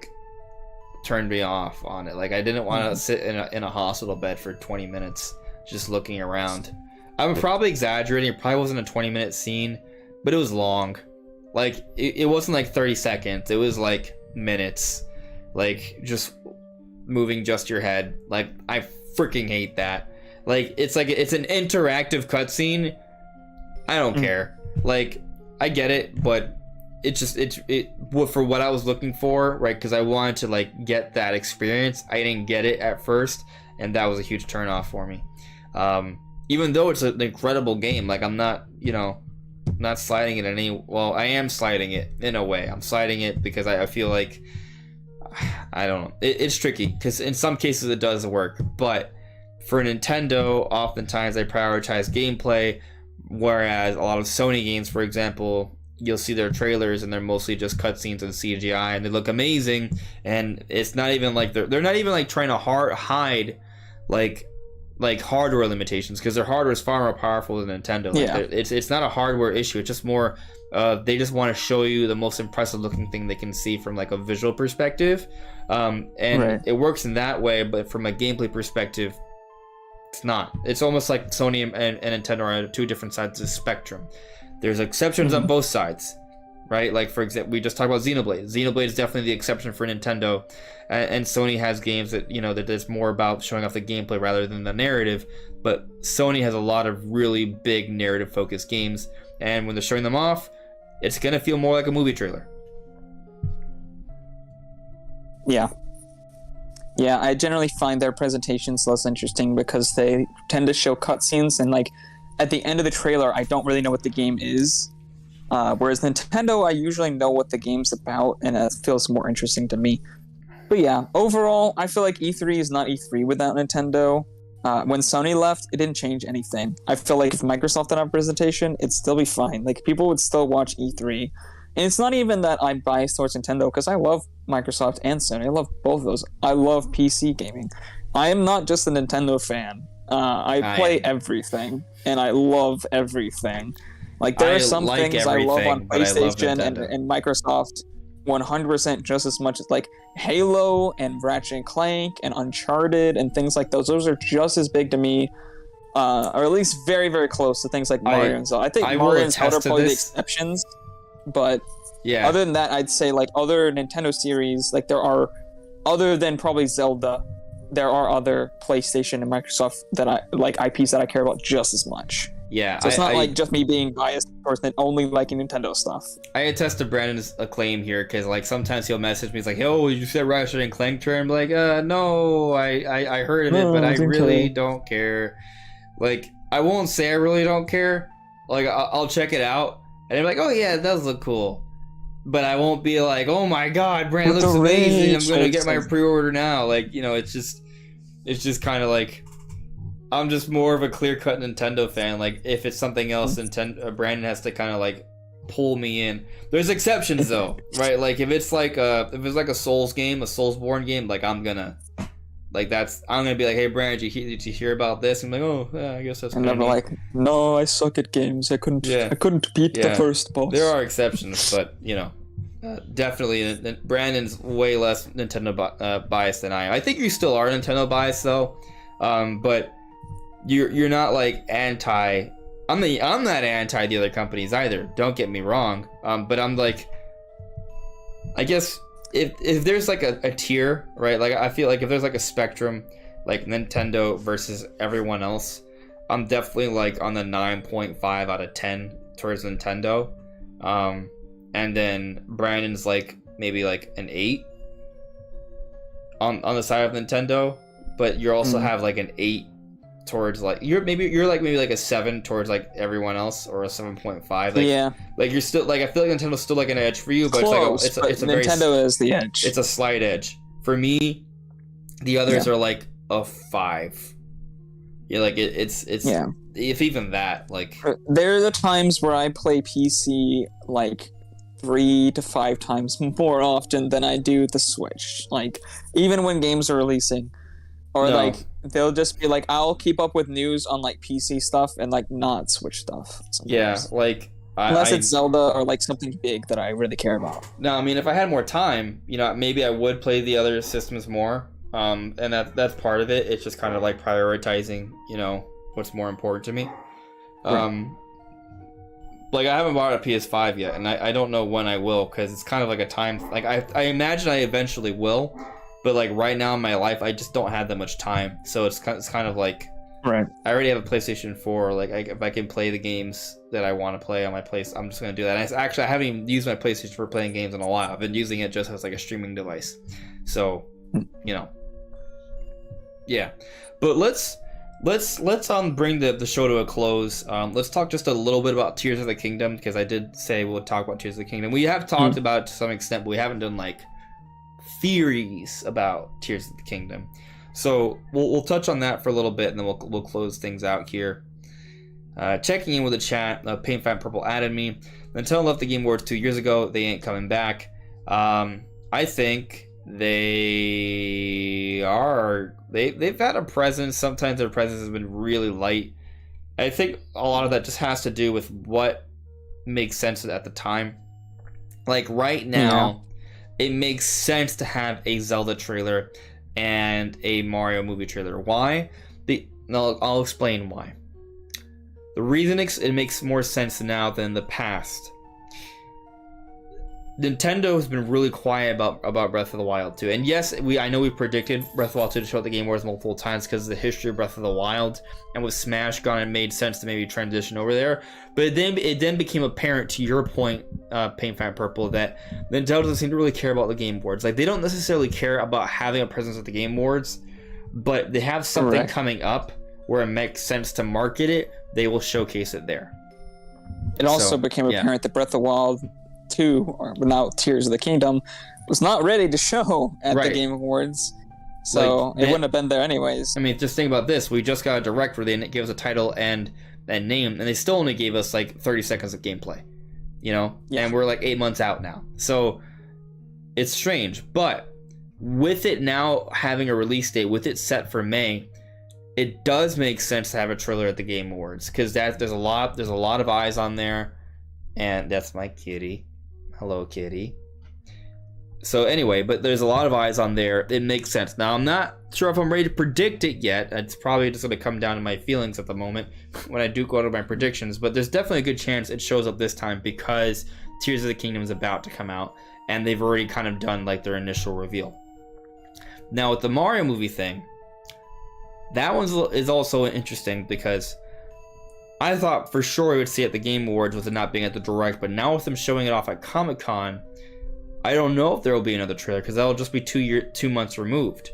turned me off on it. Like, I didn't want to sit in a hospital bed for 20 minutes just looking around. I'm probably exaggerating. It probably wasn't a 20-minute scene, but it was long. Like, it wasn't 30 seconds. It was minutes. Just moving just your head. I freaking hate that. It's an interactive cutscene. I don't care. I get it, but for what I was looking for, right? Because I wanted to get that experience. I didn't get it at first, and that was a huge turnoff for me. Even though it's an incredible game, I'm not, not sliding it well, I am sliding it in a way. I'm sliding it because I feel like I don't know. It's tricky because in some cases it does work, but for Nintendo, oftentimes they prioritize gameplay. Whereas a lot of Sony games, for example, you'll see their trailers and they're mostly just cutscenes and CGI, and they look amazing. And it's not even they're not even trying to hide hardware limitations, because their hardware is far more powerful than Nintendo. It's not a hardware issue. It's just more they just want to show you the most impressive looking thing they can see from a visual perspective, It works in that way. But from a gameplay perspective, it's not. It's almost like Sony and Nintendo are two different sides of the spectrum. There's exceptions on both sides, right? For example, we just talked about Xenoblade. Xenoblade is definitely the exception for Nintendo, and Sony has games that that it's more about showing off the gameplay rather than the narrative. But Sony has a lot of really big narrative-focused games, and when they're showing them off, it's gonna feel more like a movie trailer. Yeah, I generally find their presentations less interesting because they tend to show cutscenes, and at the end of the trailer, I don't really know what the game is. Whereas Nintendo, I usually know what the game's about, and it feels more interesting to me. But yeah, overall, I feel like E3 is not E3 without Nintendo. When Sony left, it didn't change anything. I feel like if Microsoft did have a presentation, it'd still be fine. People would still watch E3. And it's not even that I'm biased towards Nintendo, because I love Microsoft and Sony. I love both of those. I love PC gaming. I am not just a Nintendo fan. I play everything, and I love everything. There are some things I love on PlayStation and Microsoft 100% just as much as Halo and Ratchet and Clank and Uncharted and things like those. Those are just as big to me, or at least very, very close to things like Mario and Zelda. I think Mario and Zelda are probably the exceptions. But other than that, I'd say other Nintendo series, there are, other than probably Zelda, there are other PlayStation and Microsoft that I IPs that I care about just as much. Yeah, so it's not just me being biased towards only liking Nintendo stuff. I attest to Brandon's claim here, because sometimes he'll message me, he's oh, you said Ratchet and Clank trailer? I'm no, I heard of it, but I really don't care. I won't say I really don't care. I'll check it out. And I'm oh yeah, it does look cool. But I won't be oh my god, Brandon looks amazing, I'm going to get my pre-order now. It's just kind of I'm just more of a clear-cut Nintendo fan. If it's something else, Brandon has to kind of pull me in. There's exceptions though, right? If it's a Souls game, a Soulsborne game, I'm gonna be hey Brandon, did you hear about this? I'm oh yeah, I guess that's. And never no, I suck at games. I couldn't beat the first boss. There are exceptions, but definitely Brandon's way less Nintendo biased than I am. I think you still are Nintendo biased though, but you're not anti. I'm not anti the other companies either. Don't get me wrong. But I'm like, I guess if there's like a tier, right? Like I feel like if there's like a spectrum, like Nintendo versus everyone else, I'm definitely like on the 9.5 out of 10 towards Nintendo. And then Brandon's like maybe like an 8 on the side of Nintendo, but you also have like an 8 towards like you're maybe like a 7 towards like everyone else, or a 7.5. Like, like you're still like, I feel like Nintendo's still like an edge for you, but close, it's like it's a Nintendo very, is the edge. It's a slight edge for me. The others are like a 5. Yeah, like it's if even that. Like there are the times where I play PC like 3 to 5 times more often than I do the Switch. Like even when games are releasing, or like they'll just be like, I'll keep up with news on like PC stuff and like not Switch stuff sometimes. Yeah, like unless it's Zelda or like something big that I really care about. No, I mean, if I had more time, you know, maybe I would play the other systems more. And that's part of it. It's just kind of like prioritizing, you know, what's more important to me. Like I haven't bought a PS5 yet, and I don't know when I will, because it's kind of like a time. Like I imagine I eventually will, but like right now in my life, I just don't have that much time. So it's kind of like, right. I already have a PlayStation 4. Like if I can play the games that I want to play on my place, I'm just gonna do that. And I haven't even used my PlayStation for playing games in a while. I've been using it just as like a streaming device. So, you know, yeah. But let's bring the show to a close. Let's talk just a little bit about Tears of the Kingdom, because I did say we'll talk about Tears of the Kingdom. We have talked about it to some extent, but we haven't done like theories about Tears of the Kingdom. So we'll touch on that for a little bit, and then we'll close things out here. Checking in with the chat, Paint Fan Purple added me. Nintendo left the Game Awards 2 years ago. They ain't coming back. I think they've had a presence. Sometimes their presence has been really light. I think a lot of that just has to do with what makes sense at the time. Like right now, it makes sense to have a Zelda trailer and a Mario movie trailer. Why? I'll explain why. The reason it makes more sense now than the past. Nintendo has been really quiet about Breath of the Wild 2. And yes, I know we predicted Breath of the Wild 2 to show at the Game Awards multiple times because of the history of Breath of the Wild, and with Smash gone, it made sense to maybe transition over there. But it then became apparent, to your point, Paint Fan Purple, that Nintendo doesn't seem to really care about the Game Awards. Like, they don't necessarily care about having a presence at the Game Awards, but they have something coming up where it makes sense to market it. They will showcase it there. It also became apparent that Breath of the Wild 2, or now Tears of the Kingdom, was not ready to show at the Game Awards, so like, it wouldn't have been there anyways. I mean, just think about this. We just got a direct where they gave us a title and name, and they still only gave us like 30 seconds of gameplay, you know? And we're like 8 months out now. So it's strange, but with it now having a release date, with it set for May, it does make sense to have a trailer at the Game Awards, because there's a lot of eyes on there, and that's my kitty. Hello, kitty. So anyway, but there's a lot of eyes on there. It makes sense. Now, I'm not sure if I'm ready to predict it yet. It's probably just going to come down to my feelings at the moment when I do go to my predictions. But there's definitely a good chance it shows up this time, because Tears of the Kingdom is about to come out, and they've already kind of done like their initial reveal. Now, with the Mario movie thing, that one is also interesting, because I thought for sure we would see it at the Game Awards with it not being at the Direct, but now with them showing it off at Comic-Con, I don't know if there will be another trailer, because that'll just be 2 months removed.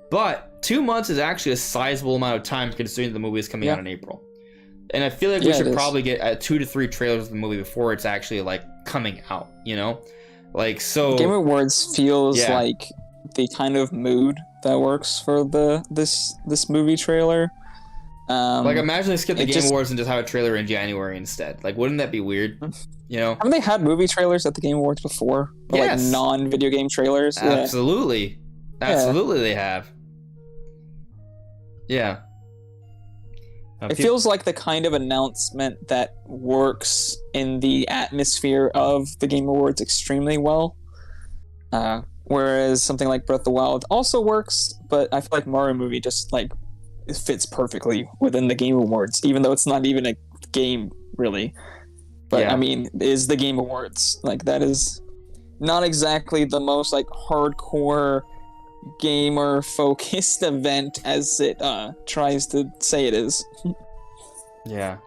But 2 months is actually a sizable amount of time, considering the movie is coming out in April. And I feel like we should probably get 2 to 3 trailers of the movie before it's actually like coming out, you know? Like, so Game Awards feels like the kind of mood that works for this movie trailer. Like, imagine they skip the Game Awards and just have a trailer in January instead. Like, wouldn't that be weird? You know? Haven't they had movie trailers at the Game Awards before? Or like non-video game trailers? Absolutely. Absolutely they have. Yeah. It feels like the kind of announcement that works in the atmosphere of the Game Awards extremely well. Whereas something like Breath of the Wild also works, but I feel like Mario movie just like it fits perfectly within the Game Awards, even though it's not even a game, really. But Yeah. I mean, is the Game Awards. Like, that is not exactly the most like hardcore gamer focused event as it tries to say it is. Yeah.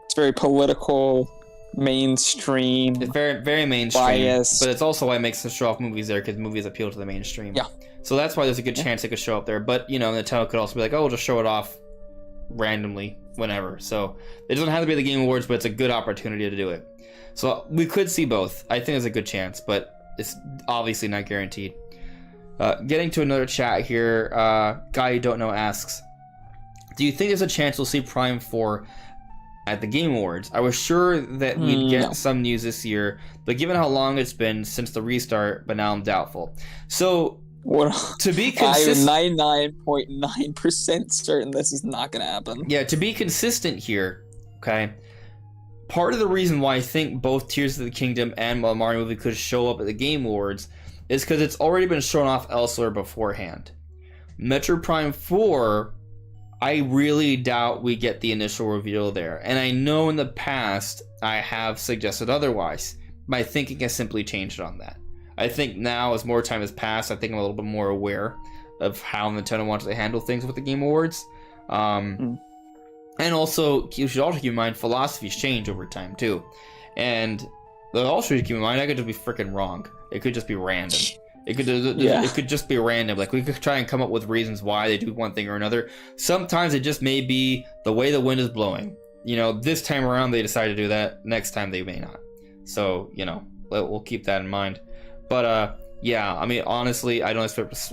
It's very political, mainstream. It's very, very mainstream. Biased. But it's also why it makes them show off movies there, because movies appeal to the mainstream. Yeah. So that's why there's a good chance it could show up there. But, you know, Nintendo could also be like, oh, we'll just show it off randomly, whenever. So it doesn't have to be the Game Awards, but it's a good opportunity to do it. So we could see both. I think there's a good chance, but it's obviously not guaranteed. Getting to another chat here, Guy You Don't Know asks, do you think there's a chance we'll see Prime 4 at the Game Awards? I was sure that we'd get some news this year, but given how long it's been since the restart, but now I'm doubtful. So, to be consistent, I'm 99.9% certain this is not going to happen. Yeah, to be consistent here, okay, part of the reason why I think both Tears of the Kingdom and the Mario movie could show up at the Game Awards is because it's already been shown off elsewhere beforehand. Metroid Prime 4, I really doubt we get the initial reveal there. And I know in the past I have suggested otherwise. My thinking has simply changed on that. I think now, as more time has passed, I think I'm a little bit more aware of how Nintendo wants to handle things with the Game Awards. And also, you should also keep in mind, philosophies change over time, too. And also keep in mind, I could just be freaking wrong. It could just be random. It could just be random. Like, we could try and come up with reasons why they do one thing or another. Sometimes it just may be the way the wind is blowing. You know, this time around they decide to do that. Next time they may not. So, you know, we'll keep that in mind. But, yeah, I mean, honestly, I don't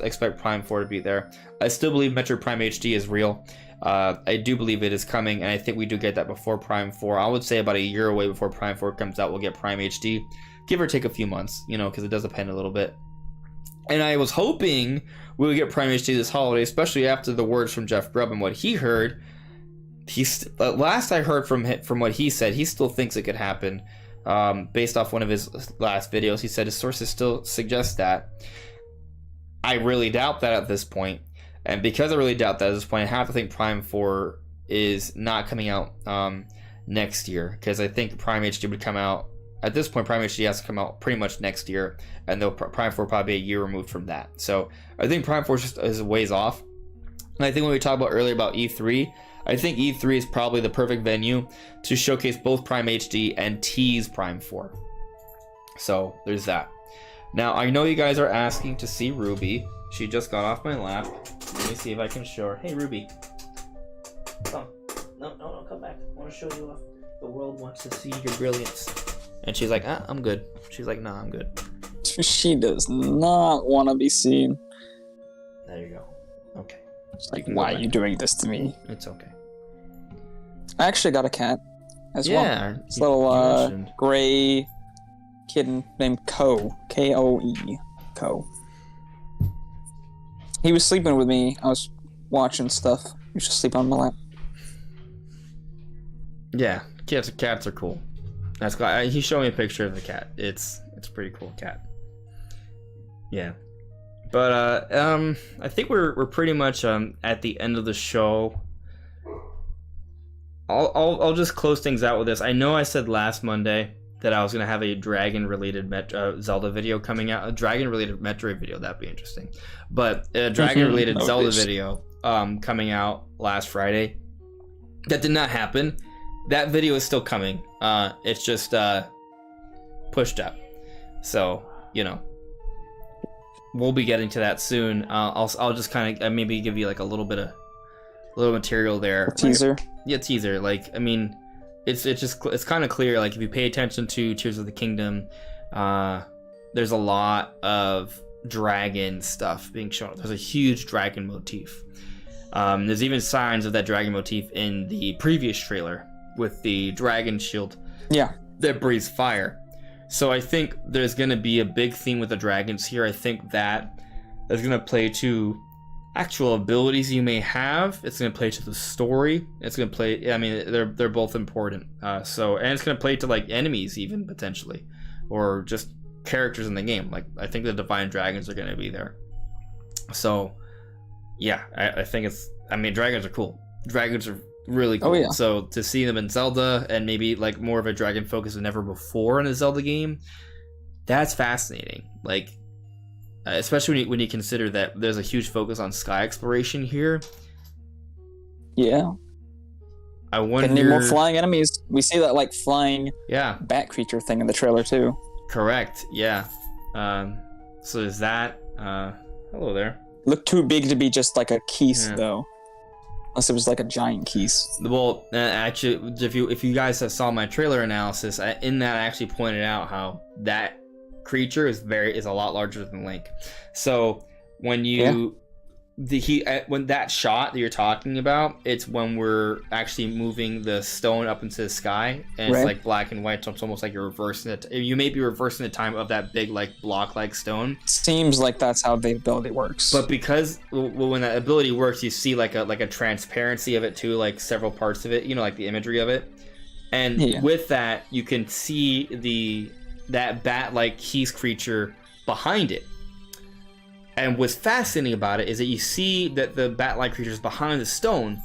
expect Prime 4 to be there. I still believe Metroid Prime HD is real. I do believe it is coming, and I think we do get that before Prime 4. I would say about a year away before Prime 4 comes out, we'll get Prime HD. Give or take a few months, you know, because it does depend a little bit. And I was hoping we would get Prime HD this holiday, especially after the words from Jeff Grubb and what he heard. Last I heard from what he said, he still thinks it could happen. Based off one of his last videos, he said his sources still suggest that. I really doubt that at this point. And because I really doubt that at this point, I have to think Prime 4 is not coming out next year. Because I think Prime HD would come out. At this point, Prime HD has to come out pretty much next year. And though Prime 4 probably a year removed from that. So I think Prime 4 is a ways off. And I think when we talked about earlier about E3, I think E3 is probably the perfect venue to showcase both Prime HD and tease Prime 4. So there's that. Now, I know you guys are asking to see Ruby. She just got off my lap. Let me see if I can show her. Hey, Ruby. Come. No, come back. I want to show you off. The world wants to see your brilliance. And she's like, I'm good. She's like, nah, I'm good. She does not want to be seen. There you go. Okay. It's like, why are you doing this to me? It's okay. I actually got a cat as well. Yeah. This little gray kitten named Ko. K-O-E. Ko. He was sleeping with me. I was watching stuff. He was just sleeping on my lap. Yeah, cats are cool. That's cool. He showed me a picture of the cat. It's a pretty cool cat. Yeah, but I think we're pretty much at the end of the show. I'll just close things out with this. I know I said last Monday that I was gonna have a dragon-related Zelda video coming out, a dragon-related Metroid video. That'd be interesting. But a dragon-related Zelda video coming out last Friday. That did not happen. That video is still coming. It's just pushed up. So, you know, we'll be getting to that soon. I'll just kind of maybe give you like a little material there. A teaser. Yeah, teaser. Like, I mean, it's kind of clear. Like, if you pay attention to Tears of the Kingdom, there's a lot of dragon stuff being shown. There's a huge dragon motif. There's even signs of that dragon motif in the previous trailer with the dragon shield. Yeah. That breathes fire. So I think there's going to be a big theme with the dragons here. I think that is going to play to actual abilities you may have. It's going to play to the story. It's going to play, I mean, they're both important. And it's going to play to like enemies even potentially, or just characters in the game. Like, I think the divine dragons are going to be there. So yeah, I think dragons are cool. Dragons are really cool. Oh, yeah. So to see them in Zelda and maybe like more of a dragon focus than ever before in a Zelda game, that's fascinating. Like, especially when you consider that there's a huge focus on sky exploration here. Yeah. I wonder. And need more flying enemies. We see that like flying Yeah. bat creature thing in the trailer too. Correct. Yeah. So is that? Hello there. Looked too big to be just like a keys though. Unless it was like a giant keys. Well, actually, if you guys saw my trailer analysis, in that I actually pointed out how that creature is a lot larger than Link. So when you when that shot that you're talking about, it's when we're actually moving the stone up into the sky, and it's like black and white. So it's almost like you're reversing it. You may be reversing the time of that big like block-like stone. Seems like that's how the ability works. But because when that ability works, you see like a transparency of it too, like several parts of it. You know, like the imagery of it, and with that, you can see that bat-like keys creature behind it. And what's fascinating about it is that you see that the bat-like creature is behind the stone,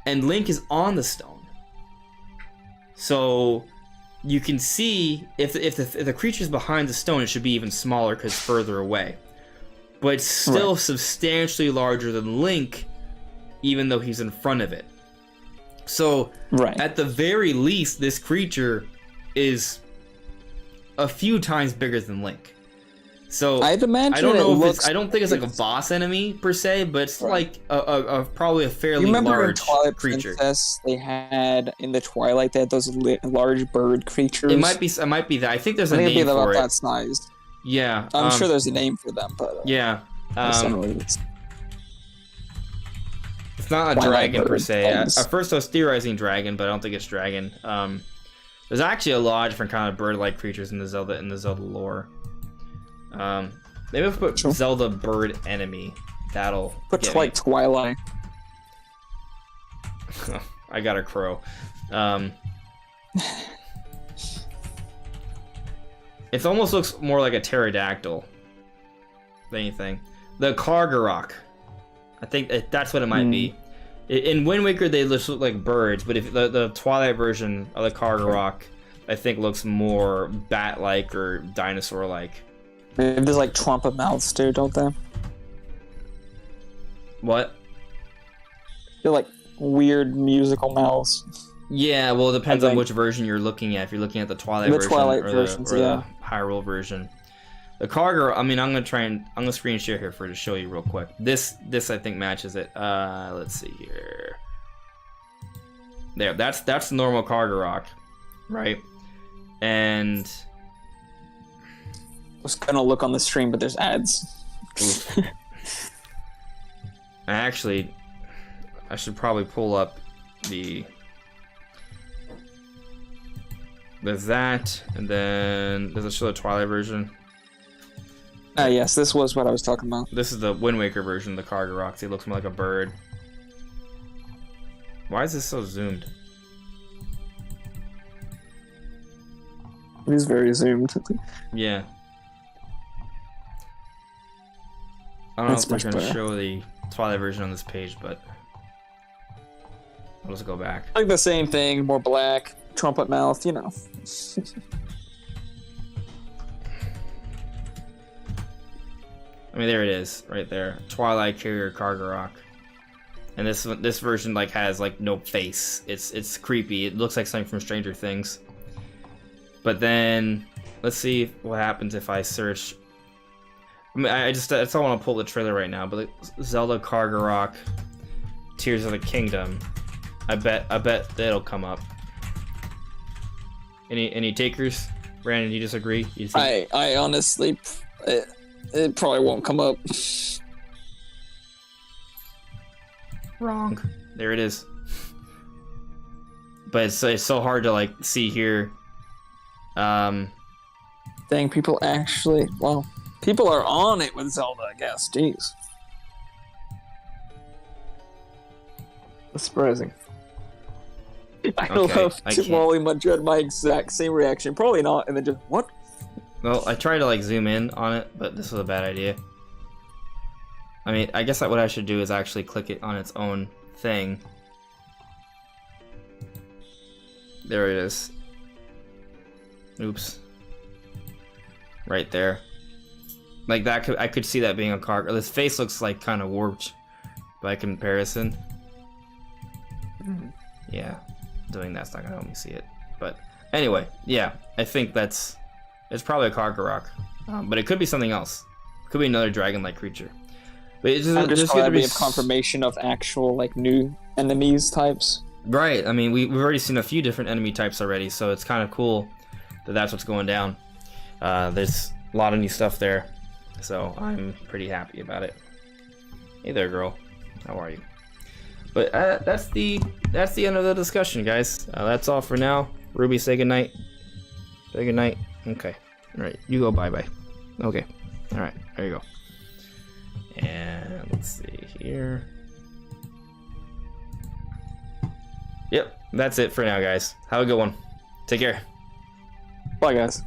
and Link is on the stone. So you can see if the creature is behind the stone, it should be even smaller because it's further away. But it's still substantially larger than Link, even though he's in front of it. So at the very least, this creature is a few times bigger than Link. So I'd imagine I don't know if I don't think it's like a boss enemy per se, but it's like a probably a fairly large in creature. Princess, they had in the Twilight they had those large bird creatures. It might be that. I think there's a name for about it. that size. Yeah, I'm sure there's a name for them, but it's not a dragon per se. At first I was theorizing dragon, but I don't think it's dragon. There's actually a lot of different kind of bird-like creatures in the Zelda lore. Maybe if we put Zelda bird enemy, that'll put like Twilight. I got a crow. It almost looks more like a pterodactyl than anything. The Kargarok, I think that's what it might be. In Wind Waker, they just look like birds, but if the Twilight version of the Kargarok, I think looks more bat-like or dinosaur-like. There's like trumpet mouths too, don't they? What? They're like weird musical mouths. Yeah, well, it depends on which version you're looking at. If you're looking at the Twilight version or the Hyrule version. The Kargar, I mean, I'm gonna screen share here to show you real quick. This I think matches it. Let's see here. There, that's the normal Kargarok, right? And I was gonna look on the stream, but there's ads. Actually, I should probably pull up the. There's that, and then does it show the Twilight version? Yes, this was what I was talking about. This is the Wind Waker version, the Kargarok. It looks more like a bird. Why is this so zoomed? It is very zoomed. Yeah. I don't know if they're going to show the Twilight version on this page, but I'll just go back. Like the same thing, more black, trumpet mouth, you know. I mean, there it is, right there. Twilight Carrier Kargarok. And this version like has like no face. It's creepy. It looks like something from Stranger Things. But then let's see what happens if I search. I mean, I don't want to pull the trailer right now, but like Zelda Kargarok Tears of the Kingdom. I bet that'll come up. Any takers? Brandon, you disagree? You think... I honestly it probably won't come up. Wrong. There it is. But it's so hard to like see here. Dang, people actually, well, people are on it with Zelda, I guess. Jeez. That's surprising. I don't know if Wally Madrid my exact same reaction. Probably not, and then just, what? Well, I tried to like zoom in on it, but this was a bad idea. I mean, I guess what I should do is actually click it on its own thing. There it is. Oops. Right there. Like that I could see that being a car. This face looks like kind of warped by comparison. Yeah, doing that's not gonna help me see it. But anyway, yeah, I think it's probably a Karkarock, but it could be something else. It could be another dragon-like creature. But it's just glad we have confirmation of actual like new enemies types. Right. I mean, we've already seen a few different enemy types already, so it's kind of cool that that's what's going down. There's a lot of new stuff there, so I'm pretty happy about it. Hey there, girl. How are you? But that's the end of the discussion, guys. That's all for now. Ruby, say goodnight. Say goodnight. Okay. All right. You go bye-bye. Okay. All right. There you go. And let's see here. Yep. That's it for now, guys. Have a good one. Take care. Bye, guys.